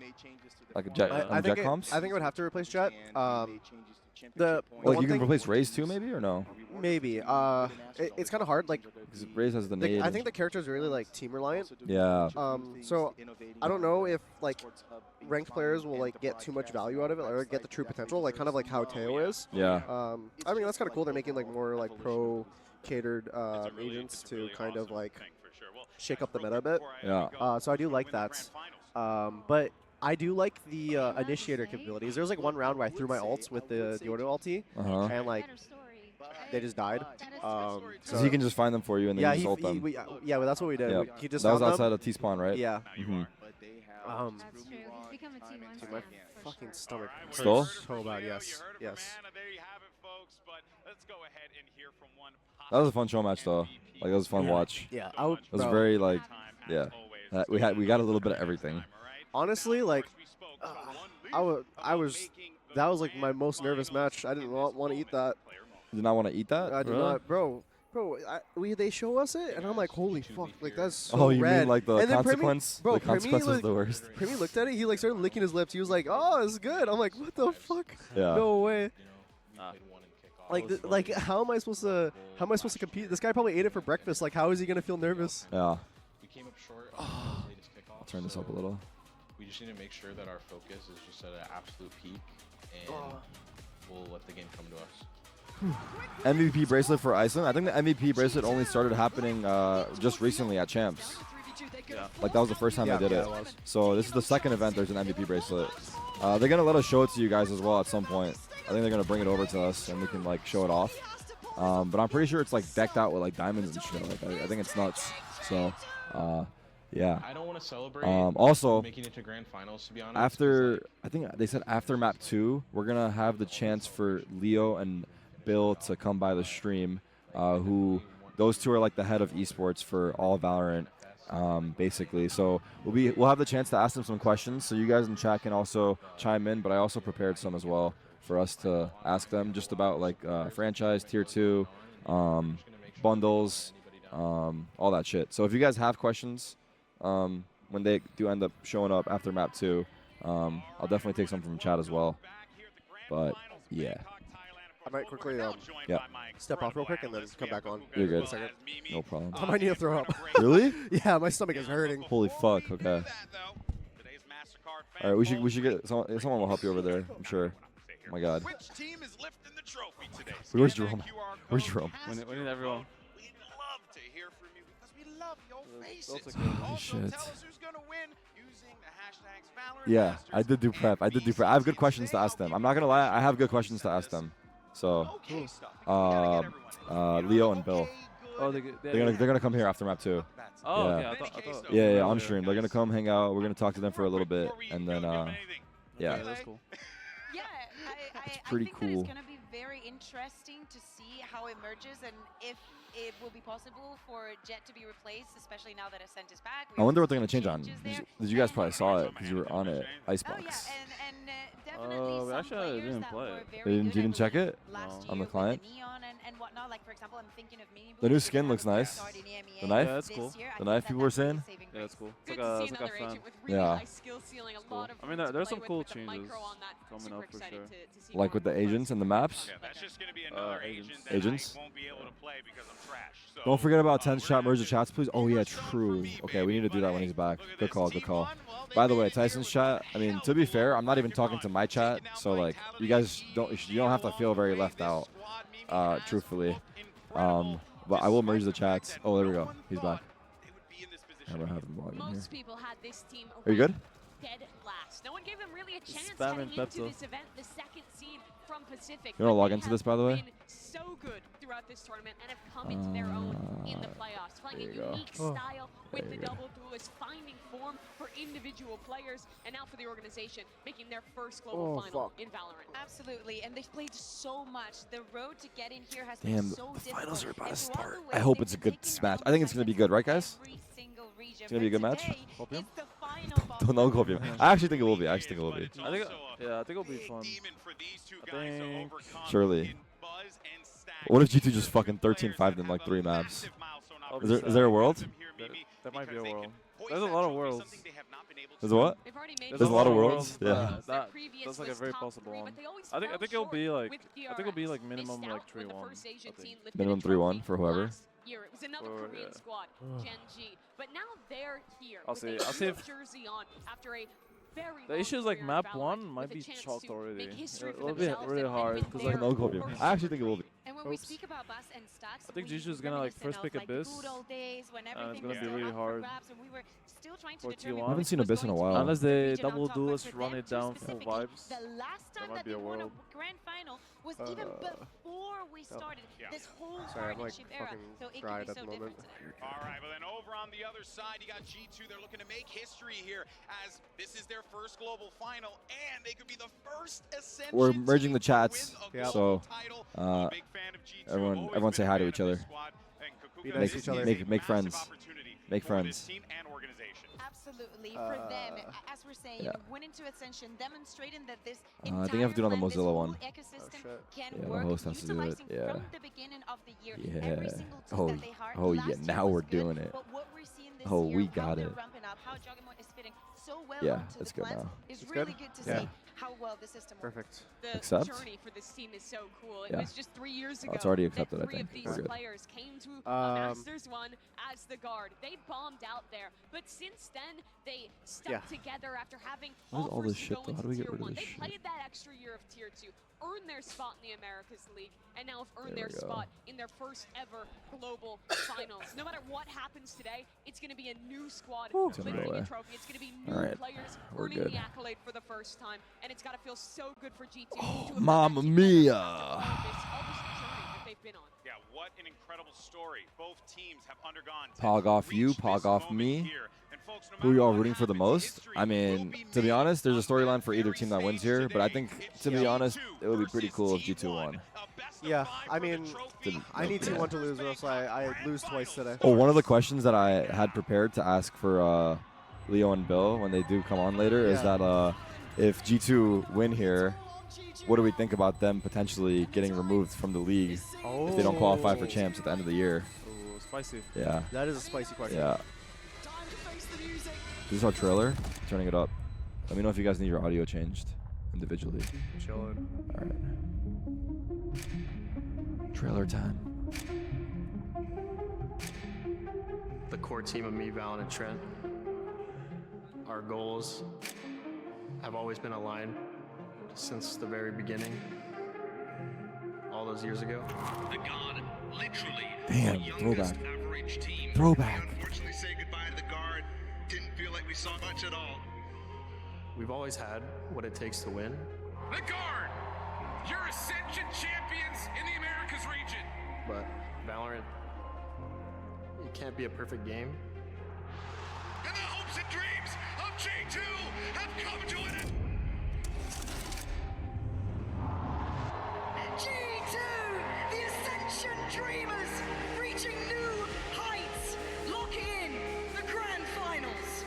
Like a Jet? Jet comps? I think it would have to replace Jet. Like you can replace Raze too, maybe, or no? Maybe. It's kind of hard. Like Raze has the nade. I think the character is really like team reliant. Yeah. So I don't know if like ranked players will like get too much value out of it or get the true potential, like kind of like how Teo is. Yeah. I mean that's kind of cool. They're making like more like pro catered agents to kind of like shake up the meta a bit. Yeah. So I do like that. But I do like the initiator capabilities. There was like one round where I threw my ults with the auto ulti, and like they just died. So he can just find them for you and then you just ult them. Yeah, well, that's what we did. Yeah. He just that was found outside them. of T-spawn, right? Yeah. Mm-hmm. Dude, my fucking stomach hurts Still? so bad. Yes. Yes. That was a fun show match, though. Like it was fun to watch. Yeah, it was very like, yeah. We got a little bit of everything. Honestly, like, that was like my most nervous match. I didn't want to eat that. You did not want to eat that? I did not, bro. They show us it, and I'm like, holy fuck, like that's so Oh, you rad. mean like the And then consequence? Bro, the consequence was the worst. Premi looked at it. He like started licking his lips. He was like, "Oh, it's good." I'm like, "What the fuck? Yeah. No way." Like, how am I supposed to compete? This guy probably ate it for breakfast. Like, how is he gonna feel nervous? Yeah. We came up short. I'll turn this up a little. We just need to make sure that our focus is just at an absolute peak, and we'll let the game come to us. MVP bracelet for Iceland. I think the MVP bracelet only started happening just recently at Champs. Yeah. Like that was the first time they did it. So this is the second event there's an MVP bracelet. They're gonna let us show it to you guys as well at some point. I think they're gonna bring it over to us and we can like show it off. But I'm pretty sure it's like decked out with like diamonds and shit. Like I think it's nuts. So yeah. I don't want to celebrate also making it to grand finals, to be honest. after I think they said after map 2 we're gonna have the chance for Leo and Bill to come by the stream, who those two are like the head of esports for all Valorant, basically. So we'll have the chance to ask them some questions. So you guys in chat can also chime in, but I also prepared some as well for us to ask them just about like franchise, tier 2, bundles, all that shit. So if you guys have questions when they do end up showing up after map 2, I'll definitely take some from chat as well. But yeah. I might quickly Yeah. step off real quick and then come back on. You're good. In a second. No problem. I might need to throw up. Really? Yeah, my stomach is hurting. Holy fuck. Okay. All right, we should get someone will help you over there. I'm sure. Oh my God. Where's Jerome? Where's Jerome? We need everyone. Holy shit. Yeah, I did do prep. I have good questions to ask them. I'm not gonna lie. I have good questions to ask them. So, Leo and Bill. Oh, they're gonna come here after map 2. Oh, yeah. okay. I thought Yeah, on stream. They're gonna come hang out. We're gonna talk to them for a little bit, and then yeah. Okay, that's cool. Yeah, It's I pretty think that cool. it's going to be very interesting to see how it merges and if it will be possible for Jet to be replaced, especially now that Ascent is back. I wonder what they're gonna change on. Did you guys probably saw it because you were on it? Icebox. Oh, actually, I didn't play it. You didn't check it on the client. And whatnot. Like, for example, I'm thinking of The new skin looks nice. The knife. Yeah, that's cool. The knife people were saying. Yeah, that's cool. It's like a fan. Yeah. Cool. I mean, there's some cool changes coming up for sure. Like with the agents and the maps. Agents. Don't forget about 10 shot merge the chats, please. Oh yeah, true. Okay, we need to do that when he's back. Good call. Good call. By the way, Tyson's chat. I mean, to be fair, I'm not even talking to my chat, so like, you guys don't have to feel very left out. Truthfully, but I will merge the chats. Oh, there we go. He's back. I don't have him log in here. Are you good? Dead last. No one gave them really a chance Spamming heading into Pepto. this event. The second seed from Pacific. You want to log They into have this, by the way? been so good throughout this tournament and have come into their own in the playoffs, playing there a you go. unique Oh, style with the there you go. double duelists, finding form for individual players, and now for the organization, making their first global final in Valorant. Absolutely, and they've played so much. The road to get in here has Damn, been so the difficult. finals are about to And throughout start. the I way, hope they've it's a been good taking match. out I think it's gonna be good, right, guys? every single region. It's gonna be a good But match. today Hope you. is the final Don't know, Copium. I actually think it will be. I think it'll be fun. I think. Surely. What if G2 just fucking 13-5'd in like 3 maps? Is there a world? There might be a world. There's a lot of worlds. There's a what? There's a lot of worlds. Yeah. That's like a very possible one. I think it'll be like minimum like 3-1. I think. Minimum 3-1 for whoever. Year. It was another Or, Korean yeah. squad, Gen G. But now they're here. I'll with see. a I'll see new if- jersey on after a very The long issue is like career in map Valorant 1 might with a be chance chalked to already. make history for It'll be themselves really and hard win because their like No Copium. I actually think it will be. And when we speak about Bus and Stacks, I think we Jishu's gonna like reminiscent first of, pick like, the Abyss. good old days when And it's everything gonna was be still really up for hard grabs and we were still trying to for determine I haven't T1. seen Abyss in a while. Unless they region on double top, but duelist for run them it two down full specifically, vibes. The last There time might that be they a won a world. grand final was even before we started this whole Sorry, I'm like partnership era. fucking So it could fried be at so the moment. different today. All right, but then over on the other side, you got G2. They're looking to make history here as this is their first global final, and they could be the first Ascension We're merging the team to chats. win a So, global title. everyone say hi to each other. Be nice to each other. Make friends. Make friends. Absolutely. For them, as we're saying, winning to Ascension, demonstrating that this I think I have to do it on the Mozilla one. ecosystem can Yeah, work, the host has to do it. utilizing Yeah. from the beginning of the year. Yeah. Every single tool that they hired. Oh yeah. Last year Now was we're good, doing it. But what we're seeing this Oh, year, we how got they're it. ramping up, how Jogamo is fitting so well Yeah, onto it's the good plans, now. it's It's really good? good to Yeah. see how well the system works. Perfect. The Accept? journey for this team is so cool. It Yeah. was just 3 years Oh, ago it's already that accepted, I 3 think. of these We're good. players came to a Masters 1 as the guard. They bombed out there, but since then they stuck together after having What is all offers this to shit, go though? How into do we get Tier rid of 1. this They shit? played that extra year of Tier 2, earned their spot in the Americas League, and now have earned There their we go. spot in their first ever global finals. No matter what happens today, it's going to be a new squad It's gonna lifting go a away. trophy. It's going to be new All right. players We're earning good. the accolade for the first time, and it's got to feel so good for G2 to have Mamma mia! all this journey that they've been on. Yeah, what an incredible story. Both teams have undergone. Pog off you, pog off me. Who are you all rooting for the most? I mean, to be honest, there's a storyline for either team that wins here, but I think, to be honest, it would be pretty cool if G2 won. Yeah, I mean, I need T1 to lose, or else I lose twice today. Oh, one of the questions that I had prepared to ask for Leo and Bill when they do come on later is that if G2 win here, what do we think about them potentially getting removed from the league if they don't qualify for champs at the end of the year? Ooh, spicy. Yeah. That is a spicy question. Yeah. This is our trailer. Turning it up. Let me know if you guys need your audio changed individually. Chilling. All right. Trailer time. The core team of me, Valorant, and Trent, our goals have always been aligned since the very beginning, all those years ago. The God, literally, Damn, the youngest throwback. average team. Throwback. We unfortunately say goodbye to the guard. Didn't feel like we saw much at all. We've always had what it takes to win. The guard, you're Ascension champions in the Americas region. But Valorant, it can't be a perfect game. And the hopes and dreams of G2 have come to an end. G2, the Ascension Dreamers, reaching new heights, locking in the grand finals.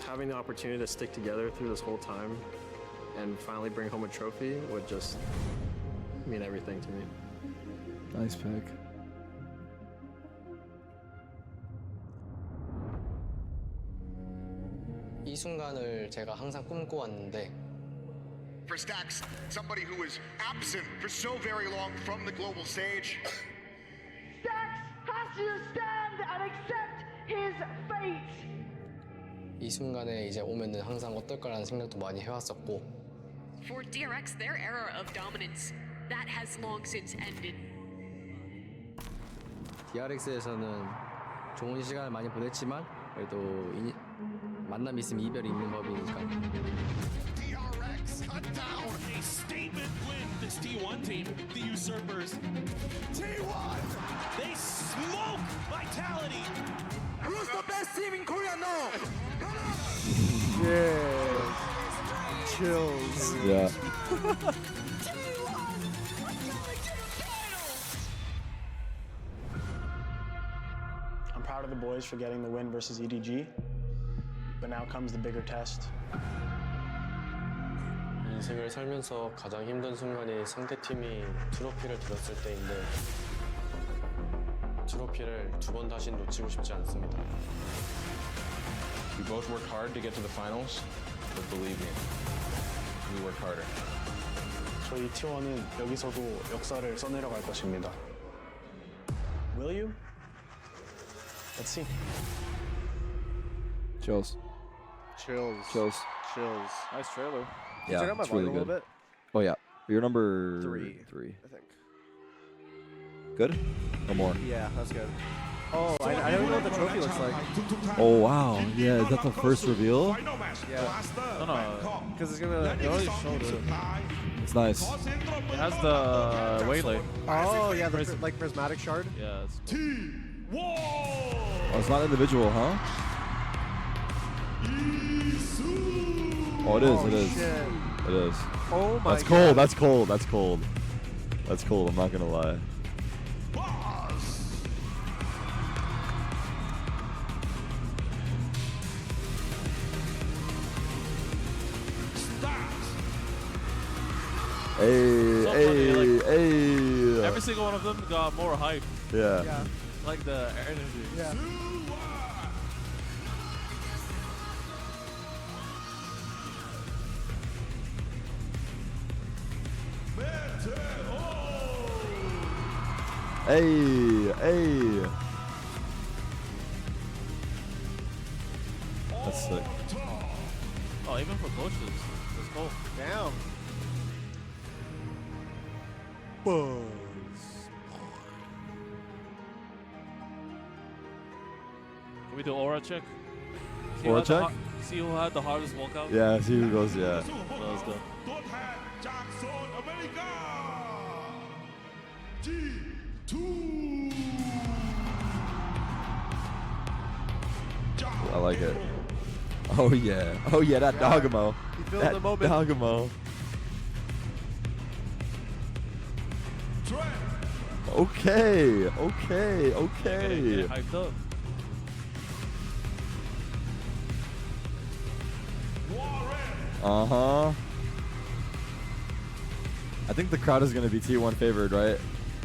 Having the opportunity to stick together through this whole time and finally bring home a trophy would just mean everything to me. Nice pick. 이 순간을 제가 항상 꿈꿔왔는데 For Stacks, somebody who was absent for so very long from the global stage. Stacks has to stand and accept his fate. 이 순간에 이제 오면은 항상 어떨까라는 생각도 많이 해왔었고 For DRX, their era of dominance, that has long since ended. DRX에서는 좋은 시간을 많이 보냈지만 그래도 만남이 있으면 이별이 있는 법이니까 DRX a down. A statement win, this T1 team, the Usurpers. T1! They smoke Vitality! Who's the best team in Korea now? Yeah. Chills. Yeah. I'm proud of the boys for getting the win versus EDG, but now comes the bigger test. 인생을 살면서 가장 힘든 순간이 상대팀이 트로피를 들었을 때인데 트로피를 두 번 다시 놓치고 싶지 않습니다. We both worked hard to get to the finals, but believe me, we work harder. 저희 T1은 여기서도 역사를 써내려갈 것입니다. Will you? Let's see. Chills. Chills. Chills. Chills. Nice trailer. Yeah, Check out my it's really volume a good. little bit. Oh yeah, you're number Three, three. I think. Good? No more. Yeah, that's good. Oh, I don't know what the trophy looks like. Oh wow, yeah, is that the first reveal? Yeah. No. Because it's gonna. They already showed it. It's nice. It has the waylay. Oh yeah, the like prismatic shard. Yeah. It's Oh, it's not individual, huh? Oh, it is. Oh, It is. shit. It is. Oh my That's God. cold. That's cold. That's cold. That's cold. I'm not gonna lie. Hey, So hey, funny, like, hey. every single one of them got more hype. Yeah. Like the energy. Yeah. Hey, hey. That's sick. Oh, even for coaches. That's cool. Damn. Buzz. Can we do aura check? See Aura who had the check? see who had the hardest walkout? Yeah, see who goes, yeah. Let's go. I like it. Oh yeah. Oh yeah, that Dogamo. He feels That the moment. Dogamo. Okay, okay, okay. Get hyped up. Uh-huh. I think the crowd is going to be T1 favored, right?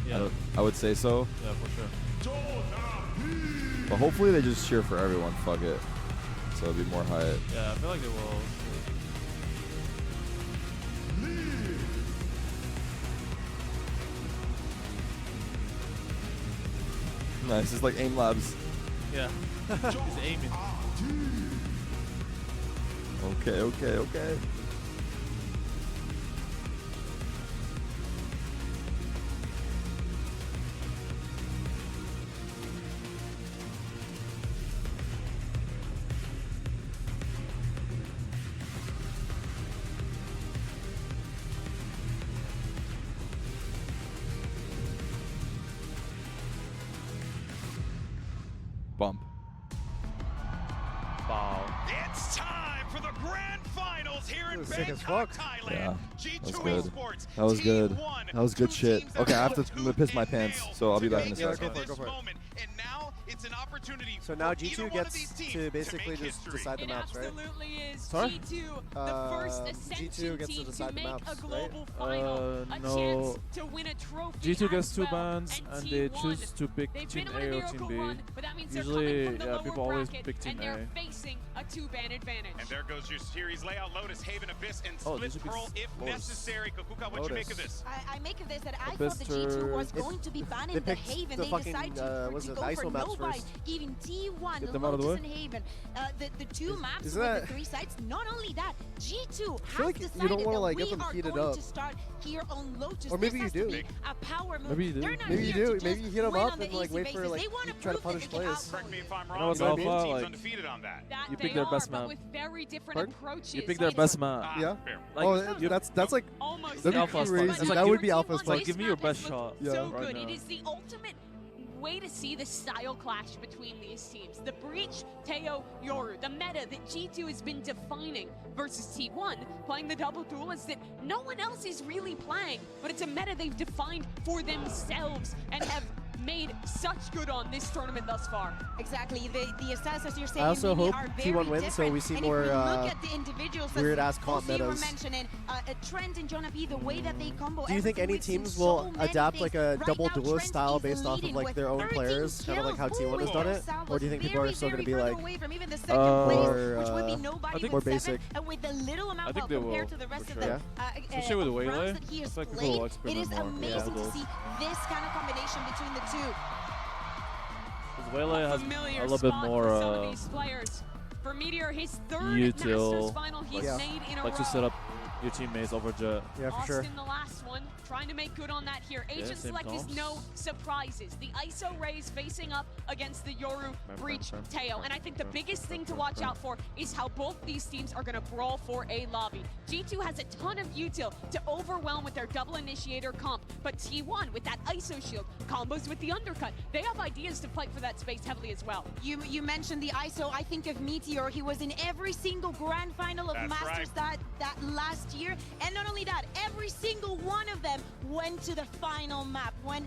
Yeah. I would say so. Yeah, for sure. But hopefully they just cheer for everyone. Fuck it. So it'll be more hype. Yeah, I feel like they will. Nice. It's like aim labs. Yeah. He's aiming. Okay, okay, okay. Bump. Wow. It's time for the grand finals here in Sick as Bangkok, fuck. Thailand. Yeah, G2 that was good. Esports, That was good. T1, That was good two shit. teams Okay, I have that to go piss my tooth pants, and so I'll be nail back in a to Yeah, sec. go for it, this go for it. moment. And now it's an opportunity So now for either G2 one of gets these teams to basically make just history. decide the It maps, right? absolutely is. Sorry? G2, the first Ascension G2 gets to team decide to the make maps, a global right? final, a No. chance to win a trophy G2 gets as two well, bans, and they T1, choose to pick they've Team been on A or miracle Team B. run, but that means Usually, they're coming from the yeah, lower people always bracket, pick Team and they're A. facing a two-ban advantage. And there goes your series layout. Lotus, Haven, Abyss, and Oh, Split this would be Pearl if Lotus. necessary. Kakuka, what you make of this? I make of this that I Abyss thought the G2 was turn. going to be banning They the picked Haven. the They fucking, decided to was go it the for ISO maps no buy, first? giving T1, Get them out of the Lotus way. and Haven. The two maps isn't with that- the three sites. Not only that, G2 has feel like you decided don't wanna, that like, we get them are heated going up. to start here on Lotus. Or maybe this you has to do. be a power move. Maybe you do. They're not Maybe you here do. to just Maybe you hit them win up on the and, like, easy wait for, basis. like, They wanna you try to prove that punish they can players. Correct me if I'm know wrong. what's but alpha, both teams like- undefeated on that. That You they pick their are, best but map. with very different Pardon? approaches. You pick their best map. Yeah. Fair. Like, Oh, you- that's like Almost that'd be alpha as fuck. crazy. It's like That you- would be alpha as T1's fuck. Like, give me your best shot. Yeah. So right good. now. It is the ultimate way to see the style clash between these teams. The Breach, Teo, Yoru, the meta that G2 has been defining versus T1, playing the double duelist that no one else is really playing, but it's a meta they've defined for themselves and have made such good on this tournament thus far. Exactly. The stats, as you're saying, I also Mimi, hope are T1 very wins, so different. we see and more, if we look at the individuals, as weird-ass comp both you were metas. mentioning, Trent and Jonah B, the way that they combo. Do you think everything, any we've seen teams so will many adapt things. like a Right double now, duelist Trent style is based off of leading like with their own 13 players, kind of like how kills. T1 has done it? Sound Or do you think people are very, still going to very be further like away from even the second place, or, which would be nobody I think more with basic? 7, and with the little amount I think of they compared will, to the rest for of sure. the Especially with the rounds Waylay. that he I has feel like people will played, it is experiment more. amazing Yeah. to see this kind of combination between the two. Because Waylay has Familiar a little bit spot more for some of these players. For Meteor, his third Masters util, final he's like, made in a like row. to set up your teammates over Jet. Yeah, for sure. Austin, the last one, trying to make good on that here. Agent same Select is comps. no surprises. The ISO Rays facing up against the Yoru, Breach, Teo. And I think the biggest thing to watch out for is how both these teams are going to brawl for a lobby. G2 has a ton of util to overwhelm with their double initiator comp, but T1 with that ISO shield, combos with the undercut, they have ideas to fight for that space heavily as well. You mentioned the ISO. I think of Meteor. He was in every single grand final of That's Masters right. that last year. And not only that, every single one of them went to the final map. When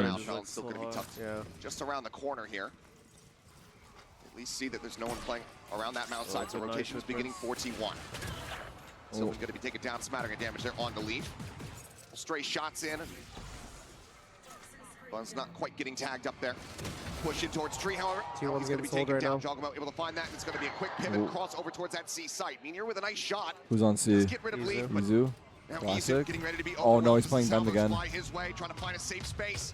range. outbound still going to be tough. Yeah. Just around the corner here. At least see that there's no one playing around that mount side, so rotation is beginning for T1. Someone's going to be taken down, smattering of damage there on the leaf. Stray shots in. Bun's not quite getting tagged up there. Push in towards Tree, however. T1's He's going to be getting taken sold down. right Jogamo able to find that. It's going to be a quick pivot cross over towards that C site. Meteor with a nice shot. Who's on C? Does get rid of leaf, but Izu. now Izu Classic. getting ready to be Oh no, overwhelmed he's as playing the Bend salvos again. fly his way, trying to find a safe space.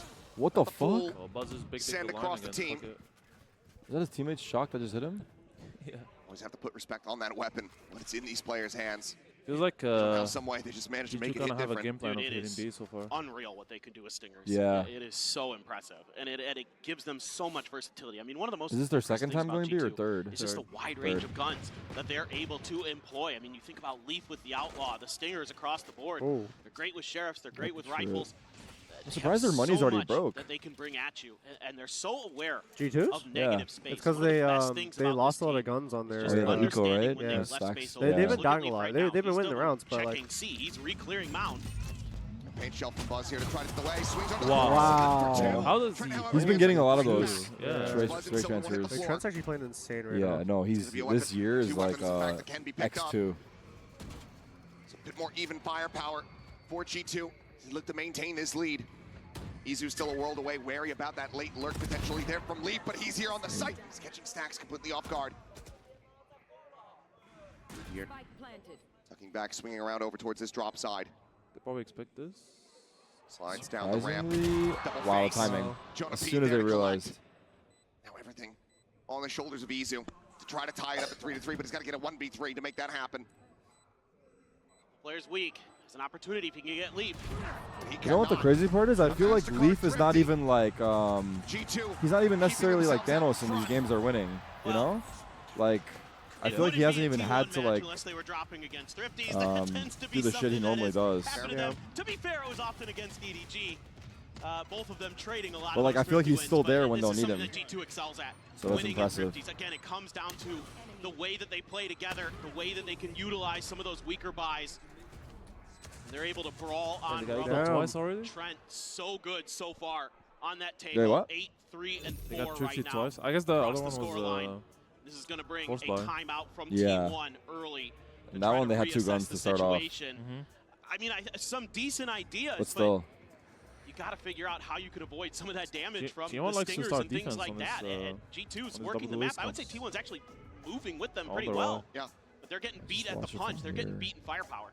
Buzz. What the full fuck? Oh, Buzz's big send line across the again. team. Fuck it. Is that his teammate's shock that just hit him? Yeah. Always have to put respect on that weapon when it's in these players' hands. Feels like Somehow, some way, they just managed to make it kind hit of have a different. game plan Dude, of it hitting is B so far. unreal what they could do with Stingers. Yeah. It is so impressive, and it gives them so much versatility. I mean, one of the most Is this their impressive second things time about going B or G2 third? It's just the wide range of guns that they're able to employ. I mean, you think about Leaf with the Outlaw, the Stingers across the board. Oh. They're great with Sheriffs, they're great with That's rifles. I'm surprised their money's already broke. That they can bring at you, and they're so aware G2s? of negative space. It's because they lost a lot of guns on their. Eco, right? Yeah, Stacks. they've been dying a lot. They've been winning the rounds, but like. C, he's re-clearing Mount. Paint shell from Buzz here to try to delay. Swings on the Wow. How does he? He's been getting a lot of those Yeah. straight transfers. Like, Trent's actually playing insane right now. Yeah, no, he's this year is like X2. It's a bit more even firepower for G2. He look to maintain this lead. Izu's still a world away, wary about that late lurk potentially there from Leaf, but he's here on the site. He's catching Stacks completely off guard. Here. Tucking back, swinging around over towards this drop side. They probably expect this. Slides down the ramp. Wow, the timing. As soon as they realized. Now everything on the shoulders of Izu to try to tie it up at 3-3, but he's got to get a 1v3 to make that happen. Player's weak. It's an opportunity if he can get Leaf. You know what the crazy part is? I feel like Leaf is not even like he's not even necessarily like Thanos in these games are winning. You know, like I feel like he hasn't even had to like do the shit he normally does. To be fair, it was often against EDG. Both of them trading a lot. But like I feel like he's still there when they'll need him. That G2 excels at. So that's impressive. Again, it comes down to the way that they play together, the way that they can utilize some of those weaker buys. They're able to brawl on twice already? Trent, so good so far on that They table. what? 8-3 and 4 They got right now. twice. I guess the other Across one the scoreline. was This is going to bring a forced buy. timeout from Yeah. Team 1 early. And that one they had 2 guns to start off. I mean, some decent ideas, But still. you got to figure out how you can avoid some of that damage from T1 the likes to stingers start and things defense like on that. this, And G2's on working the this map. I would say double T1's actually moving with them All pretty the well. way. Yeah. But they're getting beat Just at the watch it punch. from They're getting here. beat in firepower.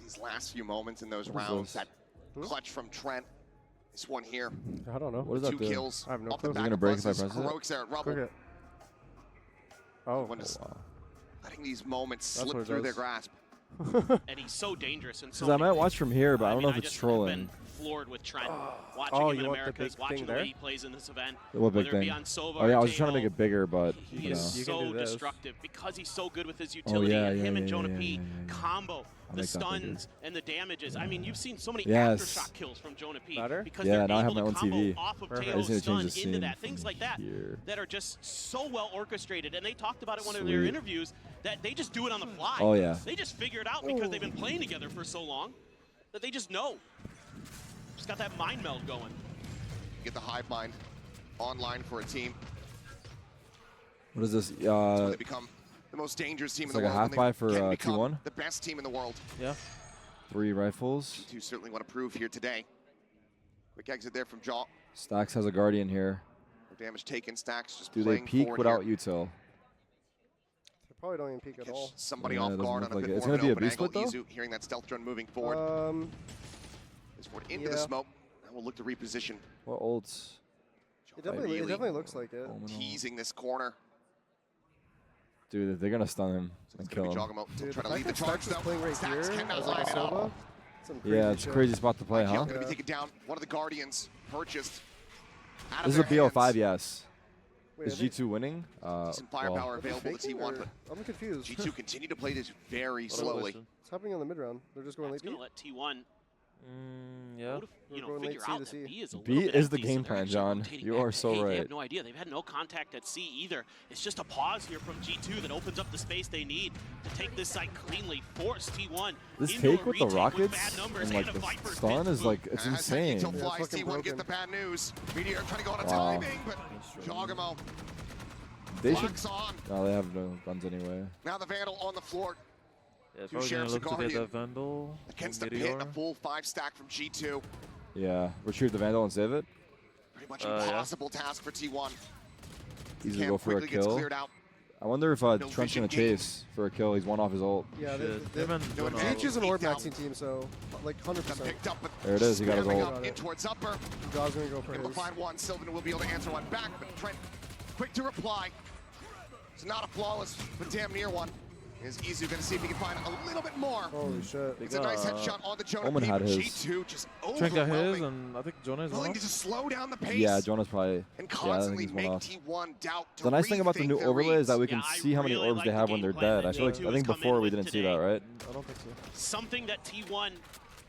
These last few moments in those What is rounds, this? that clutch from Trent. This one here. I don't know. What does that 2 do? kills. I have no off the clue. Is it back gonna of break if I Buzz's press it? heroics there at Rubble. Cricket. Oh. When just wow. letting these moments That's what slip it through their does. grasp. And he's so dangerous in so Because I many might watch ways. from here, but I don't know if mean, it's just have trolling. been floored with Trent. Watching Oh, him in you want the Americas, big watching thing the way there? he plays in this event. What big whether it be thing? on Sova Oh yeah, or I was just trying to make table, it bigger, but He you know. is You can so do this. destructive because he's so good with his utility. yeah, and yeah, him and yeah, Jonah yeah, P yeah, yeah. combo, I'll the make that bigger. stuns and the damages. I mean, you've seen so many Yes. aftershock kills from Jonah P Better? because Yeah, they're now I have able my to own combo TV. off of Perfect. I Tails just need to stun change the into scene that. Things from like that here. that are just so well orchestrated. And they talked about it in one of their Sweet. interviews that they just do it on the fly. Oh, yeah. They just figure it out because they've been playing together for so long that they just know. Just got that mind meld going. Get the hive mind online for a team. What is this? So they become the most dangerous team it's in the like a world. half buy and they for, can become T1? The best team in the world. Yeah. 3 rifles. Two certainly want to prove here today. Quick exit there from Jaw. Stacks has a guardian here. No damage taken. Stacks just Do they playing peek forward without here. util? They probably don't even peek at all. Somebody Yeah, it off doesn't guard look on a like bit it. It's more gonna of be an a open B angle. split, Izu hearing that stealth drone moving forward. Is forward into the yeah. smoke. And we'll look to reposition. What ults? It definitely looks like it. Teasing this corner. Dude, they're gonna stun him and It's kill gonna be him. Jogamo Dude, trying to the lead the fact that charge Stacks is though. playing right Stacks here cannot as like line a it up. Sova. Some Yeah, crazy it's a shit. crazy spot to play, huh? Going to be taken down. One of the Guardians purchased. Out This of is a their BO5, hands. yes. Wait, Is I think- G2 winning? Decent firepower well, available to faking, T1, or- but I'm confused. G2 continue to play this very slowly. What's happening on the mid round? They're just going It's late going B? to let T1 Yeah. you know, going figure late C out to that C. B is a B little bit is the empty, game so they're plan, actually John. rotating You back are to so A. They right. have no idea. They've had no contact at C either. It's just a pause here from G2 that opens up the space they need to take this site cleanly, force T1 This into a take with the retake rockets bad numbers and like a the Viper's stun mid is boot. like, it's As that insane. Util flies, fucking T1 get broken. the bad news. Meteor trying to go on a Wow. timing, but Jogamo They should. locks on. No, they have no guns anyway. Now the Vandal on the floor. Yeah, Two probably gonna Sheriff's look to get Guardian that Vandal. against from the pit, Meteor. a full 5-stack from G2. Yeah, retrieve the Vandal and save it. Pretty much Yeah. impossible task for T1. Easily Cam go for a quickly gets kill. cleared out. I wonder if No Trent's vision gonna gain. chase for a kill. He's one off his ult. Yeah, Shit. they They've been no doing advantage. G2's an orb Down. maxing team, so like 100%. Picked up, but There it is, he got his spamming ult. up in towards upper. Jaw's gonna go for Able to his. find one. Sylvan will be able to answer one back, but Trent quick to reply. It's not a flawless, but damn near one. Is Izu going to see if he can find a little bit more? Holy shit. It's a nice headshot on the Jonah Omen P, had but his. G2 just Trent got his, overwhelming. and I think Jonah is one Willing off. to just slow down the pace. Yeah, Jonah's probably. And Yeah, I think constantly he's one make off. T1 doubt to The nice thing about the rethink new their overlay is reads. that we can Yeah, I see how many really orbs like they the have when game they're plan dead. that I feel like G2 I think has come in before we with didn't see today. that, right? I don't think so. Something that T1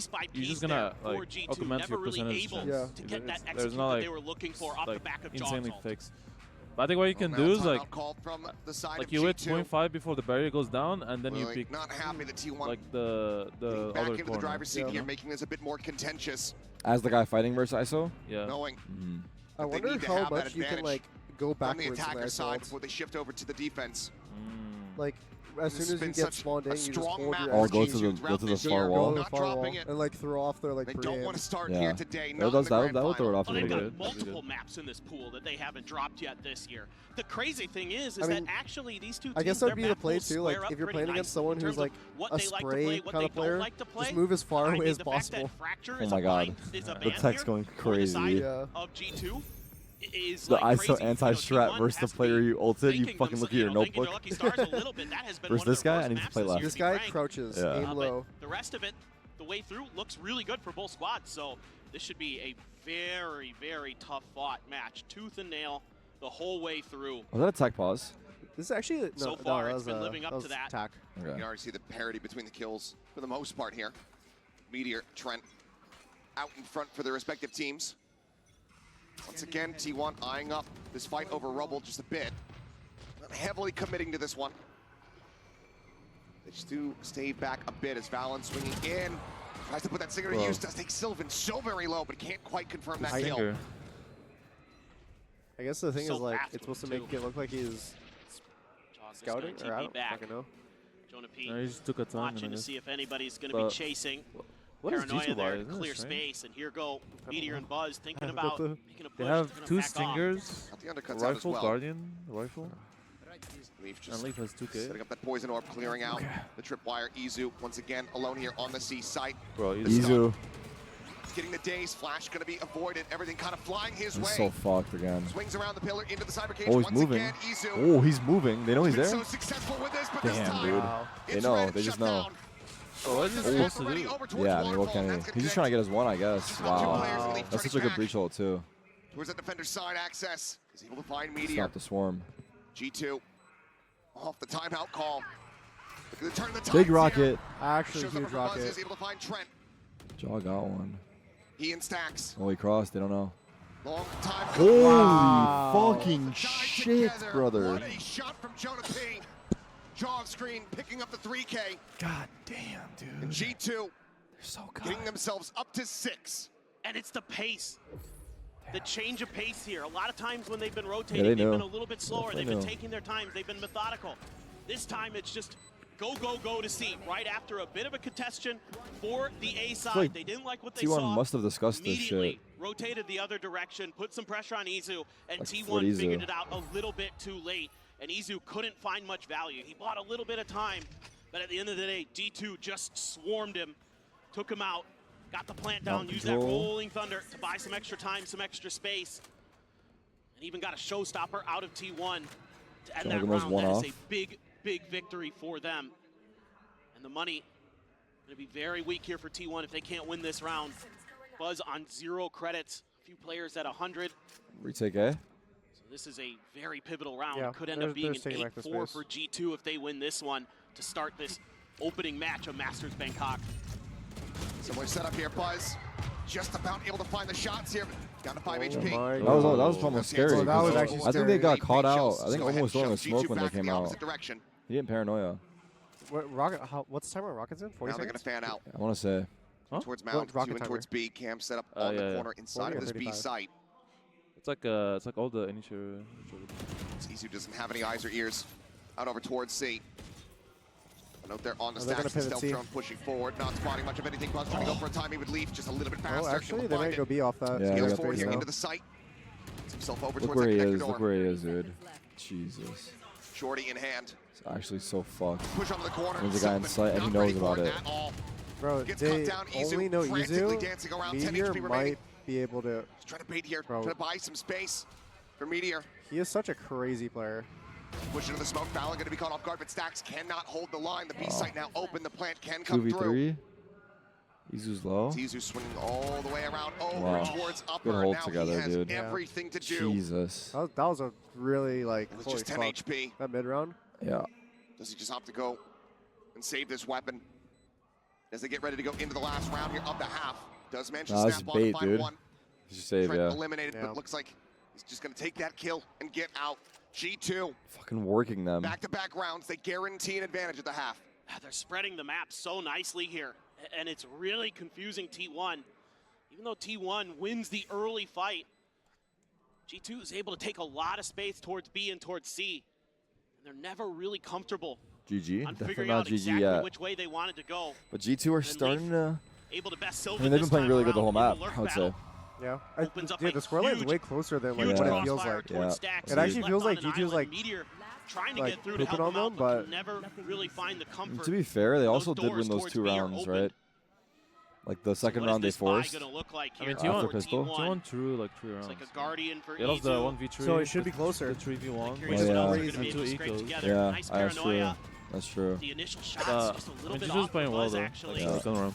spy you're just piece gonna there like for G2, augment never your really percentage. able chance. to get that There's execute not that like they were looking for off the back of Jog's insanely ult. fixed. But I think what you can do is like you hit 0.5 before the barrier goes down, and then you pick not happy that T1 like the back other into corner. the driver's seat here, making this a bit more contentious. As the guy fighting versus ISO? Yeah. Knowing I that they wonder need to how have that much you can advantage like go from the backwards in attacker their side assault. before they shift over to the defense. Like as This soon has as you been get such spawned in, a you just strong hold map your Or for go G2 to the throughout this far year. wall. Go to the Not far wall dropping it. and like throw off their like They pre-aim. don't want to start Yeah. here today. That Not in does the that grand would throw it final. off a Well, they've little got bit. multiple maps in this pool that they haven't dropped yet this year. The crazy thing is I mean, that actually these two teams, I guess their that'd be the map play pools too. Like square up if you're pretty playing against nicely someone in who's terms like of what a they like to spray play, what kind they of player, don't like to play. just move as far I away mean, as the fact possible. that Fracture Oh is my god. aligned is a The ban tech's here going for the crazy. side Yeah. of G2 is The like ISO crazy. anti-strat T1 versus the has to player be you ulted, you thinking fucking look at your thinking notebook. their lucky stars a little bit. That has been Versus one of this their guy, worst I need to maps play this left. year, This to be guy frank. crouches, Yeah. aim But low. the rest of it, the way through looks really good for both squads. So this should be a very, very tough fought match. Tooth and nail the whole way through. Was that a tech pause? This is actually no, so far that it's was, been living up that to was that. Attack. Okay. You can already see the parity between the kills for the most part here. Meteor, Trent out in front for their respective teams. Once again, T1 eyeing up this fight over Rubble just a bit. Not heavily committing to this one. They just do stay back a bit as Valen swinging in. Tries to put that Singer to use, does take Sylvan so very low, but can't quite confirm that kill. I guess the thing So is, like, fast it's supposed to with make two. it look like he's scouting, or I don't fucking know. Jonah P. No, he just took a time. Watching to see if anybody's going to be chasing. What is Paranoia G2 there, Isn't clear it strange? space, and here go Meteor and Buzz thinking no about clue. making a push. They have they're gonna 2 back off. stingers, Got the undercuts out as rifle, well. guardian, rifle. Leaf And just Leaf has 2K. setting up that poison orb, clearing out the tripwire. Izu once again alone here on the C site. Bro, Izu. Getting the daze, Flash gonna be avoided. Everything kind of flying his He's way. so fucked again. Swings around the pillar into the cyber cage. Oh, he's once moving. Again, Izu. Oh, he's moving. They know he's Been there. so successful with this, but this Damn, time, dude. They it's know. red They just shut know. down. Oh, what is he supposed to do? Yeah, I mean, what can he? He's just trying to get his one, I guess. Wow. That's such a good breach ult, too. Towards that defender's side access. Is able to find Meteor. Stop the swarm. G2 off the timeout call. Look at the turn of the tides Big here. rocket. Actually, Shows up huge for Buzz, rocket. is able to find Trent. Jaw got one. He and Stacks. Oh, he crossed. They don't know. Long time. Holy fucking shit, Together. brother. What a shot from Jonah P. Jaw screen picking up the 3K. God damn, dude. And G2 They're so good. getting themselves up to 6. And it's the pace. The change of pace here. A lot of times when they've been Yeah, rotating, they they've know. been a little bit slower. Definitely They've been know. taking their time. They've been methodical. This time it's just go, go, go to C. Right after a bit of a congestion for the A side. like They didn't like what they T1 saw. must have discussed this Immediately shit. rotated the other direction, put some pressure on Izu, and Like T1 Fort Izu. figured it out a little bit too late. And Izu couldn't find much value. He bought a little bit of time, but at the end of the day, G2 just swarmed him, took him out, got the plant down, Mount used that control. rolling thunder to buy some extra time, some extra space, and even got a showstopper out of T1 to end that Joggermo's round. one That off. is a big, big victory for them. And the money going to be very weak here for T1 if they can't win this round. Buzz on 0 credits, a few players at 100. Retake A. So this is a very pivotal round. Yeah, Could end they're- up being they're an taking back the 8-4 space. for G2 if they win this one to start this opening match of Masters Bangkok. Similar setup here, Buzz. Just about able to find the shots here. Down to 5 HP. That was almost scary. Oh, that was 'cause actually I think they got scary. caught out. Shows. I think Go ahead, almost throwing a shows. smoke G2 when they back in came the out. opposite direction. He didn't paranoia. Rocket, what's the timer on Rocket's in? 40 Now they're going to seconds? fan out. I want to say. Towards What Mount, rocket two and timer? towards B. Cam set up on the yeah. corner inside 40 of or this B 35? site. It's like all the initial. Izu doesn't have any eyes or ears. Out over towards C. A note there on the Oh, they're stacks. gonna The pivot stealth C. drone pushing forward, not spotting much of anything. Buzz trying to go for a time. He would leave just a little bit faster. Oh, actually, He'll they find might it. go B off that. Yeah, they Scales got forward big here now. into the site. Gets himself over Look towards where that he connector is. door. Look where he is, dude. Jesus. Shorty in hand. It's actually so fucked. Push onto the corner. There's a guy in Sylvan sight and he not knows ready for about it. at all. Bro, Gets they cut down. Izu only know frantically Izu. dancing around. 10 Meteor HP remaining. might be able to. Just trying to bait here. Bro. Trying to buy some space for Meteor. He is such a crazy player. Push into the smoke. Valorant going to be caught off guard, but Stacks cannot hold the line. The B site now open. The plant can come through. 2v3. Izu's low. Izu swinging all the way around over Wow. towards Good upper. hold Now together, he has dude. everything to do. Jesus. That was a really, like, It was holy just 10 fuck. HP. That mid round. Yeah. Does he just opt to go and save this weapon as they get ready to go into the last round here of the half? Does manage to Nah, that's snap on to bait, find dude. one. He's just save, Trent yeah. eliminated, Yeah. but looks like he's just going to take that kill and get out. G2, Fucking working them. back-to-back rounds. They guarantee an advantage at the half. They're spreading the map so nicely here, and it's really confusing T1. Even though T1 wins the early fight, G2 is able to take a lot of space towards B and towards C, and they're never really comfortable GG. on Definitely figuring not out GG exactly yet. which way they wanted to go. But G2 are And starting to. Able to best I Sylvan mean, they've been this playing time really good the around whole in the map, lurk I would battle. say. Yeah. Opens up Dude, a the scoreline is huge- way closer than like huge what it crossfire feels like. towards Stacks. It He's actually left feels on like an G2's island. like Meteor trying to like get through to help pooping on him out, them, but but can never really find the comfort. To be fair, they also did doors win those towards 2 B are rounds, open. right? Like the second What is round they this buy forced. gonna look like I mean, here After for pistol. T1? T1 threw like 3 rounds. It's like a guardian for They lost the Izu. 1v3. So it should be closer. The 3v1. Curious Oh, what yeah. else they're Crazy. gonna be able to Two scrape ecos. together. Yeah, Nice that's true. paranoia. That's true. The initial shots just a little bit G2's off playing for well Buzz though. actually. Like, second round.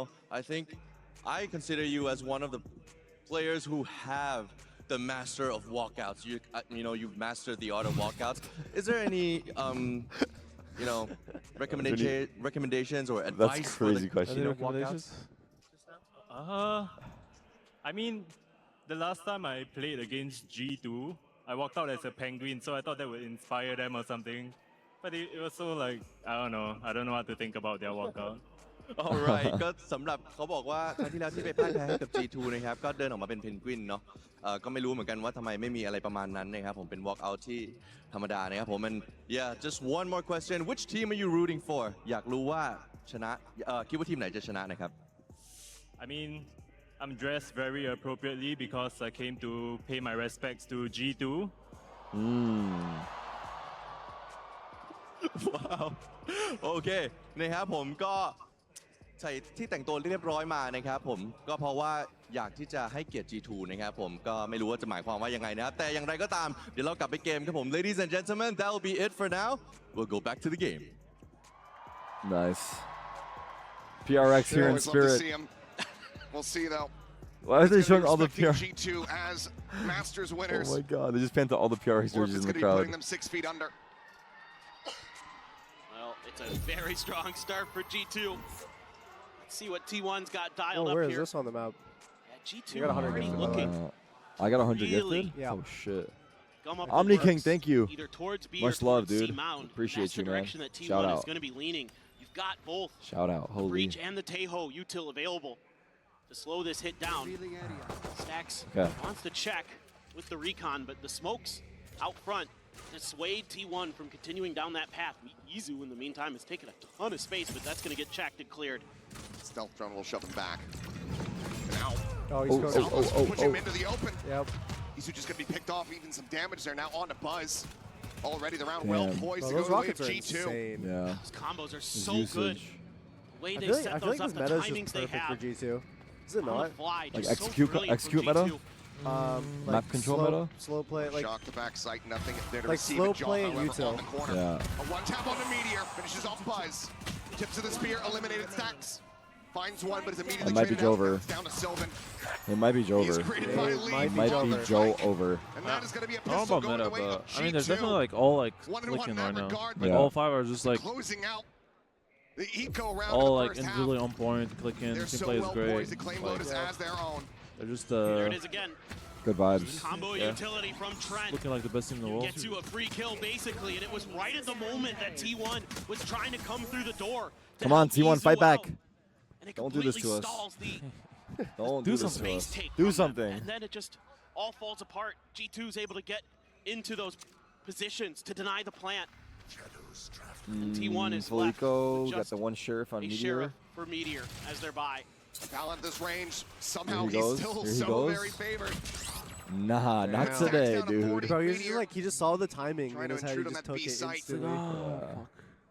I think I consider you as one of the players who have the master of walkouts. You've mastered the art of walkouts. Is there any recommendations or advice That's for the crazy question. walkouts? I mean, the last time I played against G2, I walked out as a penguin, so I thought that would inspire them or something. But it was so like, I don't know what to think about their walkout. alright ก็สำหรับเขาบอกว่าครั้งที่แล้วที่ไปพ่ายแพ้ให้กับ G2 นะครับก็เดินออกมาเป็นเพนกวินเนาะก็ไม่รู้เหมือนกันว่าทำไมไม่มีอะไรประมาณนั้นนะครับผมเป็น walk out ที่ธรรมดานะครับผม and yeah just one more question which team are you rooting for อยากรู้ว่าชนะคิดว่าทีมไหนจะชนะนะครับ I mean, I'm dressed very appropriately because I came to pay my respects to G2. ว้าวโอเคนะครับผมก็ใส่ที่แต่งตัวเรียบร้อยมานะครับผมก็เพราะว่าอยากที่จะให้เกียรติ G2 นะครับผมก็ไม่รู้ว่าจะหมายความว่ายังไงนะครับแต่อย่างไรก็ตามเดี๋ยวเรากลับไปเกมครับผม ladies and gentlemen that will be it for now we'll go back to the game Nice PRX here in spirit We'll see though. Why are they showing all the PR? G2 as Masters winners. Oh my God! They just panned to all the PRX jerseys in the crowd. Putting them 6 feet under. Well, it's a very strong start for G2. Let's see what T1's got dialed up where here. Where is this on the map? Yeah, G2 you got 100 already gifted, looking. I got 100 really gifted? Yeah. Oh shit. Omni King, thank you. Much love, dude. C-Mound. Appreciate you, man. That T1 Shout out. is going to be leaning. You've got both Shout out. the Holy. Breach and the Taeho util available to slow this hit down. Stacks wants to check with the recon, but the smokes out front dissuade T1 from continuing down that path. Izu, in the meantime, has taken a ton of space, but that's going to get checked and cleared. Stealth drone will shove him back. Now, push him into the open. Yep. Izu just going to be picked off, even some damage there. Now on to Buzz. Already the round well poised to go to the way of G2. Yeah. Those combos are so good. The way they I set feel those like up, this the meta is timings just they perfect have. for G2. Is it not? Like execute meta? Map control meta? Slow play, like shock the back sight, nothing there to like receive slow it. play and however, util. on the corner. Yeah. A one tap on the meteor finishes off Buzz. Tips of the spear, eliminated Stacks. Finds one, but is immediately It might be traded out. Jover. Down to Sylvan. It might be Jover. It might be Joe over. And that is going to be a I don't pistol know about going meta, away but of I mean, there's G2. definitely like all like One and clicking one right now. regard, Like Yeah. all five are just like closing out the eco round all in the like first half. individually on point, clicking. They're Team so play is well great. poised to claim Like, Lotus as their own. they're just There it is again. Good vibes. Combo utility from Trent. looking like the best team in the world. Gets you a free kill basically, and it was right at the moment that T1 was trying to come through the door. Come on, T1, fight back. And it Don't do this completely to us. stalls the Don't do this to space us. take Do from them, something. And then it just all falls apart. G2's able to get into those positions to deny the plant. And T1 is left Felico with got just the one sheriff on a Meteor. sheriff for Meteor as their buy. Val at this range, somehow Here he he's goes. still Here he so goes. very favored. Nah, not today, dude. Bro, he just like he just saw the timing Trying in to his head. He intrude on just that took B it site. instantly.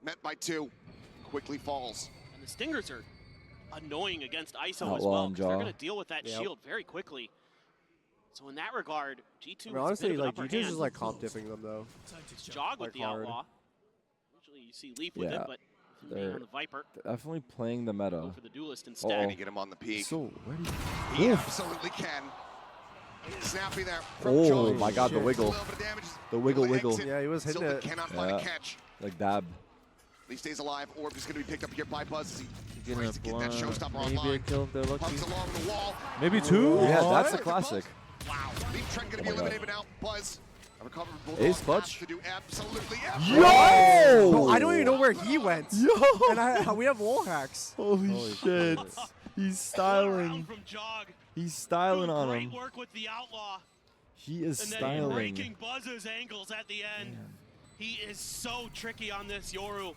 Met by 2, quickly falls. And the Stingers are annoying against ISO as Outlaw well. and 'Cause they're Jaw. going to deal with that Yep. shield very quickly. So in that regard, G2 I mean, is honestly, a bit of an like upper G2 is hand. just like comp dipping them though. Jog with like the hard. Outlaw. Usually you see Leaf with Yeah. it, but being They're on the Viper. definitely playing the meta. Go for the Duelist instead. Uh-oh. Can he get him on the peak? So, where do He you... absolutely can. Snappy there from Oh John. my God, the A wiggle. little bit of damage. The wiggle, Able to wiggle. exit. Yeah, he was hitting Sylvan it. cannot find a catch. Like dab. Lee stays alive. Orb is going to be picked up here by Buzz as he Getting tries a to get that blind, showstopper maybe a online. kill if they're lucky. Hugs along the wall. Maybe two? Yeah, that's a classic. Wow. Leaf Trent going to be Oh my eliminated now. Buzz. A recovered Bulldog Ace has clutch. to do absolutely Yo! everything. Bro, I don't even know where he went. Yo! And we have wall hacks. Holy shit. He's styling. From Jog. He's styling on Great him. work with the Outlaw. He is And then styling. breaking Buzz's angles at the end. He is so tricky on this Yoru.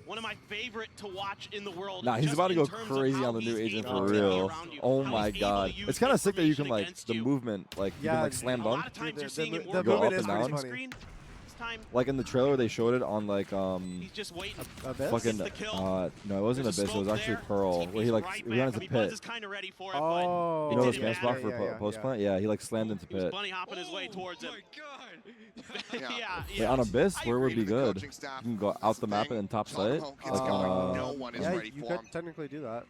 One of my favorite to watch in the world. Nah, he's just about to in go terms of crazy how on the new he's agent able for to be real. around you, Oh how my he's able God. to use It's kind of sick that you can information like against the you. movement, like you Yeah, can like slam A dunk. lot of times you're seeing him the work go movement up is and pretty down. funny. screen. This time Like in the trailer, they showed it on like he's just waiting. Abyss? fucking Gets the kill. no, it wasn't There's a Abyss. It was smoke actually there. Pearl, TP's where he like right he ran back. into I mean, Buzz pit. is kind of ready for it, Oh. You know it those didn't game spot matter. for post plant? Yeah, he like slammed into He was pit. bunny hopping his way towards him. Yeah. Wait, on Abyss, where would be agree with the good? coaching staff. You can go out the map and then top John site. Hoke Like is going. on No one is Yeah, ready you for could him. technically do that.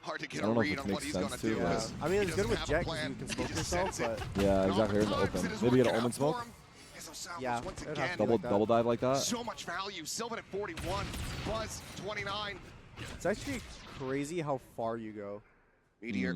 Hard to I get a don't know if read it on what makes he's going to sense do. too, Yeah. because I mean, he it's good doesn't with have a Jet 'cause plan. you can He smoke just yourself, sends it. but yeah, An exactly. Here in the opportunity open. is Maybe get an working omen out smoke. for him. Izzo Salvos Yeah, once it would again. have to be like that. Double dive like that. So much value. Sylvan at 41. Buzz 29. It's actually crazy how far you go. Meteor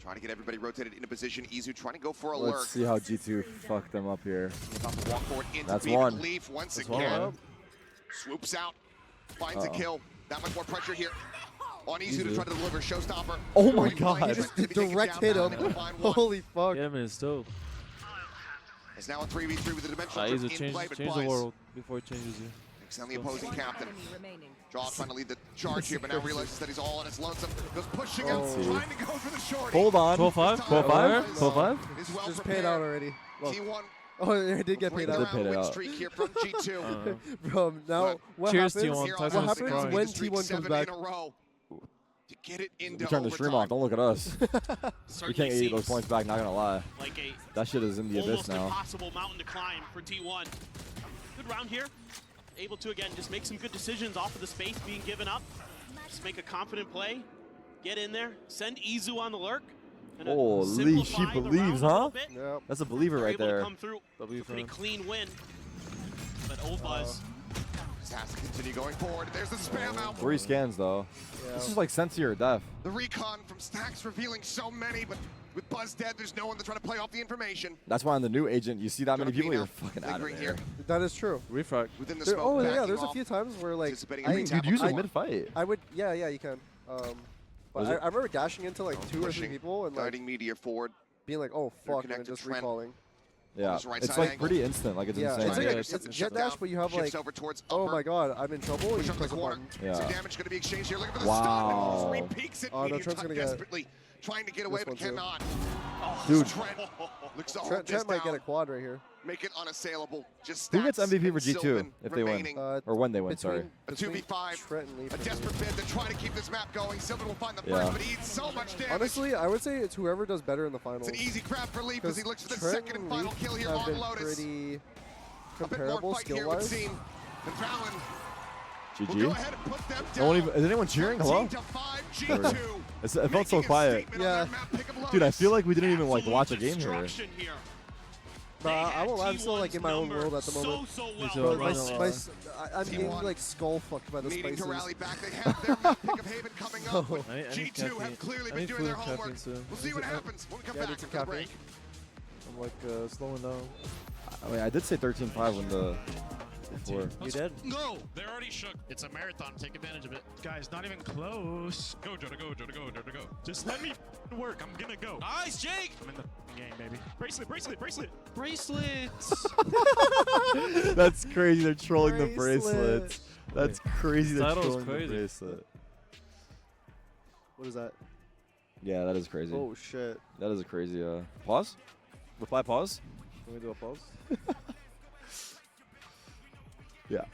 Trying to get everybody rotated into position. Izu trying to go for a Let's lurk. see how G2 fucked them up here. About to walk forward into That's B, one. but Leaf once That's again. one. Swoops out, finds a kill. That much more pressure here On Izu to try to deliver showstopper. Oh my god. He just direct hit him. Holy fuck. Yeah, man, still. It's now a 3v3 with the dimensional Izu, drift in play, but change the world before it changes you. Extend the opposing captain. Jaw trying to lead the charge here, but now realizes that he's all on his lonesome. Goes pushing him, trying to go for the shorty. Hold on. 12-5? 12-5? 12-5? Just paid out already. T1. Oh, it did get paid out. Did paid it out. Streak here from G2. Bro, now what Cheers, happens? T1. What happens when T1 comes back? To get it into We turned the stream off. Don't look at us. We can't get those points back. Not gonna lie. Like a That shit is in the abyss almost now. impossible mountain to climb for T1. Good round here. Able to, again, just make some good decisions off of the space being given up. Just make a confident play. Get in there. Send Izu on the lurk. and Holy, she simplify the believes, round a huh? little bit. Yep. That's a believer They're right able to there. come through with a pretty clean win. But Old Buzz. Has to continue going forward. There's the spam out. 3 scans though. Yeah. This is like Sensi or Death. The recon from Stacks revealing so many, but with Buzz dead, there's no one to try to play off the information. That's why on the new agent, you see that many people, you're fucking out of Lingering here. here. That is true. Refrag. Within the There, smoke, oh yeah, backing there's a off, few times where like anticipating I, a You could use retap. it mid-fight. I would, yeah, you can. But Was I it? remember dashing into like 2 or 3 Pushing, people and like guiding meteor forward. being like, oh They're fuck, and then connected just Trent. recalling. Yeah, his right it's side like angle. pretty instant. Like it's Yeah, insane. it's like Yeah, it's jet dash, but you have Shifts like, over towards oh upper. my god, I'm in trouble. Push You up the press a corner. button. Yeah. Some damage going to be exchanged here. Look at the Wow. stun. And just repeaks it. Oh, no, Meteor Trent's Tuck gonna get desperately trying to get away, this but one too. cannot. Dude. Trent looks to hold this Trent might down. get a quad right here. Make it unassailable. Just Who gets Stacks MVP for and G2 Sylvan if they win? remaining. Or when they win, sorry. A Between 2v5. Trent and Lee A for me. desperate bid to try to keep this map going. Sylvan will find the Yeah. first, but he eats so much damage. Honestly, I would say it's whoever does better in the finals. It's an easy grab for Leaf as he looks for the Trent second and and final Leaf kill here have on been Lotus. pretty A bit more comparable fight here it would skill-wise. seem. And Valen will GG. go ahead and put them No one down. even, is anyone cheering? Hello? 13-5 G2. It felt so quiet. Yeah. Dude, I feel like we didn't even like watch a game here. Destruction here. But I won't lie, I'm still like in my own world at the moment. So Me too, Bro, I'm running a lot. I'm getting like skull fucked by the Needing to spices. rally back. They have their map pick of Haven coming up. Oh. but I need G2 caffeine. have clearly I been need doing their food, homework. caffeine soon. We'll see what happens when we come Yeah, I back need some after the break. caffeine. I'm like slowing down. I mean, I did say 13-5 when the before. You did? Go! They're already shook. It's a marathon. Take advantage of it. Guys, not even close. Go, Joe, to go, Joe, to go, Joe, to go. Just let me work. I'm gonna go. Nice, Jake! I'm in the game, baby. Bracelet, bracelet, bracelet. Bracelets! That's crazy. They're trolling the Bracelet. bracelets. That's crazy. They're Title's trolling crazy. the bracelet. What is that? Yeah, that is crazy. Oh shit. That is a crazy. Pause. Reply. Pause. Can we do a pause? Yeah.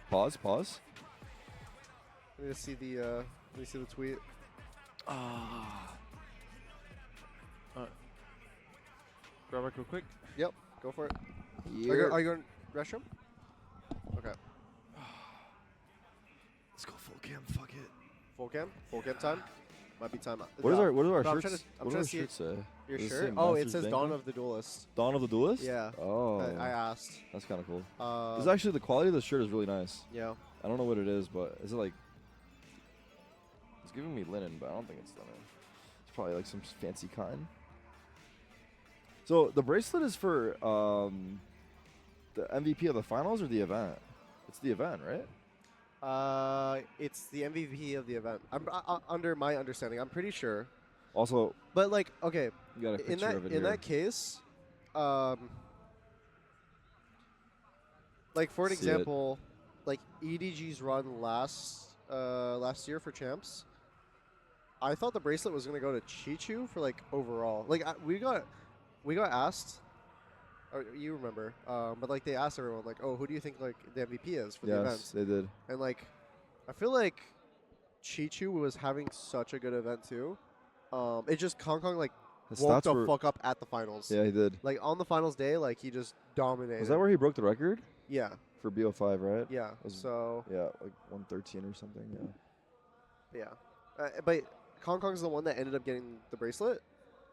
Pause. Pause. Let me see the tweet. Grab it real quick. Yep, go for it. Yeah. Are you going restroom? Okay. Let's go full cam. Fuck it. Full cam? Full cam time? Might be time. What does our But I'm shirts? I'm What trying does to our see shirt say? your Does it shirt? say Oh, it Masters says Banquet? Dawn of the Duelist. Dawn of the Duelist? Yeah. Oh. I asked. That's kind of cool. Uh, It's actually the quality of the shirt is really nice. Yeah. I don't know what it is, but is it like? It's giving me linen, but I don't think it's linen. It's probably like some fancy cotton. So the bracelet is for the MVP of the finals or the event? It's the event, right? It's the MVP of the event. I'm under my understanding. I'm pretty sure. Also, But like, okay, you got a in picture that of it in here. that case, like for an See it. example, like EDG's run last year for champs, I thought the bracelet was gonna go to Chichu for like overall. Like we got asked, or you remember, but like they asked everyone like, oh, who do you think like the MVP is for the event? Yes, they did. And like, I feel like Chichu was having such a good event too. It just Kong like His woke stats the were- fuck up at the finals. Yeah, he did. Like on the finals day, like he just dominated. Was that where he broke the record? Yeah. For BO5, right? Yeah. Was- So. Yeah, like 113 or something. Yeah. Yeah. But Kong Kong's the one that ended up getting the bracelet.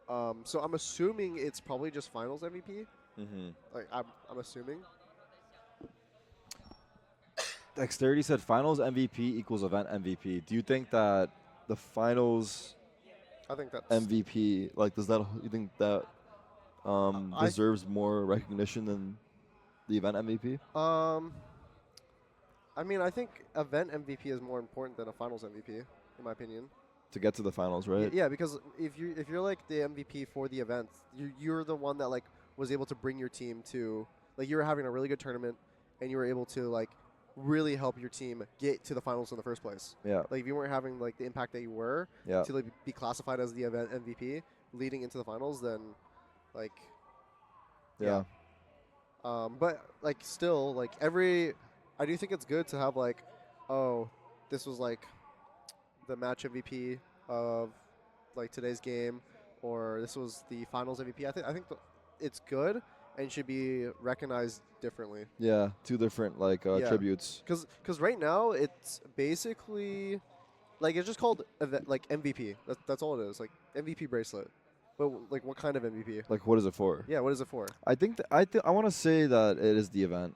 So I'm assuming it's probably just finals MVP. Mm-hmm. Like I'm assuming. Dexterity said finals MVP equals event MVP. Do you think that the finals I think that's MVP, like, does that, you think that I- deserves more recognition than The event MVP? I mean, I think event MVP is more important than a finals MVP, in my opinion. To get to the finals, right? Yeah, because if you're like the MVP for the event, you're the one that like was able to bring your team to, like, you were having a really good tournament, and you were able to like really help your team get to the finals in the first place. Yeah. Like if you weren't having like the impact that you were Yeah. to like be classified as the event MVP leading into the finals, then like Yeah. but like still like I do think it's good to have like, oh, this was like the match MVP of like today's game, or this was the finals MVP. I think it's good and should be recognized differently. Yeah, 2 different like tributes. Because right now it's basically like it's just called like MVP. That's all it is. Like MVP bracelet. But like what kind of MVP? Like, what is it for? Yeah, what is it for? I think I want to say that it is the event,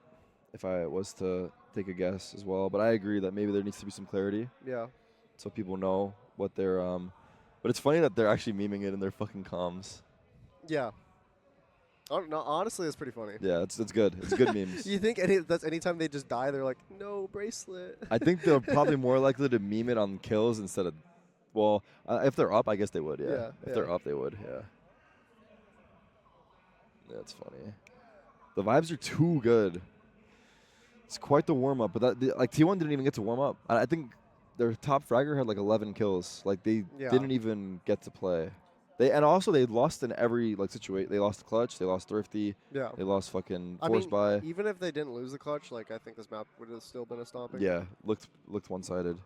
if I was to take a guess as well. But I agree that maybe there needs to be some clarity. Yeah. So people know what they're But it's funny that they're actually memeing it in their fucking comms. Yeah. Oh, no, honestly, it's pretty funny. Yeah, it's good. It's good memes. You think that's anytime they just die, they're like, no bracelet. I think they're probably more likely to meme it on kills instead of, well, if they're up, I guess they would. Yeah. If they're up, they would. Yeah. That's funny. The vibes are too good. It's quite the warm up, but like T1 didn't even get to warm up. I think their top fragger had like 11 kills. Like they didn't even get to play. They lost in every like situation. They lost clutch. They lost thrifty. Yeah. They lost fucking I force mean, buy. even if they didn't lose the clutch, like I think this map would have still been a stomping. Yeah, looked one-sided.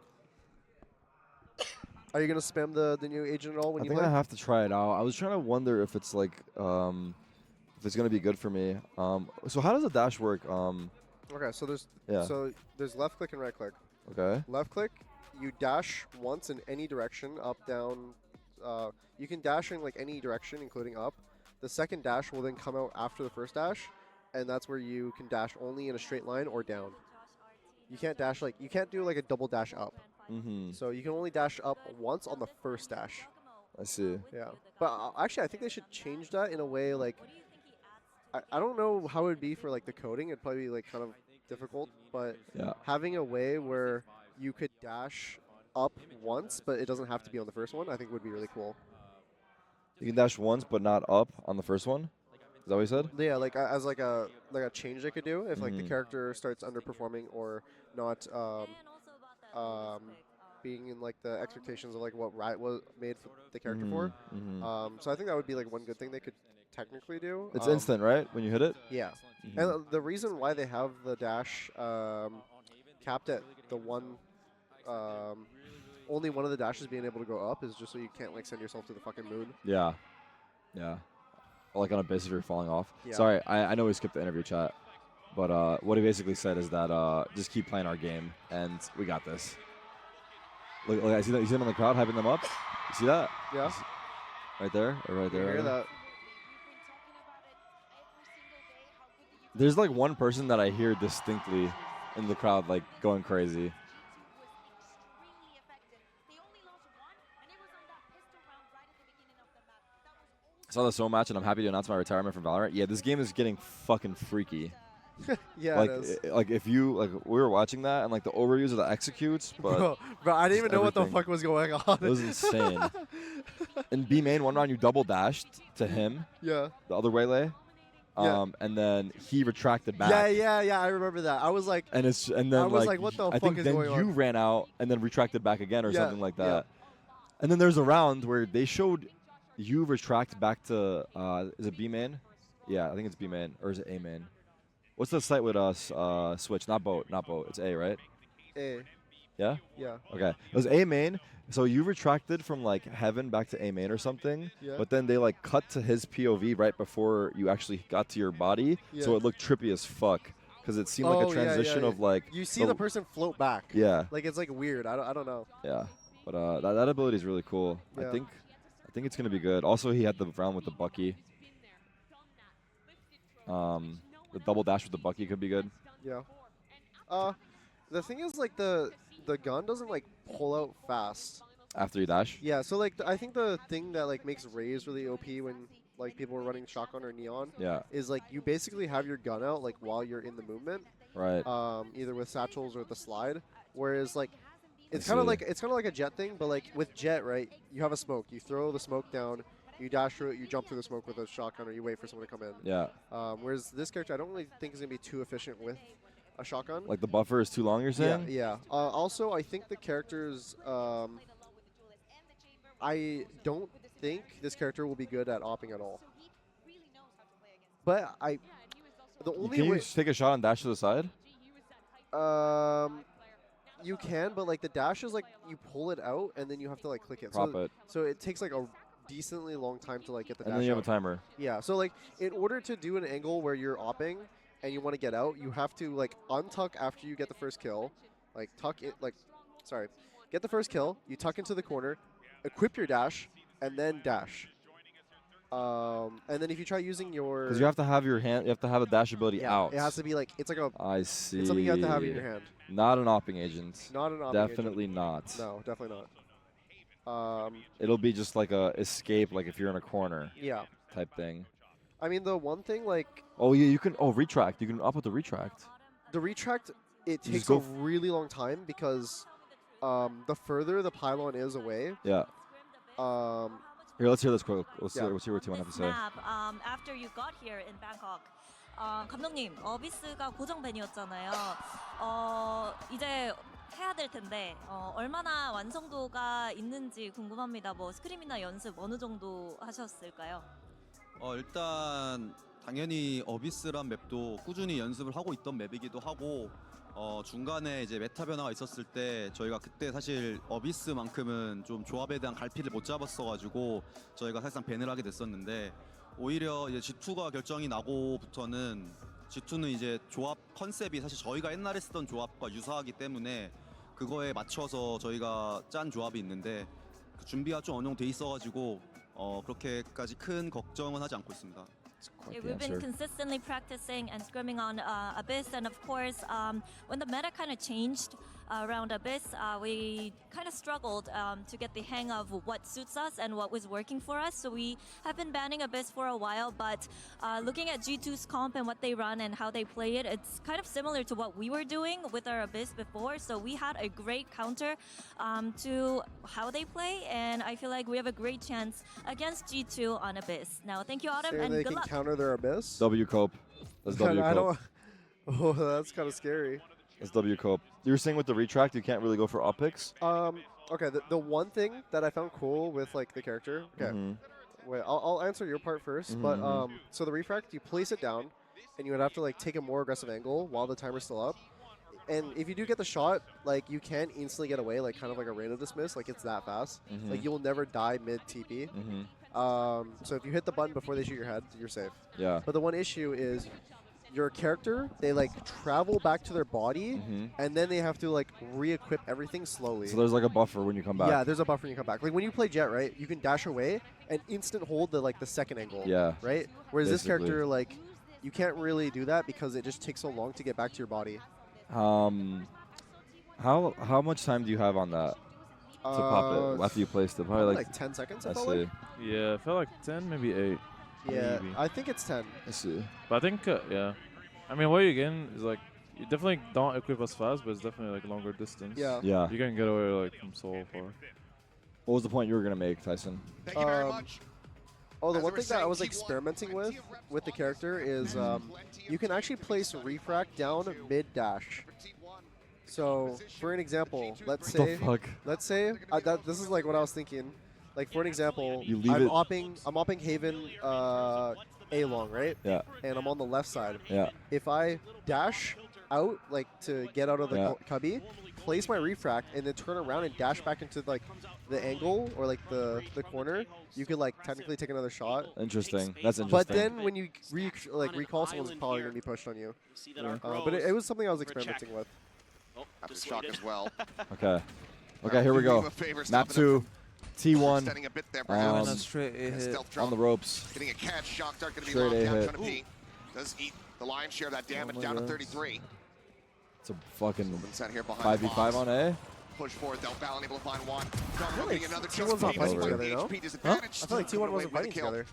Are you gonna spam the new agent at all when I you think play? I have to try it out. I was trying to wonder if it's like if it's gonna be good for me. So how does the dash work? Okay, so Yeah. there's left click and right click. Okay. Left click, you dash once in any direction, up, down. You can dash in like any direction, including up. The second dash will then come out after the first dash, and that's where you can dash only in a straight line or down. You can't dash you can't do like a double dash up. Mm-hmm. So you can only dash up once on the first dash. I see. Yeah, but actually, I think they should change that in a way like. I don't know how it would be for like the coding. It'd probably be like kind of difficult, but having a way where you could dash up once, but it doesn't have to be on the first one, I think would be really cool. You can dash once, but not up on the first one. Is that what you said? Yeah, like as like a change they could do if like the character starts underperforming or not being in like the expectations of like what Riot was made for the character for. So I think that would be like one good thing they could technically do. It's instant, right? When you hit it? Yeah. And the reason why they have the dash capped at the one, only one of the dashes being able to go up is just so you can't like send yourself to the fucking moon. Yeah. Yeah. Or like on a basis if you're falling off. Yeah. Sorry, I know we skipped the interview chat, but what he basically said is that just keep playing our game and we got this. Look, I see that. You see them in the crowd hyping them up. You see that? Yeah. Right there, or right there. You hear that? There's like one person that I hear distinctly in the crowd, like going crazy. I saw the Soul match, and I'm happy to announce my retirement from Valorant. Yeah, this game is getting fucking freaky. Yeah, like, it is. Like if you we were watching that, and like the overuse of the executes, but bro, I didn't even know what the everything. fuck was going on. It was insane. In B main, one round you double dashed to him. Yeah. The other waylay. Yeah. And then he retracted back. Yeah. I remember that. I was like, And then I was like, what the I fuck think is then going you on? ran out and then retracted back again or Yeah, something like that. yeah. And then there's a round where they showed you retract back to is it B main? Yeah, I think it's B main, or is it A main? What's the site with us? Switch, not boat. It's A, right? A. Yeah? Yeah. Okay. It was A main. So you retracted from like heaven back to A main or something. Yeah. But then they like cut to his POV right before you actually got to your body. So Yeah. it looked trippy as fuck. Because it seemed like a transition of like. You see the person float back. Yeah. Like it's like weird. I don't know. Yeah. But that ability is really cool. Yeah. I think it's gonna be good. Also, he had the round with the Bucky. The double dash with the Bucky could be good. Yeah. The thing is like the gun doesn't like pull out fast. After you dash. Yeah. So like I think the thing that like makes Raze really OP when like people were running shotgun or neon, Yeah. is like you basically have your gun out like while you're in the movement, Right. either with satchels or with the slide. Whereas like it's I kind of see. like a Jet thing, but like with Jet, right? You have a smoke, you throw the smoke down, you dash through it, you jump through the smoke with a shotgun, or you wait for someone to come in. Yeah. Whereas this character, I don't really think is gonna be too efficient with a shotgun. Like the buffer is too long, you're saying? Yeah. Also, I think the characters. I don't think this character will be good at opping at all. But the only Can you way just take a shot and dash to the side? you can, but like the dash is like you pull it out and then you have to like click it. Prop so, it. So it takes like a decently long time to like get the And dash then you have out. a timer. Yeah. So like in order to do an angle where you're opping and you want to get out, you have to like untuck after you get the first kill, like tuck it get the first kill, you tuck into the corner, equip your dash, and then dash. And then if you try using your... Because you have to have your hand, you have to have the dash ability out. It has to be like, it's like a... I see. It's something you have to have in your hand. Not an opping agent. Not an opping Definitely agent. not. No, definitely not. It'll be just like a escape, like if you're in a corner. Yeah. Type thing. I mean, the one thing, like... Oh, yeah, you can... Oh, retract. You can up with the retract. The retract, it You takes just go a really long time because the further the pylon is away... Yeah. Here, let's hear this quick. Let's Yeah. hear what you want to say. Map, after you got here in Bangkok, 감독님, 어비스가 고정 밴이었잖아요. 이제 해야 될 텐데 얼마나 완성도가 있는지 궁금합니다. 뭐 스크림이나 연습 어느 정도 하셨을까요? 일단 당연히 어비스란 맵도 꾸준히 연습을 하고 있던 맵이기도 하고 중간에 이제 메타 변화가 있었을 때 저희가 그때 사실 어비스만큼은 좀 조합에 대한 갈피를 못 잡았어가지고 저희가 사실상 밴을 하게 됐었는데 오히려 이제 G2가 결정이 나고부터는 G2는 이제 조합 컨셉이 사실 저희가 옛날에 쓰던 조합과 유사하기 때문에 그거에 맞춰서 저희가 짠 조합이 있는데 그 준비가 좀 어느 정도 돼 있어가지고 그렇게까지 큰 걱정은 하지 않고 있습니다. Yeah, we've been consistently practicing and scrimming on Abyss, and of course, when the meta kind of changed around Abyss, we kind of struggled to get the hang of what suits us and what was working for us. So we have been banning Abyss for a while, but looking at G2's comp and what they run and how they play it, it's kind of similar to what we were doing with our Abyss before. So we had a great counter to how they play, and I feel like we have a great chance against G2 on Abyss. Now, thank you, Autumn, Saying and they good can luck. counter their Abyss? W cope. That's W I cope. don't... Oh, that's kind of scary. That's W cope. You were saying with the retract, you can't really go for up picks? Okay, the one thing that I found cool with like the character... Okay, wait, I'll answer your part first. But so the refract, you place it down, and you would have to like take a more aggressive angle while the timer's still up. And if you do get the shot, like you can instantly get away, like kind of like a random dismiss, like it's that fast. Like you'll never die mid TP. So if you hit the button before they shoot your head, you're safe. Yeah. But the one issue is your character, they like travel back to their body, and then they have to like re-equip everything slowly. So there's like a buffer when you come back. Yeah, there's a buffer when you come back. Like when you play Jet, right? You can dash away and instant hold the second angle. Yeah. Right? Whereas this Basically. character, like, you can't really do that because it just takes so long to get back to your body. How much time do you have on that to pop it after you placed it? Probably like 10 seconds, I I felt see. like. Yeah, I felt like 10, maybe 8. Yeah, maybe. I think it's 10. I see. But I think, yeah. I mean, what you getting is like, you definitely don't equip as fast, but it's definitely like longer distance. Yeah. Yeah. You can get away like from so far. What was the point you were gonna make, Tyson? Thank you very much. Oh, the As I one was thing that I saying, was T1, experimenting with the character is you can actually place refract down mid-dash. So, for an example, let's What the say, fuck? this is like what I was thinking. Like for an example, You leave I'm it- opping Haven A long, right? Yeah. And I'm on the left side. Yeah. If I dash out like to get out of the Yeah. cubby, place my refract, and then turn around and dash back into like the angle or like the corner, you could like technically take another shot. Interesting. That's interesting. But then when you recall, someone's probably gonna be pushed on you. But it was something I was experimenting with. After shock as well. Okay. Okay, here we go. Map 2, T1. Extending a bit there, perhaps. Um, Stealth on drone. the ropes. Getting a catch. Shock dart going to be Straight locked A down. hit. Trying to peek. Does eat the lion's share of that damage my down to goodness. 33. It's a fucking Set here behind the 5v5 box. on A. Push forward. Del Val unable to find one. I feel like Getting another T1's not just fighting one together, no? HP I disadvantage. feel like T1 Away wasn't with a fighting kill. together.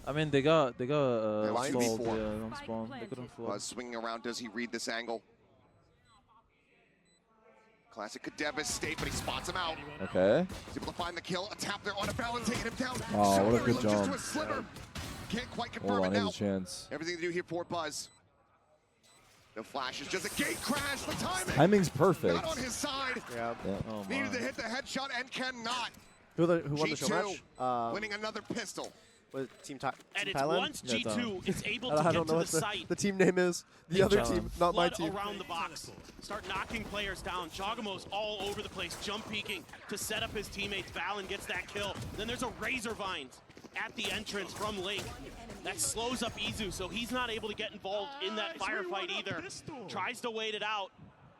I mean, they got Line stalled, before. yeah, on spawn. They couldn't flood. Buzz swinging around. Does he read this angle? Classic could devastate, but he spots him out. Okay. He's able to find the kill. A tap there on a balance, taking him down. Oh, So what a very good low, just jump. to a sliver. Can't quite confirm Hold it on, now. here's a chance. Everything to do here for Buzz. No flashes, just a gate crash. The timing. Timing's perfect. Not on his side. Yeah. Oh, Needed to my. hit the headshot and cannot. Who won the show G2 match? winning another pistol. Was it Team And it's Thailand? once G2 is able to I get don't know to what the site. the team name is. The other Challenge. team, not my Flood team. around the box. Start knocking players down. Jogamo's all over the place, jump peeking to set up his teammates. Valen gets that kill. Then there's a Razor Vines at the entrance from Link. That slows up Izu, so he's not able to get involved in that firefight either. Tries to wait it out.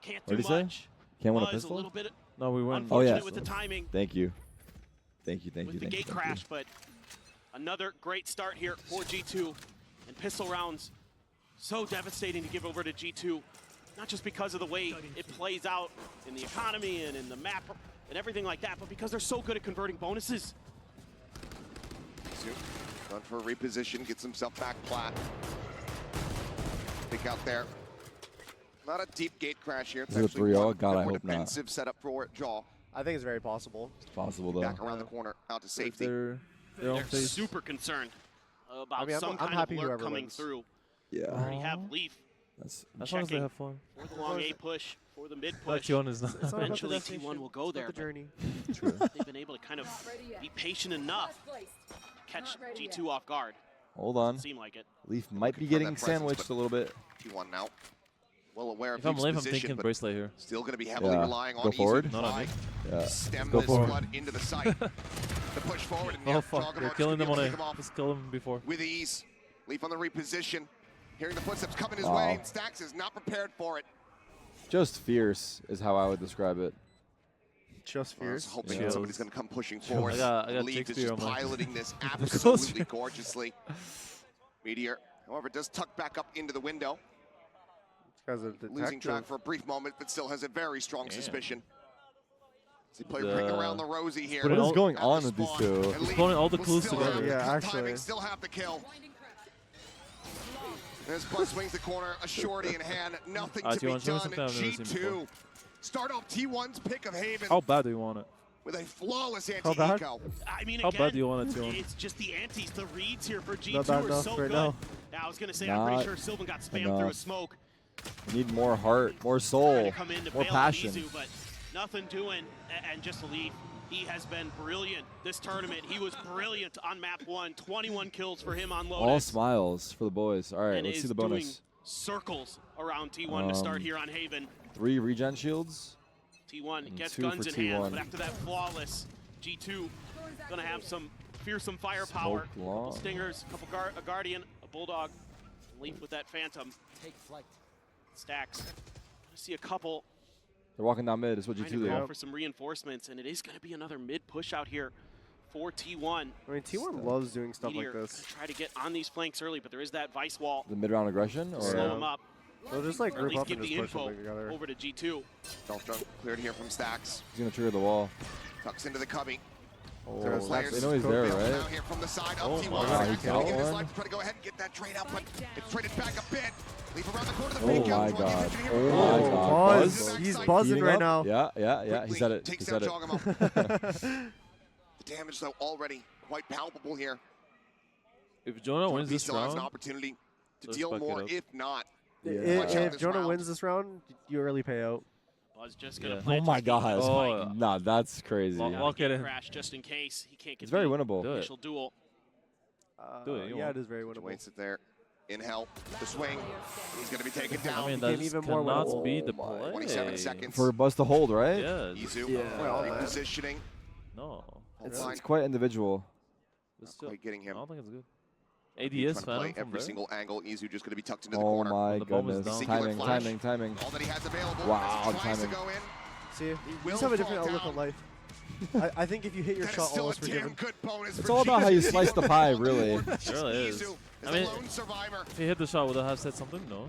Can't do What did he say? much. Can't win a Buzz pistol? a little bit No, we won. Oh, yeah. unfortunate with the timing. Thank you. Thank you, thank with you, the thank you. gate thank you. crash, but another great start here for G2. And pistol rounds so devastating to give over to G2, not just because of the way it plays out in the economy and in the map and everything like that, but because they're so good at converting bonuses. Done for a reposition, gets himself back flat. Pick out there. Not a deep gate crash here. It's Is it actually 3-0? one God, I more hope not. defensive setup for Jaw. I think it's very possible. It's possible, though. Back around the corner, out to safety. They're Super concerned about I mean, some I'm kind happy of lurk whoever coming wins. through. Yeah. Already have Leaf That's as long as they checking have fun. for the long A push, for the mid Like push. T1 is not. It's not about the Eventually destination, T1 will go it's there. about the journey. True. They've been able to kind of be patient enough, catch G2 off guard. Hold on. Doesn't seem like it. Leaf might be for getting that presence, sandwiched but- a little bit. T1 now. Well aware of If I'm Leaf's Leaf, I'm position, thinking but bracelet here. still going to be heavily Yeah. relying on Go Izu forward. to No, no, try Yeah. stem Go this forward. flood into the site. The push forward, and Oh yeah, fuck, Joggermark's they're gonna killing be them able on to pick him A. off Just kill them before. with ease. Leaf on the reposition. Hearing the footsteps coming his Wow. way, and Stax is not prepared for it. Just fierce is how I would describe it. Just I was fierce. hoping Yeah. that somebody's going to come pushing forward. I got Leaf is Shakespeare just on my- piloting this absolutely gorgeously. Meteor, however, does tuck back up into the window. This guy's a Losing track detective. for a brief moment, but still has a very strong suspicion. As he play The- ring around the rosy here. What is going At the on with these spawn. two? And He's Leaf pulling all the will clues still together. have the Yeah, timing, actually. still have the kill. As Buzz swings the corner, a shorty in hand, nothing to be T1, show me done. something I've never seen G2 before. start off T1's pick of Haven How bad do you want it? with a flawless How bad? anti-eco. I mean, How again, bad do you want it, T1? it's just the antes, the reads here for G2 Not bad are enough so right good. now. I was going to say, I'm pretty Not sure Sylvan got spammed through a enough. smoke. We need more heart, more Trying soul, to come in to more bail passion. out Izu, but nothing doing, and just a lead. He has been brilliant this tournament. He was brilliant on map 1. 21 kills for him on Lotus. All smiles for the boys. All right, and let's is see the doing bonus. circles around T1 to start here on Haven. 3 regen shields. T1 and gets 2 guns for in hand, T1. but after that flawless, G2 gonna have some fearsome firepower. Smoked long. Couple stingers, a guardian, a bulldog, and Leaf with that phantom. Take flight. Stacks. Gonna see a couple They're walking down mid. Is what trying G2 to call do. for some reinforcements, and it is gonna be another mid push out here for T1. I mean, T1 loves doing stuff Meteor like this. gonna try to get on these flanks early, but there is that vice wall. The mid-round aggression, or Slow them up. They'll just like Or at group least up give and the just push info something together. over to G2. Stealth drone cleared here from Stax. he's gonna trigger the wall. Tucks into the cubby. Oh, There's Players they know he's there, bailed right? out here from the side Oh of T1. my God, Stax he got making his one. life to try to go ahead and get that trade out, but it's traded back a bit. Leave around the corner. The Oh fake my out. god. Here Oh we go. my god. Buzz. He's buzzing Heating right up? now. Yeah, yeah, yeah. He Quickly said it. He takes said it. out Jogamo. The damage, though, already quite palpable here. If Jonah wins He this still has an round, opportunity to let's deal back it more, up. if not. Yeah. Watch out If this Jonah round. wins this round, you early pay out. Buzz just gonna Yeah. plant Oh my his feet god. on the Oh, spike. Nah, that's crazy. Well, Got Walk the it gate in. crash just in case he can't get It's very the winnable. Do it. initial duel. Do it, you Yeah, want. it is very winnable. Waits it there. In hell. The swing. He's going to be taken down. I mean, became that even more cannot winnable. speed the Oh my. play. 27 seconds. For Buzz to hold, right? Yeah. Izu Well, repositioning. No. It's, Line. it's quite individual. It's Not still, quite getting I him. don't think it's good. Trying ADS to play Phantom from every there. single angle. Izu just going to be tucked into the Oh corner. my The bomb is goodness. down. Singular Timing, flash. timing, timing. All that he has available. Wow, as he tries timing. to go in. See, you will just have a different fall outlook down. on life. I think if you hit your That is shot, still all a is damn forgiven. good bonus It's for all about how you G2. slice the pie, really. It really is. Izu I is mean, a lone survivor. if he hit the shot, would I have said something? No.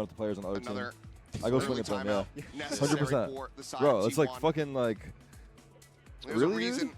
one of the players on the other Another team. I go swing early at them, timeout yeah. necessary 100%. for the side Bro, of it's like T1. fucking like. There's Really, a reason dude?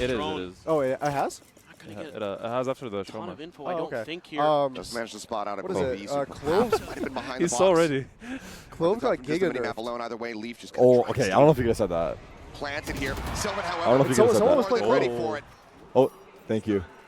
It is. Drone. It is. Oh, it has? It has after the Ton trauma. of info, I don't okay. think here. Just managed to spot out a What is Clove it? easy. Clove? Might have been behind He's the so box. ready. Clove got Just a Giga mini-map nerfed. alone either way. Leaf just Oh, tried to okay. I stay don't know if you could have said that. planted here. Sylvan, I don't know however, if you could have said someone that. was more than playing ready for it. Oh, thank you.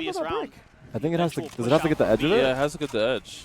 previous round. I think it has to. Does it have to get the edge of it? Yeah, it has to get the edge.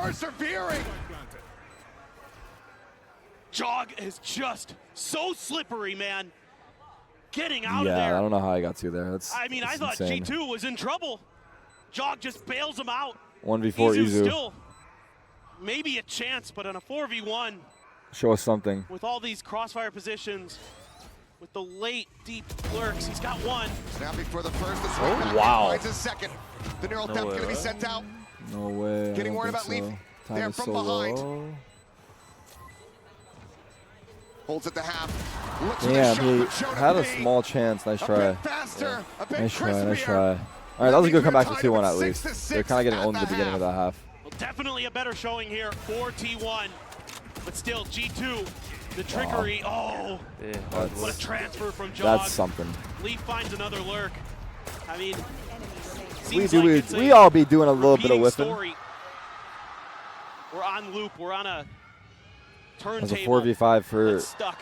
persevering. Jog is just so slippery, man. Getting out of Yeah, there. I don't know how I got to there. That's I mean, that's I thought insane. G2 was in trouble. Jog just bails him out. 1v4 Izu Izu. still maybe a chance, but on a 4v1 Show us something. with all these crossfire positions, with the late deep lurks, he's got one. Snapping for the first. The Oh, back wow. finds his second. The neural No theft way. going to be sent out. No way. I Getting don't worried think about Leaf so. Time there is from so behind. low. Holds at the half. Looks for the Damn, shot, he but showed had a up small chance. Nice try. faster, a bit Nice try, nice crispier. try. All right, that was a good comeback for Tied up 2-1 at at least. 6-6 They're kind of getting at owned at the the beginning of that half. Well, definitely a better showing here for T1, but still G2, the trickery. Oh, what a transfer from Jog. That's something. Leaf finds another lurk. I mean, We seems like do. it's We a all be doing a little bit of repeating whiffing. story. We're on loop. We're on a That's a turntable. 4v5 for That's stuck.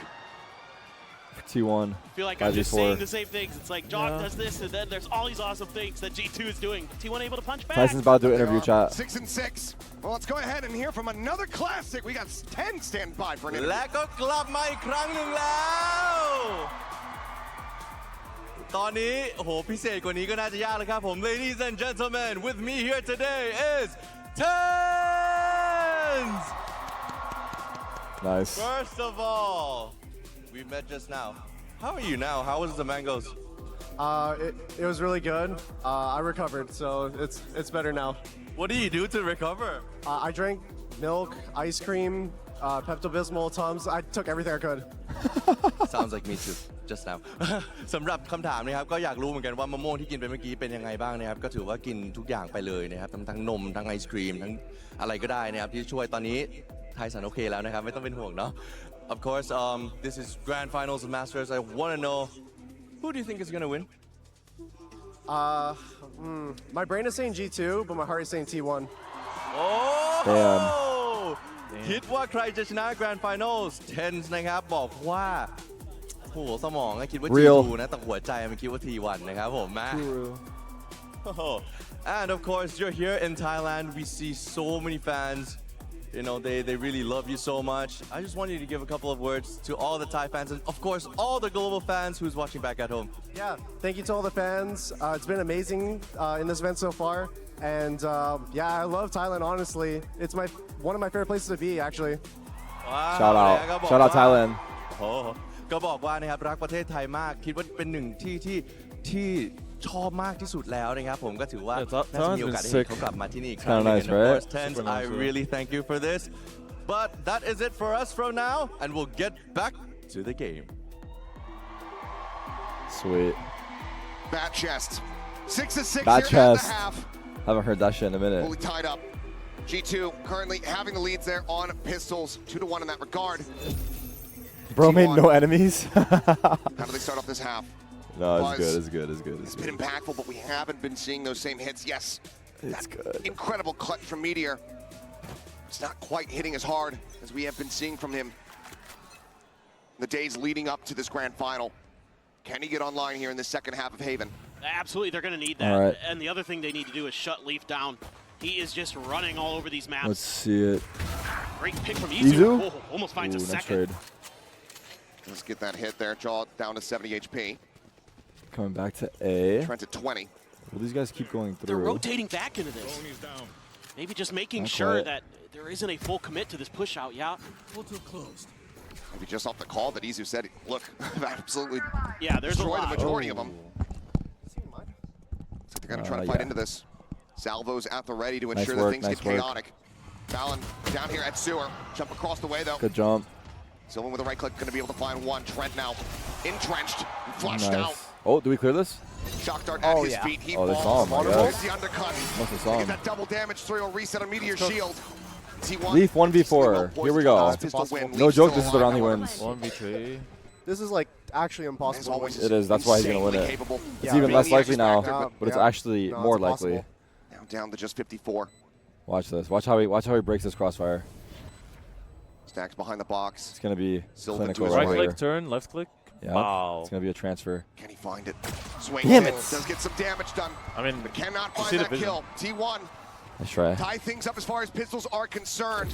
T1. I feel like I'm just 5v4. saying the same things. It's like Jog does this, and then there's all these awesome things that G2 is doing. T1 able to punch back. Tyson's about to do an interview chat. 6-6. Well, let's go ahead and hear from another classic. We got 10 stand by for an interview. และก็กลับมาอีกครั้งหนึ่งแล้วตอนนี้โอ้โหพิเศษกว่านี้ก็น่าจะยากแล้วครับผม Ladies and gentlemen, with me here today is Tens! Nice. First of all, we met just now. How are you now? How was the mangoes? It was really good. I recovered, so it's better now. What do you do to recover? I drank milk, ice cream, Pepto-Bismol, Tums. I took everything I could. Sounds like me too, just now. สำหรับคำถามนะครับก็อยากรู้เหมือนกันว่ามะม่วงที่กินไปเมื่อกี้เป็นยังไงบ้างนะครับก็ถือว่ากินทุกอย่างไปเลยนะครับทั้งนมทั้งไอศครีมทั้งอะไรก็ได้นะครับที่ช่วยตอนนี้ไทสันโอเคแล้วนะครับไม่ต้องเป็นห่วงเนาะ Of course, this is Grand Finals of Masters. I want to know, who do you think is going to win? My brain is saying G2, but my heart is saying T1. Oh! คิดว่าใครจะชนะ Grand Finals 10 นะครับบอกว่าโหสมองคิดว่า Real. G2 นะแต่หัวใจมันคิดว่า T1 นะครับผมมา And of course, you're here in Thailand. We see so many fans. You know, they really love you so much. I just want you to give a couple of words to all the Thai fans and, of course, all the global fans who's watching back at home. Yeah, thank you to all the fans. It's been amazing in this event so far. And yeah, I love Thailand, honestly. It's one of my favorite places to be, actually. Shout out. Shout out Thailand. โอ้ก็บอกว่านะครับรักประเทศไทยมากคิดว่าเป็นหนึ่งที่ชอบมากที่สุดแล้วนะครับผมก็ถือว่าน่าจะมีโอกาสได้เห็นเขากลับมาที่นี่อีกครั้งหนึง Nice, And of right? course, Tens, Super I nice, right? really thank you for this. But that is it for us from now, and we'll get back to the game. Sweet. Bat chest. 6-6 Bat here at chest. the half. Haven't heard that shit in a minute. Fully tied up. G2 currently having the leads there on pistols. 2-1 in that regard. Bro made no enemies. How do they start off this half? No, it's Buzz. good. It's good. It's good. It's been impactful, but we haven't been seeing those same hits. Yes. It's good. Incredible clutch from Meteor. It's not quite hitting as hard as we have been seeing from him the days leading up to this grand final. Can he get online here in the second half of Haven? Absolutely, they're going to need that. All right. And the other thing they need to do is shut Leaf down. He is just running all over these maps. Let's see it. Great pick from Izu? Izu. Oh, almost finds a Ooh, nice second. trade. Let's get that hit there. Jaw down to 70 HP. Coming back to A. Trent's at 20. Will these guys keep going They're through? rotating back into this. Maybe just making Not sure quite. that there isn't a full commit to this push out, yeah. Maybe just off the call that Izu said, look, I've absolutely Yeah, there's a destroyed lot. the majority of them. So they're going to try to fight yeah. into this. Salvo's at the ready to Nice ensure work, that things nice get work. chaotic. Fallon down here at Sewer. Jump across the way, though. Good jump. Sylvan with a right click, going to be able to find one. Trent now entrenched and flushed Nice. out. Oh, do we clear this? Shock dart at his feet. He Oh, they saw falls. him, I There's guess. the undercut. Must have saw Get him. that double damage through a reset on Meteor Shield. T1. Leaf 1v4. Here we go. Pistol win. No Leaf joke, still this is the round he alive, wins. 1v3. This is like actually impossible. always, It is. That's why he's going to win insanely it. capable. It's Yeah, even less likely now, Yeah, but it's yeah. actually No, more it's likely. impossible. Now down to just 54. Watch this. Watch how he breaks this crossfire. Stacks behind the box. It's going to be Sylvan to clinical his right Right here. click, turn, left click. Yeah. Wow. It's going to be a transfer. Can he find it? Swing. Damn it. Does get some damage done. I mean, But cannot you see find the that vision. kill. T1 Nice try. tie things up as far as pistols are concerned.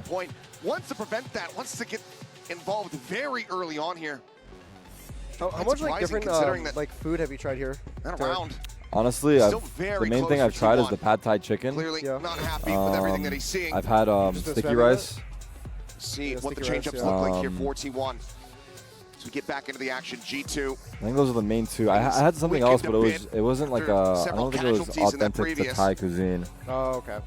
that point. Wants to prevent that. Wants to get involved very early on here. How much like different like food have you tried here? That round. Honestly, the main thing I've tried is the pad thai chicken. Clearly not happy with everything that he's seeing. I've had sticky rice. See what the change-ups look like here for T1. So we get back into the action. G2. I think those are the main two. I had something else, but it wasn't like I don't think it was authentic to Thai cuisine. Oh, okay.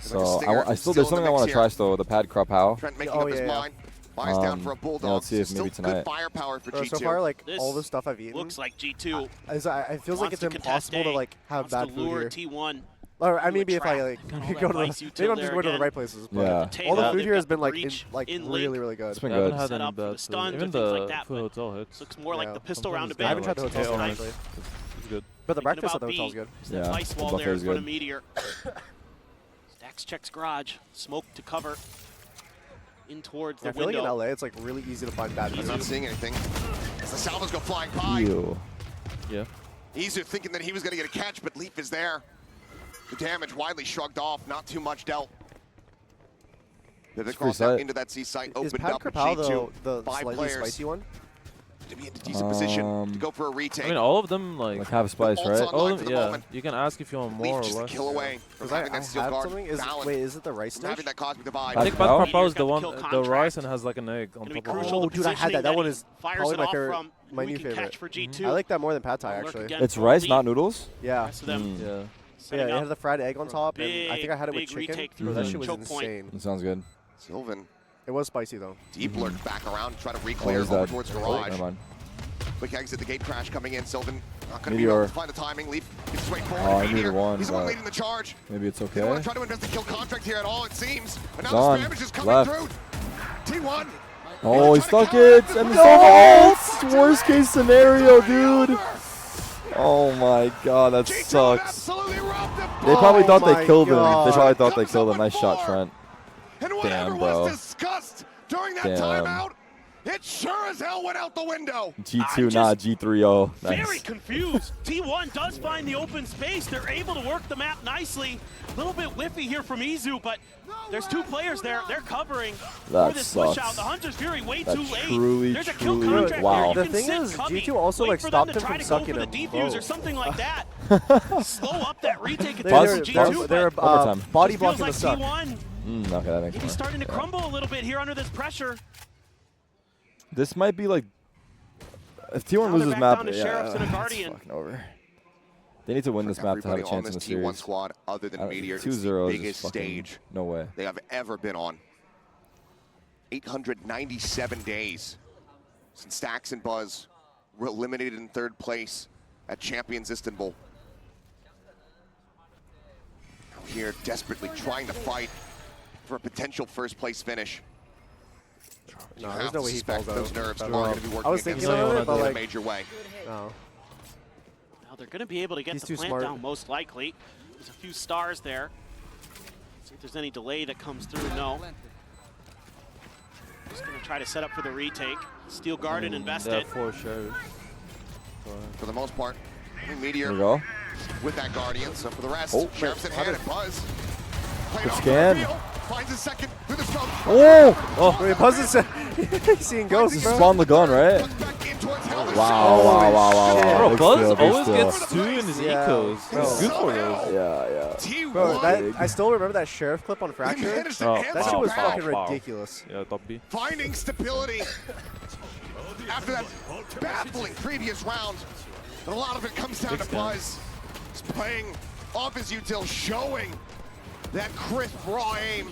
So I still there's something I want to try still. The pad krapao. Trent making up his mind. Buys down for a bulldog. Let's see if maybe Still tonight. good firepower for G2. So far, like This all the stuff I've eaten, looks like G2. It feels like it's impossible to like have bad food here. T1. Or I mean, maybe if I like go to maybe I'm just going to the right places. But all the food here has been like really good. It's been I good. haven't had any bad food. Even the hotel hits. Looks more like the pistol round a bit. I haven't tried the hotel yet, actually. It's good. But the breakfast at the hotel's good. Yeah, Ice the wall there buffet in is front of good. Meteor. Stacks checks garage. Smoke to cover. In towards the I feel like window. in LA, it's like really easy to find bad He's food. not seeing anything. As the salvos go flying by. Ew. Yeah. Izu thinking that he was going to get a catch, but Leaf is there. The damage widely shrugged off, not too much dealt. They crossed out into that C site, Is opened Pad up Krapao G2. the 5 slightly players spicy one? to be in a decent position to go for a retake. I mean, all of them like have a spice, right? All of them, yeah. You can ask if you want more or Leaf just a less. kill away from Because I having that had steel guard something. balance, Wait, is it the rice from dish? having that cosmic divide. I think Pad Krapao is the one, the rice and has like an egg on top of it. Oh, dude, I had that. That one is probably my favorite, from, my new we can favorite. catch for G2. I like that more than Pad Thai, Lurk actually. again It's for rice, Leaf. not noodles. Yeah. Rest of them Yeah. Yeah, it had the fried egg on top, and I think I had it with big chicken. retake Bro, through that the shit was choke point. insane. It sounds good. Sylvan. It was spicy, though. Deep lurk back around, try to Oh, re-clear he's over dead. towards Oh, garage. never mind. Quick exit, the gate crash coming in. Sylvan not going to be Meteor. able to find the timing. Leaf gets straight forward. Oh, I Meteor, needed one, he's the one but leading the charge. maybe it's They don't want okay. to try to invest the kill contract here at all, it seems. And now Gone. the spam is just coming Left. through. T1. Oh, he stuck it. And no! Worst case scenario, dude. Oh my god, that sucks. They probably thought they killed him. They probably thought they killed him. Nice shot, Trent. And whatever Damn, bro. was discussed during that Damn. timeout, it sure as hell went out the window. G2, not G3-0. Very Nice. confused. T1 does find the open space. They're able to work the map nicely. A little bit whiffy here from Izu, but there's two players there. They're covering That for this sucks. push out. The Hunter's Fury way That too late. truly, There's a kill truly- contract wow. there. You The can thing sit is, cubby, G2 also, wait like, for them stopped to him try from to go sucking for the him defuse or both. something like that. Slow up that retake They're attempt from G2. they're Overtime. body Just feels blocking the like suck. T1 Okay, that makes maybe sense. starting to crumble a little bit here under this pressure. This might be like if T1 Now they're loses back map, down to yeah, Sheriffs and a it's Guardian. fucking over. They need to win this map to have a Everybody on chance in this the T1 series. squad, other than Meteor, it's 2-0 the is biggest fucking stage no way. they have ever been on. 897 days since Stax and Buzz were eliminated in third place at Champions Istanbul. Now here, desperately trying to fight for a potential first place finish. You No, have there's no to way he suspect falls those out. nerves That's are wrong. going to be I working was against thinking them about it, but in a like, major way. no. Now they're going to be able to get He's the too plant smart. down most likely. There's a few stars there. See if there's any delay that comes through. No. Just going to try to set up for the retake. Steel guard and invest They it. have 4 shares. For the most part, Meteor There we go. with that Guardian. So for the rest, Oh, Sheriff's at hand and Buzz. Playing Good off the scan. reveal, finds his second through the smoke. Oh! Oh, wait, Buzz is he's seeing ghosts, He bro. spawned the gun, right? Wow, wow, wow, wow. Bro, Big Buzz steal, big always steal. gets 2 in his ecos. Bro. It's good for those. Yeah, yeah. Bro, I still remember that Sheriff clip on Fracture. managed to Oh, answer That shit was back. fucking ridiculous. Yeah, top B. Finding stability after that baffling previous round. And a lot of it comes down Big to stand. Buzz. He's playing off his util, showing that crisp raw aim.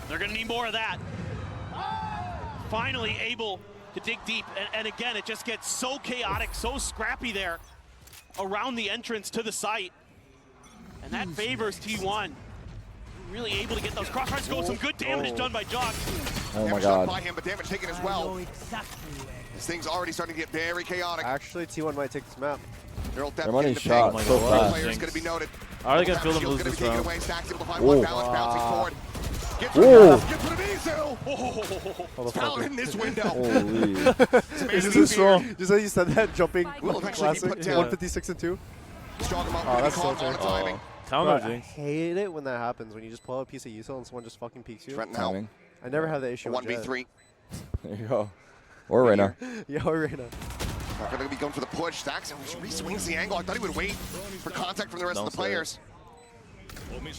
They're going to need more of that. Finally able to dig deep. And again, it just gets so chaotic, so scrappy there around the entrance to the site. And that favors T1. Really able to get those crossfires go. Some good damage done by Jog. Oh my Damage done god. by him, but damage taken as well. This thing's already starting to get very chaotic. Actually, T1 might take this map. Neural depth Their money's getting the shot ping. so One fast. player is going to be noted. Are they going to feel them Shield's lose gonna this be taken round? away. Stack's able to find Whoa. one balance, bouncing forward. Gets Whoa. Gets Talent in this window. Holy. This is strong. Just like you said that, jumping Will eventually be classic, put down. 156 and 2. Strong amount Oh, that's so on the terrible. timing. Counter Bro, I jinx. hate it when that happens, when you just pull out a piece of util and someone just fucking peeks you. Trent now. Timing. I never have that issue with Jet. 1v3. There you go. Or Reyna. Yo, Reina. Not going to be going for the push. Stacks re-swings the angle. I thought he would wait for contact from the rest of the Don't say it. players.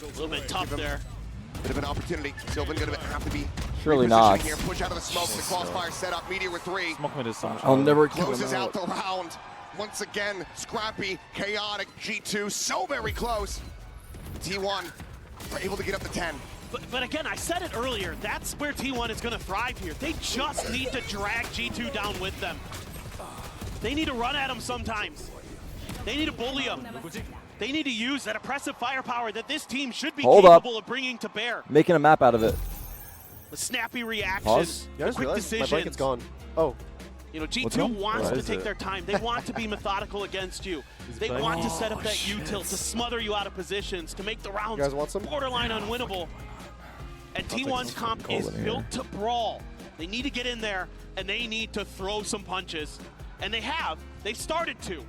A little bit tough there. Bit of an opportunity. Sylvan going to have to be Surely repositioning not. here. Push out of the smoke. The crossfire set up. Meteor with 3. Smoke mid is so much I'll harder. never kill Closes him out the round. Once again, scrappy, chaotic. G2 so very close. T1 are able to get up to 10. But again, I said it earlier, that's where T1 is going to thrive here. They just need to drag G2 down with them. They need to run at them sometimes. They need to bully them. They need to use that oppressive firepower that this team should be capable of bringing to bear. Making a map out of it. The snappy reactions, Pause. Yeah, I just quick realized decisions. my blanket's gone. Oh. You know, What's G2 wrong? wants What to is take it? their time. They want to be methodical against you. They want to set up that util to smother you out of positions, to make the rounds You guys want some? borderline unwinnable. And T1's comp is built to brawl. They need to get in there, and they need to throw some punches. And they have. They've started to.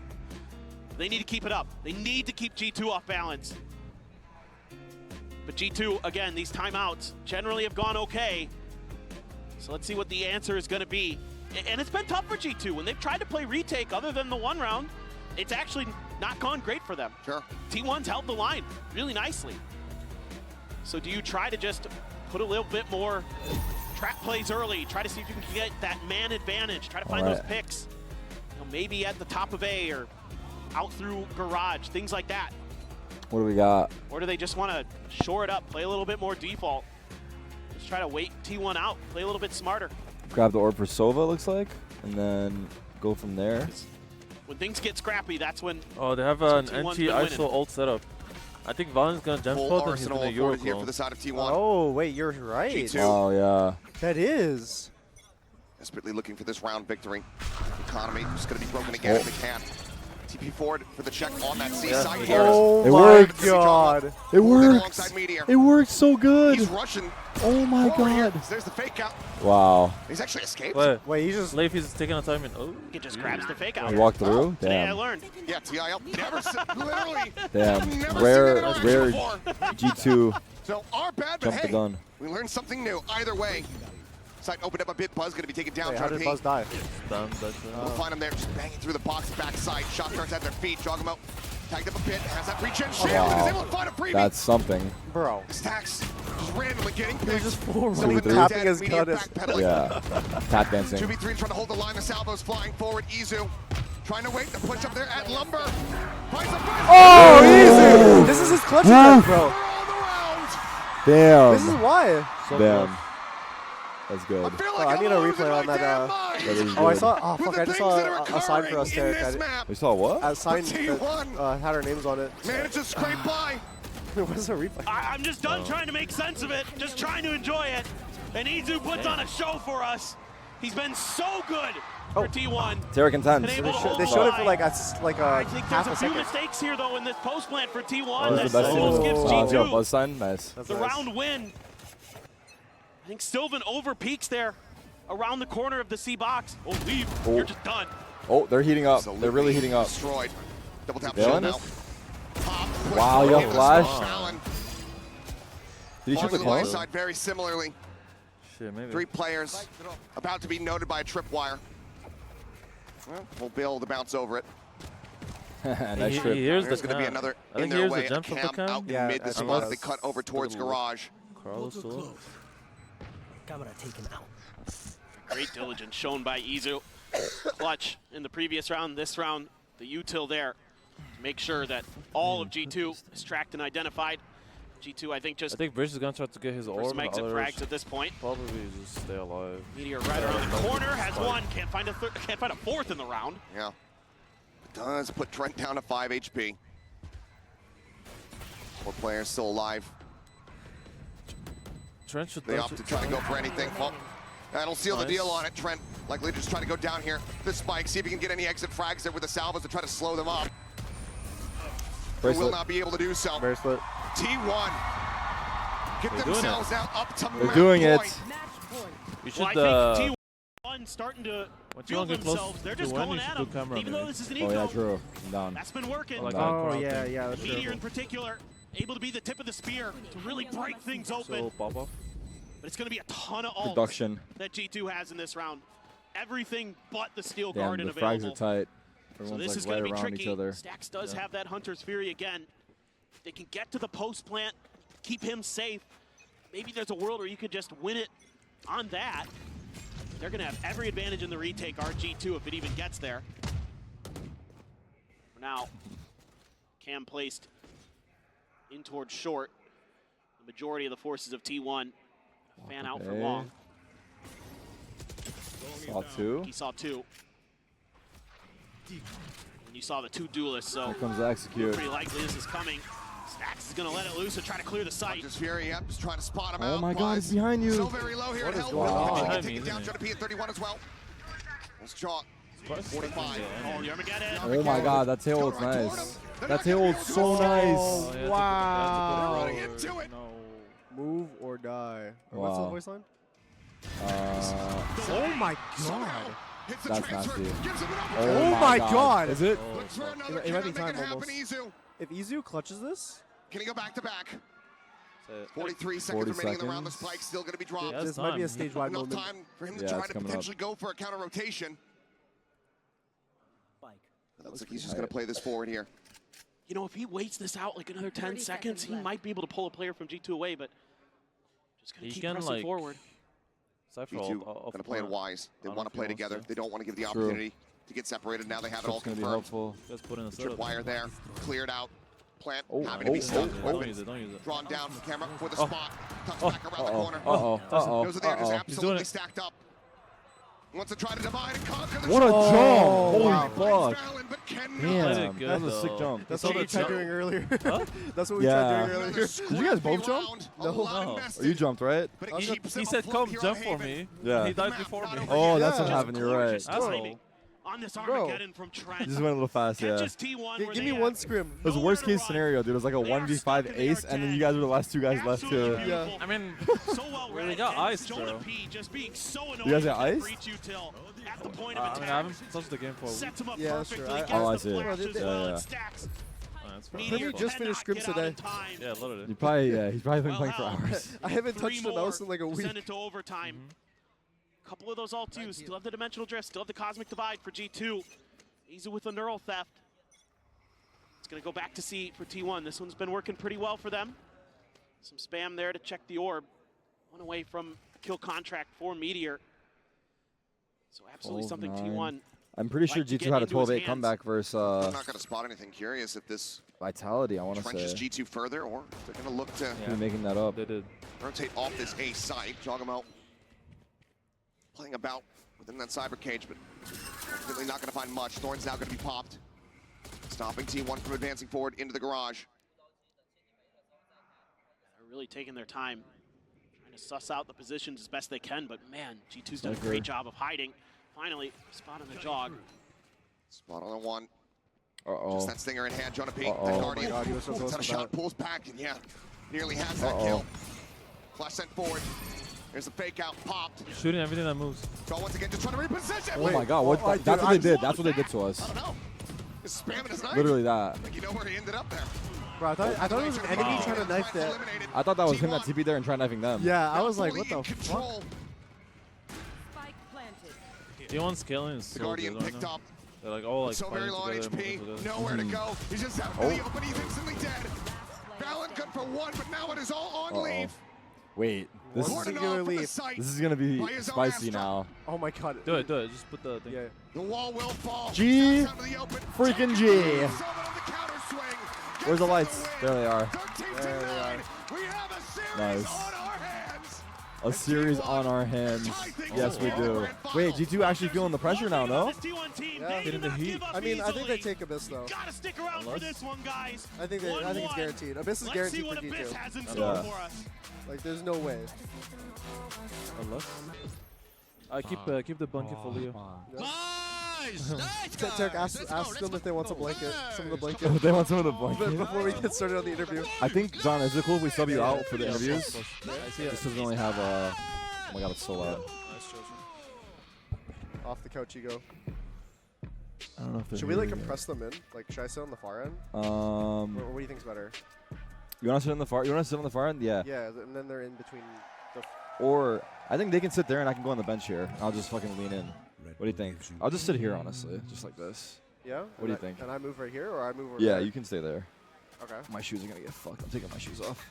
They need to keep it up. They need to keep G2 off balance. But G2, again, these timeouts generally have gone okay. So let's see what the answer is going to be. And it's been tough for G2. When they've tried to play retake other than the one round, it's actually not gone great for them. Sure. T1's held the line really nicely. So do you try to just put a little bit more trap plays early, try to see if you can get that man advantage, try to find those picks, you know, maybe at the top of A or out through garage, things like that? What do we got? Or do they just want to shore it up, play a little bit more default? Just try to wait T1 out, play a little bit smarter. Grab the orb for Sova, looks like, and then go from there. When things get scrappy, that's when. Oh, they have an anti-ISO ult setup. I think Valen's gonna jump Full spot and he's arsenal gonna afforded Euro here clone. for the side of T1. Oh, wait, you're right. G2. Oh, yeah. That is. Desperately looking for this round victory. Economy just going to be broken again if they can. TP forward for the check on that C side here. Oh It my worked. god. It worked. Alongside Meteor. It worked so good. He's rushing. Oh my forward here. god. There's the fake out. Wow. He's actually escaped. Wait, he just. Leafy's taking a time in. Oh. He just grabs the fake out. He walked through? Today I Damn. learned. Yeah, TIL never literally. Damn. Never Rare, seen it in rare before. G2 So our bad, but jumped the hey, gun. we learned something new. Either way, site opened up a bit. Buzz going to be taken down. Wait, how trying to did pee. Buzz die? We'll find him there, just banging through the box backside. Shot guards at their feet. Jog him out. Tagged up a bit. Has that regen shield. And is able to find a preview. That's something. Bro. Stacks just randomly getting picked. He's just forward. Sylvan Tapping dead, his Meteor gun is- backpedaling. Yeah. Tap dancing. 2v3 trying to hold the line. The salvo's flying forward. Izu trying to wait the push up there at Lumber. Finds the first. Oh, easy! This is his clutch attack, bro. Damn. This is why. Damn. That's good. Oh, I need a replay on that. That is Oh, I good. saw. Oh, fuck! I just saw a sign for us there. We saw what? A sign T1 that had our names on it. Managed to scrape by. What's a replay? I'm just done trying to make sense of it, just trying to enjoy it. And Izu puts on a show for us. He's been so good for T1. Tarek intense. Been able to hold They the showed it line. for like a I think half there's a a few second. mistakes here though in this post plant for T1 Oh, that that's the best almost gives thing. Zero G2 buzz sign. Nice. the round win. I think Sylvan over peaks there around the corner of the C box. Oh, leave. Oh. You're just done. Oh, they're heating up. They're really heating up. Destroyed. Double tap Valen? shield now. Pop, push Wow, forward, you hit the flash. smoke. Allen Did he shoot falls the to the right clone? side very similarly. Shit, maybe. 3 players about to be noted by a tripwire. Well, we'll be able to bounce over it. Nice He trip. hears There's the going to be cam. another I in think their here's way. the A jump from the cam cam. out in Yeah, mid. This I is think as they cut over towards garage. Carlos still. Camera taken out. Great diligence shown by Izu. Clutch in the previous round. This round, the util there to make sure that all of G2 is tracked and identified. G2, I think, just I think Bridge is gonna try to get his orb. makes and it others frags at this point. Probably just stay alive. Meteor right around the corner, has one, can't find a fourth in the round. Yeah. Does put Trent down to 5 HP. 4 players still alive. Trent should They opt to try to go for anything. Well, that'll seal the deal on it. Trent likely just try to go down here. The spike, see if he can get any exit frags there with the salvos to try to slow them up. They will Bracelet. not be able to do so. Bracelet. T1 get They're doing themselves now up to They're match doing it. point. You Well, should. I think T1 starting to Once feel you get close themselves. They're to just win, going you should at do them. camera, Even though maybe. this is an Oh yeah, eco, true. I'm down. that's been working. Like Oh yeah, yeah. That's Meteor true. in particular, able to be the tip of the spear to really break things open. So pop off. But it's going to be a ton of ults Production. that G2 has in this round. Everything but the steel Damn, garden the frags available. are tight. So Everyone's this is like going right to be around tricky. each other. Stax does have that Hunter's Fury again. If they can get to the post plant, keep him safe, maybe there's a world where you could just win it on that. They're going to have every advantage in the retake, RG2, if it even gets there. For now, Cam placed in towards short. The majority of the forces of T1 fan out for long. Saw two. He saw two. And you saw the two duelists, so Here comes the execute. pretty likely this is coming. Stax is going to let it loose and try to clear the site. Just Fury, yep, just trying to spot him out. Oh my God, it's behind you. So very low here. What in is hell. going on? He can take it down. Jonah P at 31 as well. Let's chalk. 45. Oh, the Armageddon. Oh my God, that tail was nice. That tail was so nice. Wow. Running into it. Move or die. Or What's the voice line? Oh my God. That's nasty. Oh my God. Is it? It might be time almost. If Izu clutches this, can he go back to back? 43 seconds 40 remaining in the round. The seconds. spike's still going to be dropped. this might be a stage-wide Enough moment. time for him to Yeah, try it's to coming up. potentially go for a counter rotation. It looks like he's just going to play this forward here. You know, if he waits this out like another 10 seconds, he might be able to pull a player from G2 away, but just going to keep pressing forward. G2 going to play it wise. They want to play together. They don't want to give the True. opportunity to get separated. Now they have it all That's gonna be confirmed. helpful. Just put in a Trip wire there, cleared out. Plant having to oh, be stuck. Don't use it, don't use it. Drawn down from camera for the spot. Comes back around the corner. Uh-oh. Those are there, just He's absolutely doing it. stacked up. Wants to try to divide and conquer the What a shot. jump! wow. Holy fuck. Valen, but cannot. Damn, good, that was a sick though. jump. That's what we tried doing earlier. That's what we Yeah. tried doing earlier. Another Did you guys both scrappy jump? round. A No. lot No. invested, You jumped, right? but it He keeps them said, afloat come here jump on for Haven. me. Yeah. He died before me. Oh, that's Yeah. what happened. You're right. Gorgeous timing on this Bro. Armageddon from Trent. You just went a little fast, yeah. Catches T1 where Give they me have one scrim. It was a worst case scenario, dude. It was like a 1v5 ace, and then you guys were the last two guys left absolutely to. beautiful. I mean, So well we read. got And ice, Jonah bro. P just being so annoying. You guys got ice? Reach you till at the point I of mean, I attack. haven't touched the game for a week. Sets him up Yeah, perfectly. sure. Gets Oh, I the see. flash as Yeah, well, yeah. and Stacks. That's fine. Meteor Premier just finished cannot scrims get out in today. time. Yeah, literally. You probably, yeah, he's probably been Well playing for held. hours. I haven't Three touched a more mouse in like a to week. Send it to overtime. Couple of those all twos. Still have the dimensional drift. Still have the cosmic divide for G2. Easy with the neural theft. It's going to go back to C for T1. This one's been working pretty well for them. Some spam there to check the orb. One away from a kill contract for Meteor. So absolutely something 12-9. T1. I'm pretty sure like to G2 get had a into his 12-8 hands. comeback versus I'm not going to spot anything. Curious if this Vitality, I want to trenches say. G2 further, or if they're going to look to Be making that up. They did. rotate off this A site. Jog him out. Playing about within that cyber cage, but definitely not going to find much. Thorn's now going to be popped. Stopping T1 from advancing forward into the garage. They're really taking their time. Trying to suss out the positions as best they can, but man, G2's done a Sniper. great job of hiding. Finally, spot on the jog. Spot on the one. Uh-oh. Just that stinger in hand. Jonah P. Uh-oh. The Oh my Guardian. God, he was so close Takes out a to shot, that. pulls back, and yeah, nearly has that Uh-oh. kill. Flash sent forward. There's a fake out, popped. Shooting everything that moves. So once again, just trying to reposition. Oh my God, what? Wait, That's dude, what they did. That's what they did to I us. don't know. Just spamming his knife. Literally that. Like you know where he ended up there. Bro, I thought it was an enemy trying to knife that. I thought that was him that TP'd there and tried knifing them. Yeah, I was like, Fully what the in fuck? control. T1 scaling is The so Guardian good right picked now. up. They're like all like So very fighting low together, HP, moving together. nowhere to go. He's just out in the Oh. open, he's instantly dead. Valen good for one, but now it is all on leave. Wait, this One is, singular Cordon off from the leaf. site this is gonna be by his own spicy Astra. now. Oh my God. Do it, do it. Just put the thing. Yeah. The wall will fall. G, Out into the open. freaking G. Summon on the counter swing. Where's the Gets lights? the There win. they are. 13 to There they 9. We have a series Nice. on our hands. A series on our hands. Yes, we do. Wait, G2 actually feeling the pressure now, no? This T1 team, Yeah. they Getting do the not heat. give up I mean, I think they easily. take Abyss though. Gotta stick around for Unless- this one, guys. I think it's guaranteed. Abyss is Let's guaranteed see what for Abyss G2. has in store Yeah. for us. Like, there's no way. Unless. I keep the blanket for Leo. Nice! Nice, Tarek, guys. ask them if they want some blanket. Some of the blanket. They want some of the blanket. Before we get started on the interview. I think, John, is it cool if we sub you out for the interviews? I see it. Just because we only have Oh my God, it's so loud. Off the couch you go. I don't know if they're Should we like here yet. compress them in? Like, should I sit on the far end? What do you think's better? You want to sit on the far? You want to sit on the far end? Yeah. Yeah, and then they're in between the. Or I think they can sit there and I can go on the bench here. I'll just fucking lean in. What do you think? I'll just sit here, honestly, just like this. Yeah. What do you think? And I move right here, or I move over Yeah, there? you can stay there. Okay. My shoes are gonna get fucked. I'm taking my shoes off.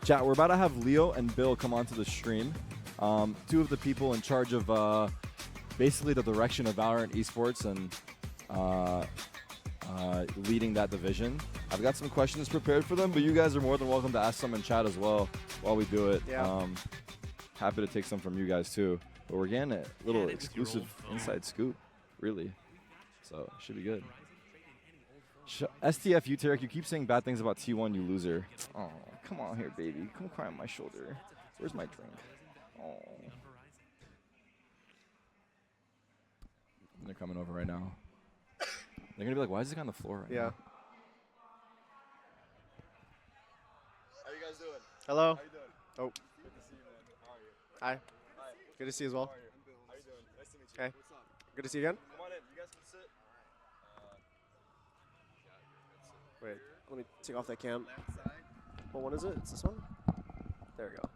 Chat, we're about to have Leo and Bill come onto the stream. Two of the people in charge of basically the direction of Valorant esports and leading that division. I've got some questions prepared for them, but you guys are more than welcome to ask some in chat as well while we do it. Yeah. Happy to take some from you guys too. But we're getting a little exclusive inside scoop, really. So should be good. STF, you Tarek, you keep saying bad things about T1, you loser. Oh, come on here, baby. Come cry on my shoulder. Where's my drink? Oh. They're coming over right now. They're going to be like, why is this guy on the floor right now? How you guys doing? Hello. How you doing? Oh. Good to see you, man. How are you? Hi. Hi. Good to see you as well. How are you? I'm Bill. How you doing? Nice to meet you. Okay. What's up? Good to see you again. Come on in. You guys can sit. Wait, let me take off that cam. What one is it? It's this one? There we go.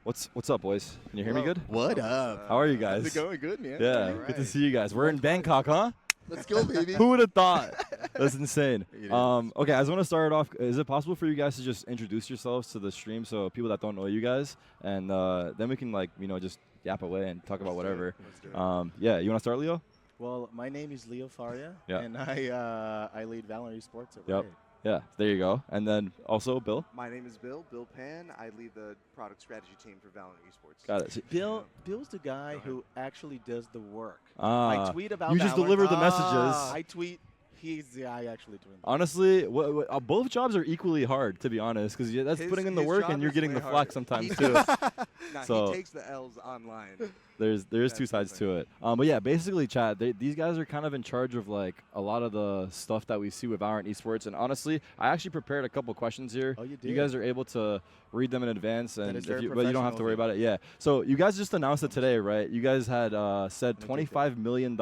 What's up, boys? Can you hear me Hello. good? What up? How are you guys? How's it going? Good, man. Yeah, All good to right. see you guys. We're in Bangkok, huh? Let's go, baby. Who would have thought? That's insane. It is. Okay, I just want to start off. Is it possible for you guys to just introduce yourselves to the stream so people that don't know you guys, and then we can just yap away and talk about whatever. Let's do it. Yeah, you want to start, Leo? Well, my name is Leo Faria, Yeah. and I lead Valorant Esports at Yep. Riot. Yeah, there you go. And then also Bill. My name is Bill Pan. I lead the product strategy team for Valorant Esports. Got it. Bill's the guy who actually does the work. Ah, I tweet about you just Valorant. deliver the messages. I tweet. He's the guy actually doing the Honestly, both jobs are equally hard, to be honest, because that's putting in the work and you're getting the flack sometimes too. He takes the L's online. There's two sides to it. But yeah, basically, chat. These guys are kind of in charge of like a lot of the stuff that we see with Valorant Esports. And honestly, I actually prepared a couple questions here. Oh, you did? You guys are able to read them in advance, and is very but you don't have to worry about it. Yeah. So you guys just announced it today, right? You guys had said $25 million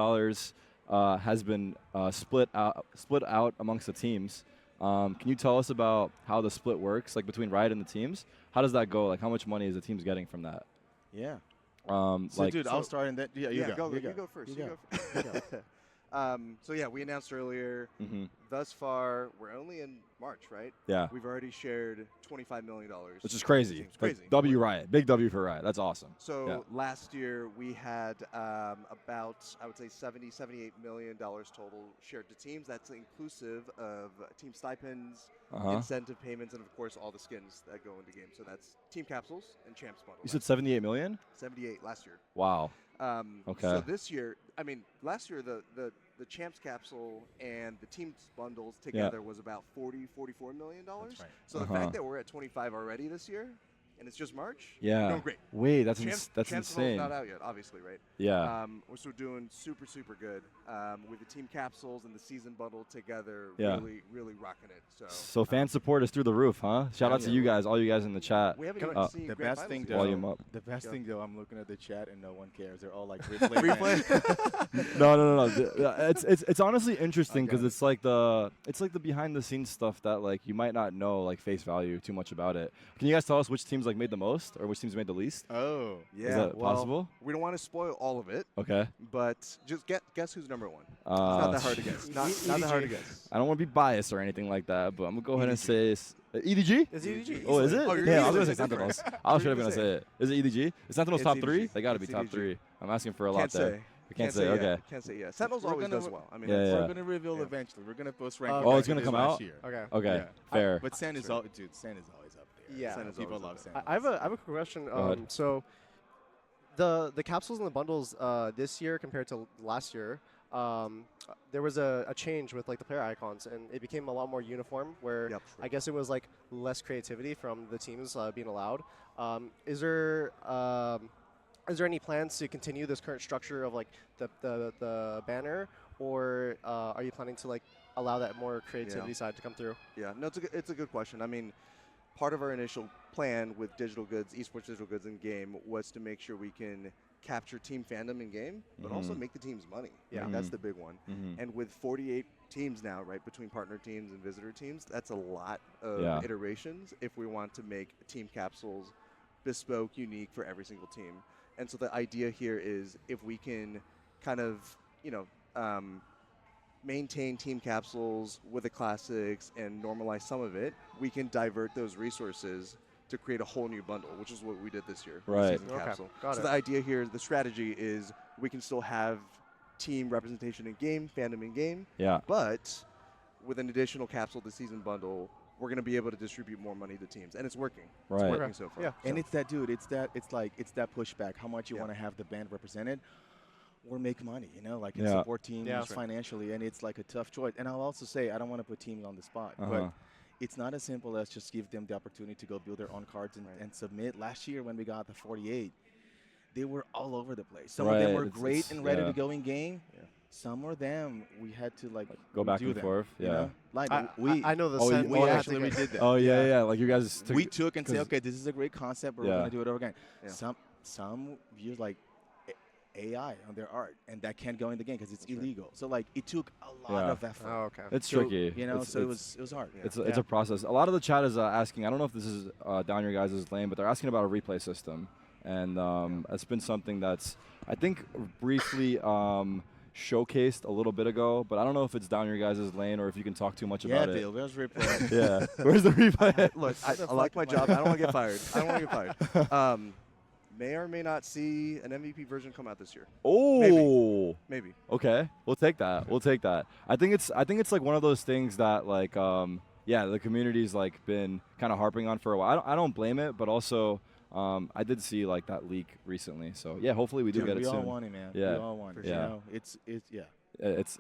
has been split out amongst the teams. Can you tell us about how the split works, like between Riot and the teams? How does that go? Like, how much money is the teams getting from that? Yeah. Dude, I'll start and then you go. You go first. You go. So yeah, we announced earlier. Thus far, we're only in March, right? Yeah. We've already shared $25 million. Which is crazy. It's crazy. Like, W Riot, big W for Riot. That's awesome. So yeah. last year we had about, I would say, $78 million total shared to teams. That's inclusive of team stipends, incentive payments, and of course all the skins that go into games. So that's team capsules and champs bundle. You said 78 million? 78 last year. Wow. Okay. So this year, I mean, last year the champs capsule and the teams bundles together was about $44 million. That's right. So the fact that we're at 25 already this year, and it's just March. Yeah. No, great. Wait, that's champs insane. Not out yet, obviously, right? Yeah. We're still doing super good with the team capsules and the season bundle together. Yeah. Really rocking it. So fan support is through the roof, huh? Shout out to you guys, all you guys in the chat. We haven't even seen the grand best finals thing yet. Volume up. The best thing though, I'm looking at the chat and no one cares. They're all like replay. No. It's honestly interesting because it's like the behind the scenes stuff that like you might not know like face value too much about it. Can you guys tell us which teams like made the most or which teams made the least? Oh, yeah. Is that possible? We don't want to spoil all of it. Okay. But just guess who's number one. It's not that hard to guess. Not that hard to guess. I don't want to be biased or anything like that, but I'm gonna go ahead and say EDG. It's EDG. Oh, is it? Oh, Yeah, I was gonna say easily. Sentinels. I was sure gonna say it. Is it EDG? Is Sentinels It's top EDG. 3? They gotta be It's top EDG. 3. I'm asking for a lot Can't there. say. We can't say. Okay. Can't say yeah. Sentinels always does well. I mean, Yeah, we're yeah. gonna reveal eventually. We're gonna post ranking. Oh, it's gonna come out? Year. Okay. Yeah. Fair. But Sen is always up there. Yeah. Sen people love Sen. I have a quick question. ahead. So the capsules and the bundles this year compared to last year, there was a change with like the player icons, and it became a lot more uniform. Where I guess it was like less creativity from the teams being allowed. Is there any plans to continue this current structure of like the banner, or are you planning to like allow that more creativity side to come through? Yeah, no, it's a good question. I mean, part of our initial plan with digital goods, esports digital goods in game, was to make sure we can capture team fandom in game, but also make the teams money. Yeah, that's the big one. And with 48 teams now, right, between partner teams and visitor teams, that's a lot of iterations if we want to make team capsules bespoke, unique for every single team. And so the idea here is if we can kind of, maintain team capsules with the classics and normalize some of it, we can divert those resources to create a whole new bundle, which is what we did this year. Right. Season capsule. Got so it. the idea here, the strategy is we can still have team representation in game, fandom in game. Yeah. But with an additional capsule to season bundle, we're going to be able to distribute more money to teams, and it's working. Right. It's working so far. Yeah, and So- it's that, dude. It's that pushback. How much you want to have the band represented, or make money, like and Yeah. support teams Yeah, that's right. financially, and it's like a tough choice. And I'll also say I don't want to put teams on the spot, but it's not as simple as just give them the opportunity to go build their own cards and submit. Last year when we got the 48, they were all over the place. Some of them were great and ready to go in game. Some of them we had to Go back do and them, forth. you Yeah. know? Like I know the Oh, sense. we oh, actually we did that. Oh yeah. Like you guys took We took and said, 'cause- okay, this is a great concept, but Yeah. we're gonna do it over again. Yeah. Some use AI on their art, and that can't go in the game because it's illegal. So it took a lot of effort. Oh, okay. It's So, tricky. So it was hard. It's a process. A lot of the chat is asking. I don't know if this is down your guys' lane, but they're asking about a replay system, and it's been something that's I think briefly showcased a little bit ago, but I don't know if it's down your guys' lane or if you can talk too much about it. Yeah, Bill, where's replay? Yeah, where's the replay? Look, I like my job. I don't want to get fired. I don't want to get fired. May or may not see an MVP version come out this year. Oh, Maybe. Okay, we'll take that. We'll take that. I think it's like one of those things that the community's been kind of harping on for a while. I don't blame it, but also I did see that leak recently. So yeah, hopefully we do get it soon. We all want it, man. Yeah, we all want it. Yeah, it's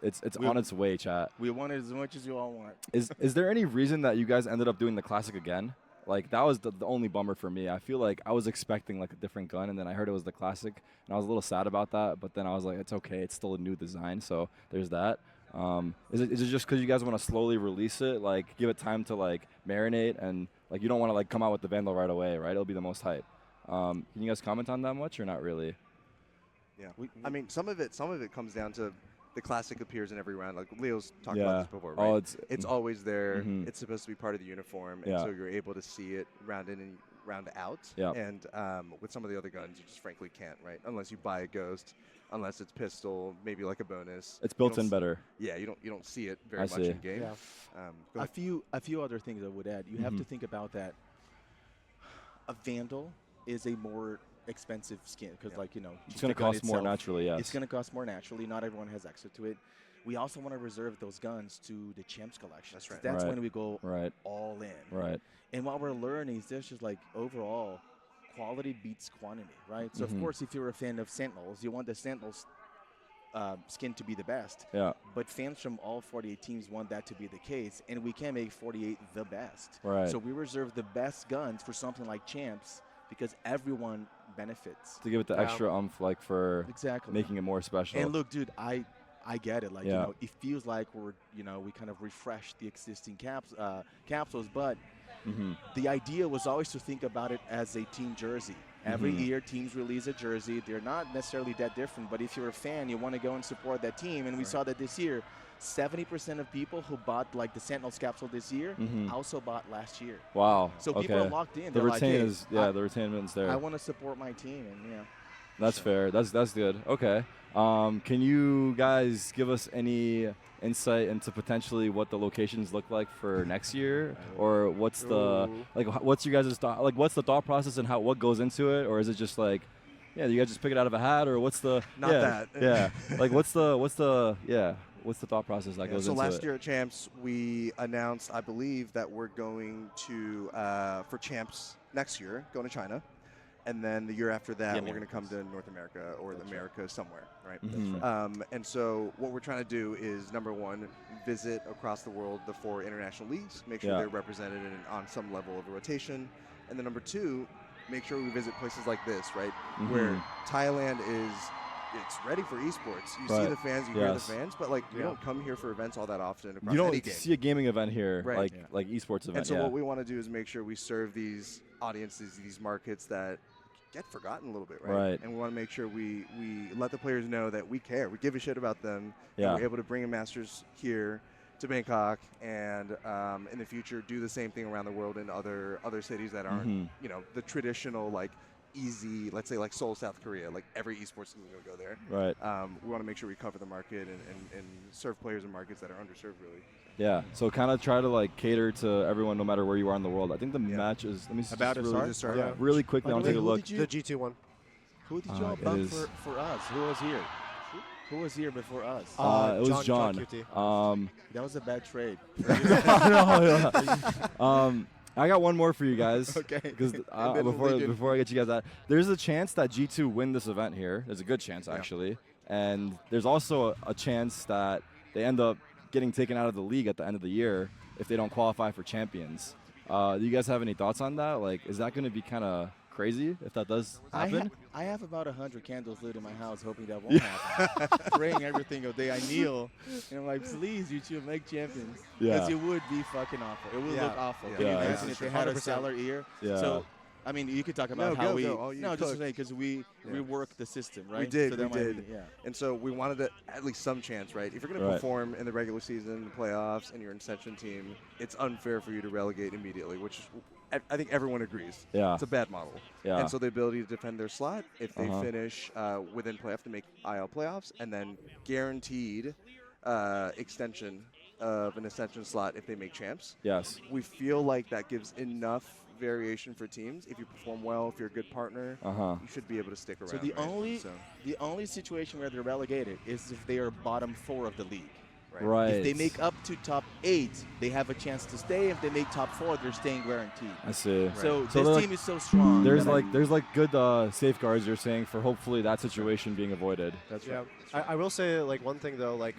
it's on its way, chat. We want it as much as you all want. Is there any reason that you guys ended up doing the classic again? That was the only bummer for me. I feel like I was expecting a different gun, and then I heard it was the classic, and I was a little sad about that. But then I was like, it's okay. It's still a new design, so there's that. Is it just because you guys want to slowly release it, give it time to marinate, and you don't want to come out with the Vandal right away, right? It'll be the most hype. Can you guys comment on that much or not really? Yeah, I mean, some of it comes down to the classic appears in every round. Like Leo's talked about this before, right? Oh, it's always there. Mhm. It's supposed to be part of the uniform, and Yeah. so you're able to see it round in and round out. Yeah. And with some of the other guns, you just frankly can't, right? Unless you buy a Ghost, unless it's pistol, maybe a bonus. It's You built don't in s- better. Yeah, you don't see it very I much see. in game. Yeah. Go A ahead. few other things I would add. You have to think about that. A Vandal is a more expensive skin because, It's gonna the gun cost more itself, naturally, yes. It's going to cost more naturally. Not everyone has access to it. We also want to reserve those guns to the Champs collection. That's right. That's Right. when we go Right. all in. Right. And what we're learning is there's just overall quality beats quantity, right? So Mhm. of course, if you're a fan of Sentinels, you want the Sentinels skin to be the best. Yeah. But fans from all 48 teams want that to be the case, and we can't make 48 the best. Right. So we reserve the best guns for something like Champs because everyone benefits. To give it the extra for Exactly. making it more special. And look, dude, I get it. Yeah. It feels like we kind of refreshed the existing capsules, but Mhm. the idea was always to think about it as a team jersey. Every Mhm. year, teams release a jersey. They're not necessarily that different, but if you're a fan, you want to go and support that team. And we saw that this year, 70% of people who bought the Sentinels capsule this year Mhm. also bought last year. Wow. So okay. people are locked in. The They're retain hey, is the retainment's there. I want to support my team, and That's fair. That's good. Okay. Can you guys give us any insight into potentially what the locations look like for next year, or what's the what's your guys' thought? What's the thought process and what goes into it, or is it just yeah, you guys just pick it out of a hat, or what's the Not yeah, that. yeah, what's the thought process that goes so into last it? year at Champs, we announced, I believe, that we're going to, for Champs next year, going to China. And then the year after that, we're going to come to North America or America somewhere, right? Mhm. And so what we're trying to do is, number one, visit across the world the 4 international leagues, make sure Yeah. they're represented on some level of rotation. And then number 2, make sure we visit places like this, right? Where Mhm. Thailand it's ready for esports. You see Right. the fans, you hear the Yes. fans, but you don't come here for events all that often across You don't any game. see a gaming event here, Right. like esports event. And so yeah. what we want to do is make sure we serve these audiences, these markets that get forgotten a little bit, right? Right. And we want to make sure we let the players know that we care. We give a shit about them. Yeah. And we're able to bring a Masters here to Bangkok, and in the future do the same thing around the world in other cities that aren't, Mhm. the traditional easy, let's say Seoul, South Korea. Every esports team is going to go there. Right. We want to make sure we cover the market and serve players in markets that are underserved, really. Yeah, so kind of try to like cater to everyone no matter where you are in the world. I think the match is, let me just About to really, start? Yeah. really quickly, By I'll the take way, a who look. did you- The G2 one. Who did y'all it bump is- for us? Who was here? Who was here before us? It was John John. QT. That was a bad trade. No, yeah. I got one more for you guys. Okay. Because And then we'll leave it. before I get you guys that, there's a chance that G2 win this event here. There's a good chance actually, and there's also a chance that they end up getting taken out of the league at the end of the year if they don't qualify for champions. Do you guys have any thoughts on that? Like, is that going to be kind of crazy if that does happen? I have about 100 candles lit in my house, hoping that won't happen. Praying every single day. I kneel, and I'm like, please, you two make champions. Because it would be fucking awful. It would look awful. Can you imagine if they had a 100%. salary year? Yeah. So, I mean, you could talk about how we. No, just say because we reworked the system, right? We did, So we that might did. be- yeah. And so we wanted at least some chance, right? If you're going to perform in the regular season, the playoffs, and you're an Ascension team, it's unfair for you to relegate immediately, which I think everyone agrees. Yeah. It's a bad model. Yeah. And so the ability to defend their slot, if they finish within playoff to make IL playoffs, and then guaranteed extension of an Ascension slot if they make champs. Yes. We feel like that gives enough variation for teams. If you perform well, if you're a good partner, you should be able to stick around. So the right? the only situation where they're relegated is if they are bottom 4 of the league. Right. If they make up to top 8, they have a chance to stay. If they make top 4, they're staying guaranteed. I see. So they're this like- team is so strong. There's that like good safeguards you're saying for hopefully that situation being avoided. That's Yeah. I will say like one thing though, like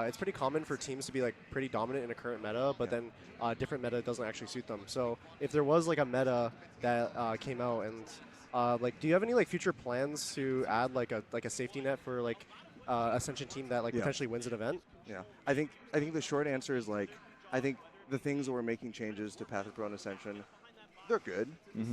it's pretty common for teams to be like pretty dominant in a current meta, but then different meta doesn't actually suit them. So if there was like a meta that came out and like, do you have any like future plans to add like a safety net for like Ascension team that like potentially wins an event? Yeah, I think the short answer is like, I think the things that we're making changes to Path of Pro and Ascension, they're good,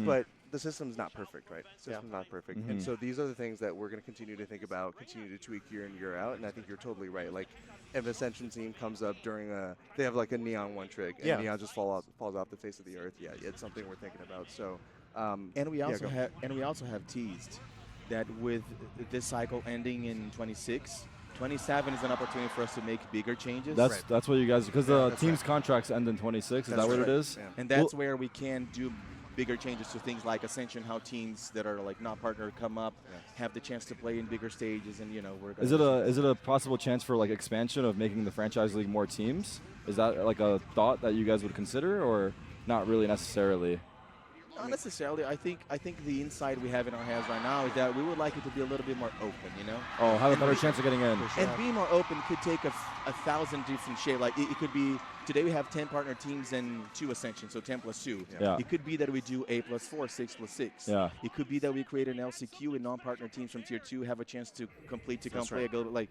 but the system's not perfect, right? The system's not perfect, and so these are the things that we're going to continue to think about, continue to tweak year in, year out, and I think you're totally right. Like, if Ascension team comes up during they have like a Neon one trick, and Neon just falls off the face of the earth. Yeah, it's something we're thinking about. So, and we also have teased that with this cycle ending in 26. 27 is an opportunity for us to make bigger changes. That's what you guys, because the team's contracts end in 26. Is that what it is? Yeah. And that's where we can do bigger changes to things like Ascension, how teams that are like not partnered come up, have the chance to play in bigger stages, and we're. Is it a possible chance for like expansion of making the franchise league more teams? Is that like a thought that you guys would consider, or not really necessarily? Not necessarily. I think the insight we have in our heads right now is that we would like it to be a little bit more open, Oh, have a better chance of getting in. And being more open could take a 1,000 different shapes. Like it could be, today we have 10 partner teams and 2 Ascension, so 10 plus 2. Yeah. It could be that we do 8 plus 4, 6 plus 6. Yeah. It could be that we create an LCQ and non-partner teams from tier 2 have a chance to complete to come play a go. Like,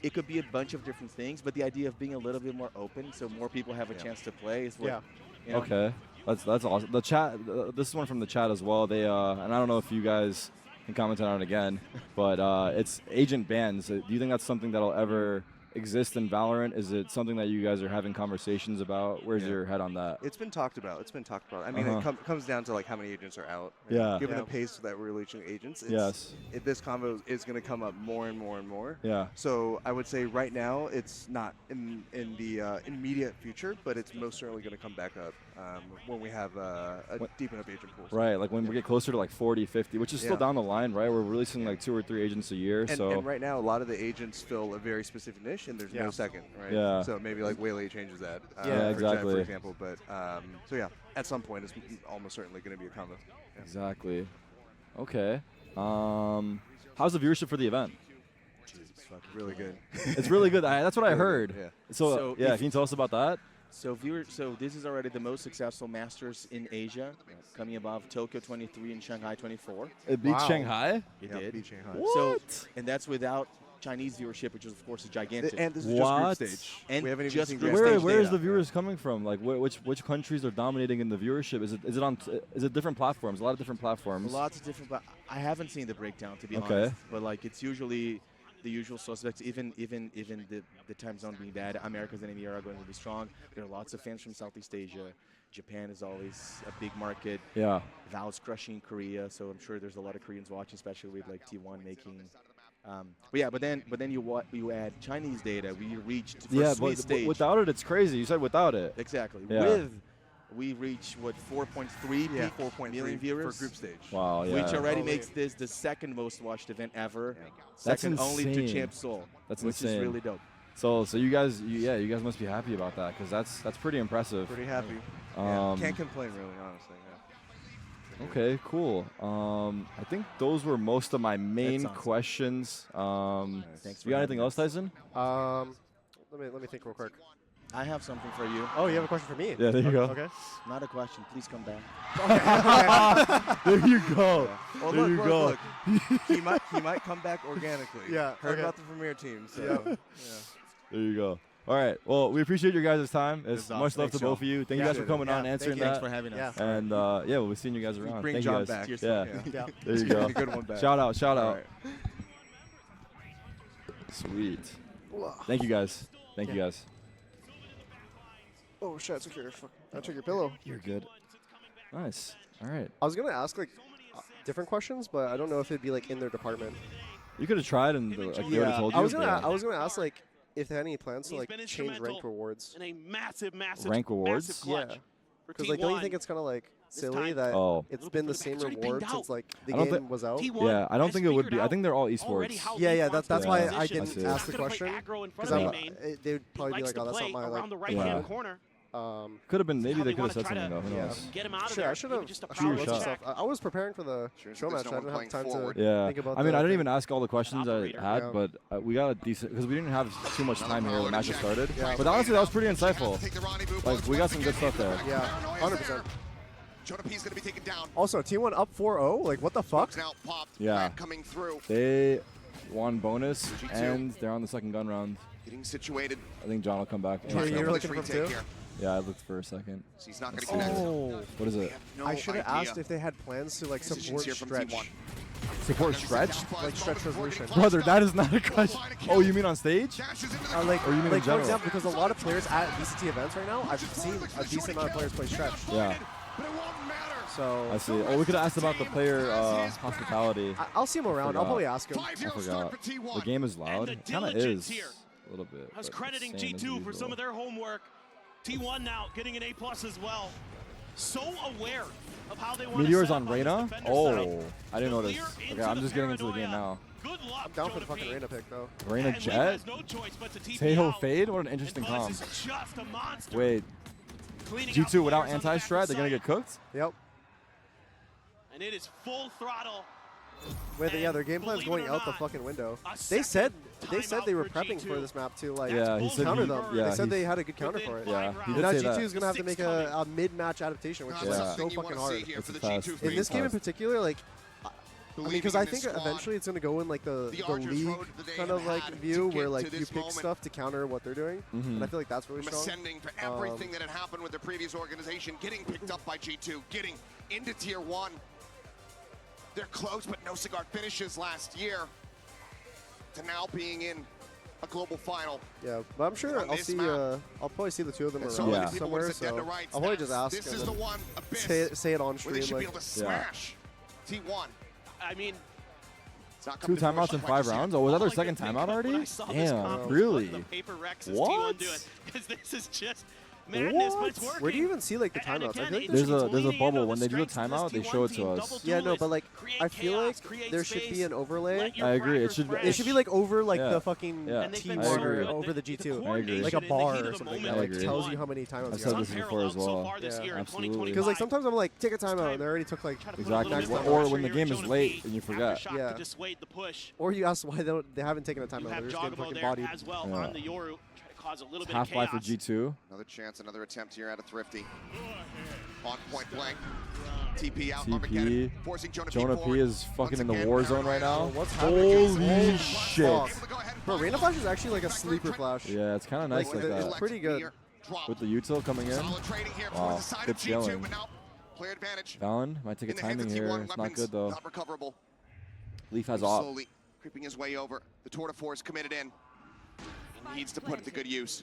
it could be a bunch of different things, but the idea of being a little bit more open so more people have a chance to play is what. Okay. That's awesome. The chat. This is one from the chat as well. They and I don't know if you guys can comment on it again, but it's agent bans. Do you think that's something that'll ever exist in Valorant? Is it something that you guys are having conversations about? Where's your head on that? It's been talked about. I mean, it comes down to like how many agents are out. Right? Yeah. Given the pace that we're reaching agents, this combo is going to come up more and more and more. Yeah. So I would say right now it's not in the immediate future, but it's most certainly going to come back up when we have a deep enough agent pool. Right. Like when we get closer to like 40, 50, which is still down the line, right? We're releasing like 2 or 3 agents a year. And right now, a lot of the agents fill a very specific niche, and there's no second, right? Yeah. So maybe like Waylay changes that. Exactly. For example, but so yeah, at some point it's almost certainly going to be a combo. Yeah. Exactly. Okay. How's the viewership for the event? It's fucking really good. It's really good. That's what I heard. Yeah. So can you tell us about that? So this is already the most successful Masters in Asia, coming above Tokyo 23 and Shanghai 24. It beat Shanghai? It Yeah, did. beat Shanghai. So, and that's without Chinese viewership, which of course is gigantic. And this is just group stage. And we haven't even just seen group group stage stage Where is data. the viewers coming from? Like which countries are dominating in the viewership? Is it different platforms? A lot of different platforms. Lots of different. I haven't seen the breakdown to be Okay. honest, but like it's usually the usual suspects. Even the time zone being bad, Americas and India are going to be strong. There are lots of fans from Southeast Asia. Japan is always a big market. Yeah. Valve's crushing Korea, so I'm sure there's a lot of Koreans watching, especially with like T1 making. But then you add Chinese data. We reached for sweet stage. Without it, it's crazy. You said without it. Exactly. Yeah. With we reached what 4.3 million viewers for group stage. Wow. Yeah. Which already makes this the second most watched event ever. That's Second only to insane. Champ Soul. That's which insane. is really dope. So you guys must be happy about that because that's pretty impressive. Pretty happy. Can't complain really, honestly. Yeah. Okay, cool. I think those were most of my main awesome. questions. Thanks You got anything else, Tyson? Let me think real quick. I have something for you. Oh, you have a question for me? Yeah, there you go. Okay. Not a question. Please come back. There you go. Well, There you go. Look. he might come back organically. Yeah, Heard okay. about the premier team. So yeah. There you go. All right. Well, we appreciate your guys' time. It's awesome. much love Thanks, to both Joe. of you. Thank you guys for coming on, answering Thanks that. for having us. And we'll be seeing you guys around. Bring Thank John you guys. back. Yeah. There you go. Good one back. Shout out. All out. right. Sweet. Thank you guys. Thank you guys. Oh shit! I took your pillow. You're good. Nice. All right. I was gonna ask like different questions, but I don't know if it'd be like in their department. You could have tried and they would have told you. I was gonna ask like if they had any plans to like change rank rewards. In a massive Rank rewards? massive clutch Yeah. for Because like, don't you T1. think it's kind of like silly time, that it's been the same reward since like the game was out? Yeah, I don't think it would be. I think they're all esports. Yeah, that's why Yeah, I I didn't see. ask the question because they would probably be like, oh, that's not my around the like. right-hand corner. Could have been. Maybe how they they could have wanna said try something to though. Who Yeah. knows? Get him out of Shit, there. I should have. Maybe just a Shoot your power shot. check. I was preparing for the show match. I didn't have time to Yeah, think about I mean, the I didn't thing. even ask all the questions I had, but we got a decent because we didn't have too much time here when the match just started. Yeah. But honestly, that was pretty insightful. Like we got some good stuff there. Yeah, 100%. Jonah P's gonna be taken down. Also, T1 up 4-0. Like, what the fuck? Now popped. Yeah. Coming through. They won bonus G2. and they're on the second gun round. Getting situated. I think John will come back. You're looking for him too? Yeah, I looked for a second. So he's not gonna connect. Oh. What is it? I should have asked if they had plans to like support here from stretch. T1. Support stretch? Like stretch resolution. Brother, that is not a question. Oh, you mean on stage? Like, Or you mean in like for general? example, because a lot of players at VCT events right now, I've seen a decent amount of players play stretch. Yeah, So I see. Oh, we could have asked about the player hospitality. I'll see him around. I'll probably ask him. I forgot. The game is loud. It kind of diligence is here. a little bit. I was but crediting it's same as G2 for some usual. of their homework. T1 now getting an A+ as well. So aware of how they want Meteor's to on Reyna? Oh, I didn't notice. Okay, I'm just getting into the game now. Good luck, I'm down for the Jonah fucking P. Reyna pick though. Reyna And Lin Jet? has no choice but to TP Taeho out. Fade? What an interesting And Buzz comp. is just a monster. Wait, Cleaning out G2 without players on the anti-strat, back they're going to side. get cooked? Yep. And it is full throttle. Their game plan's going out the fucking window. A They said timeout they were for prepping G2. for this map to like Yeah, he said counter he- them. yeah, they said he's- they had a good counter for it. Yeah, he And did now say G2 that. is gonna have to make a mid-match adaptation, which is Yeah. so fucking hard. It's fast. In this game in Fast. particular, like, I mean, because I in this think squad. eventually it's gonna go in like the Archers league rode the day kind and of like had view to where get like to you this pick moment. stuff to counter what they're doing, and I feel like that's really From strong. ascending for everything that had happened with the previous organization, getting picked up by G2, getting into Tier 1. They're close, but no cigar finishes last year to now being in a global final. Yeah, but I'm sure On I'll this see. map. I'll probably see the two of them And around so many people somewhere. would've said So dead I'll to rights. probably just ask. This and is the then one, Abyss, say it on where stream. they should be Like, able to smash T1. I mean, It's not 2 coming to timeouts fruition in quite 5 just yet. rounds? Oh, was that their all I second could think timeout of when already? I saw this Damn, conference was really? The paper Rex is What? T1 doing, because this is just madness, but it's What? working. where do you even see like the And timeouts? I again, feel like it's There's a leaning bubble. into When the they do a strengths of timeout, they this show it T1 to team. us. Double Yeah, no, duelists, but like create I feel like chaos, create there should be space, an overlay. let your I agree. It fraggers should be- fresh. It should be like over like Yeah. the fucking Yeah. And they've been T1 so agree. good. over the The G2, coordination like a in the bar heat or of the something moment that like I agree. tells you how many timeouts I've you said have. this before as Unparalleled so well. far this year in Absolutely. 2025. Because like sometimes I'm like take a timeout and they already took like Exactly. next time. Or when the game is late and you forget. Aftershock Yeah. to dissuade the push. Or you ask why they haven't taken a You timeout. have They're just getting Joggable fucking there bodied. as well Yeah. on the Yoru. Try to cause a little bit of Half-life for chaos. G2. Another chance, another attempt here out of Thrifty. On point blank. TP out. TP. Armageddon, forcing Jonah Jonah P P forward. is fucking in the Once war again, zone right now. What's happening? Holy Oh, shit. fuck. Bro, Reyna Flash is actually like a sleeper flash. Yeah, it's kind of nice like it's that. pretty good. With the util coming in. Solid trading here Wow, towards the side good of G2, scaling. but now player advantage. Valen might take a In the hands of timing here. T1, It's not weapons good though. Not recoverable. Leaf has He's op. slowly creeping his way over. The tour de force committed in. He needs to put it to good use.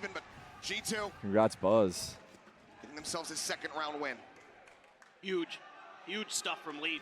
even, but G2 Congrats, Buzz. getting themselves a second round win. Huge, huge stuff from Leaf.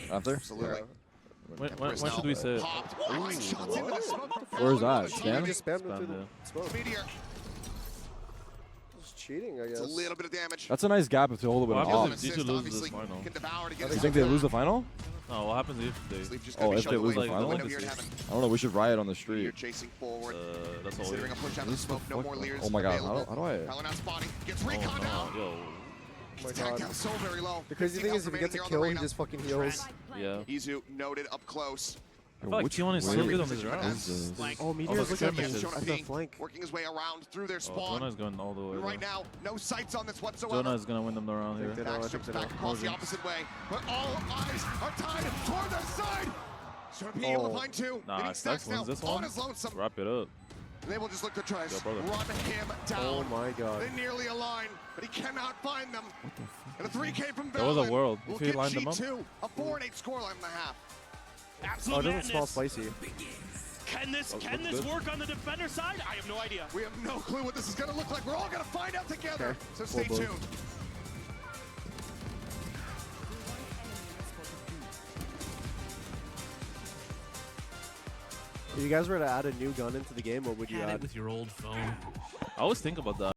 After? Absolutely. When should we say it? Popped. Oh, shots into the smoke. Where's that? He Spam? just spammed him Spam, through the yeah. smoke. Meteor. Just cheating, I guess. It's a little bit of damage. That's a nice gap if they hold it with What an happens off. if G2 loses this final? Can devour to get You himself think they back. lose the final? No, what happens if they? Sleep just Oh, gonna be if they shoved lose the away. final? Window here in heaven. I don't know. We should riot on the street. You're chasing forward. That's all. Considering a push out of the smoke, no more leaders Oh my god, available. how do I? Helen out spotting. Gets recon down. Yo. Oh my Tagged god. down so very low. The crazy 15 thing is, if he health gets a remaining kill, here he on the just fucking heals. Yeah. Izu noted up close. I feel like T1 is so good on this round. Oh, Meteor's looking at the Jonah flank. working his way around through their Oh, spawn. Jonah is going all the way. Right now, no sights on this whatsoever. Jonah is gonna win them the round here. Back strips back across the opposite way, but all eyes are tied toward their side. Serpy able to find two. Nah, Getting stacks now wins this on one. his lonesome. Wrap it up. They will just look to try to brother. run him down. Oh my god. They nearly align, but he cannot find them. And a 3K from Valorant. That was a world. Will If he get lined them up. G2 a 4-8 scoreline and a half. Absolute Oh, madness. doesn't smell spicy. Can this good. work on the defender side? I have no idea. We have no clue what this is going to look like. We're all going to find out together. Okay. So stay Cool, tuned. If you guys were to add a new gun into the game, what would you Had add? it with your old phone. I always think about that.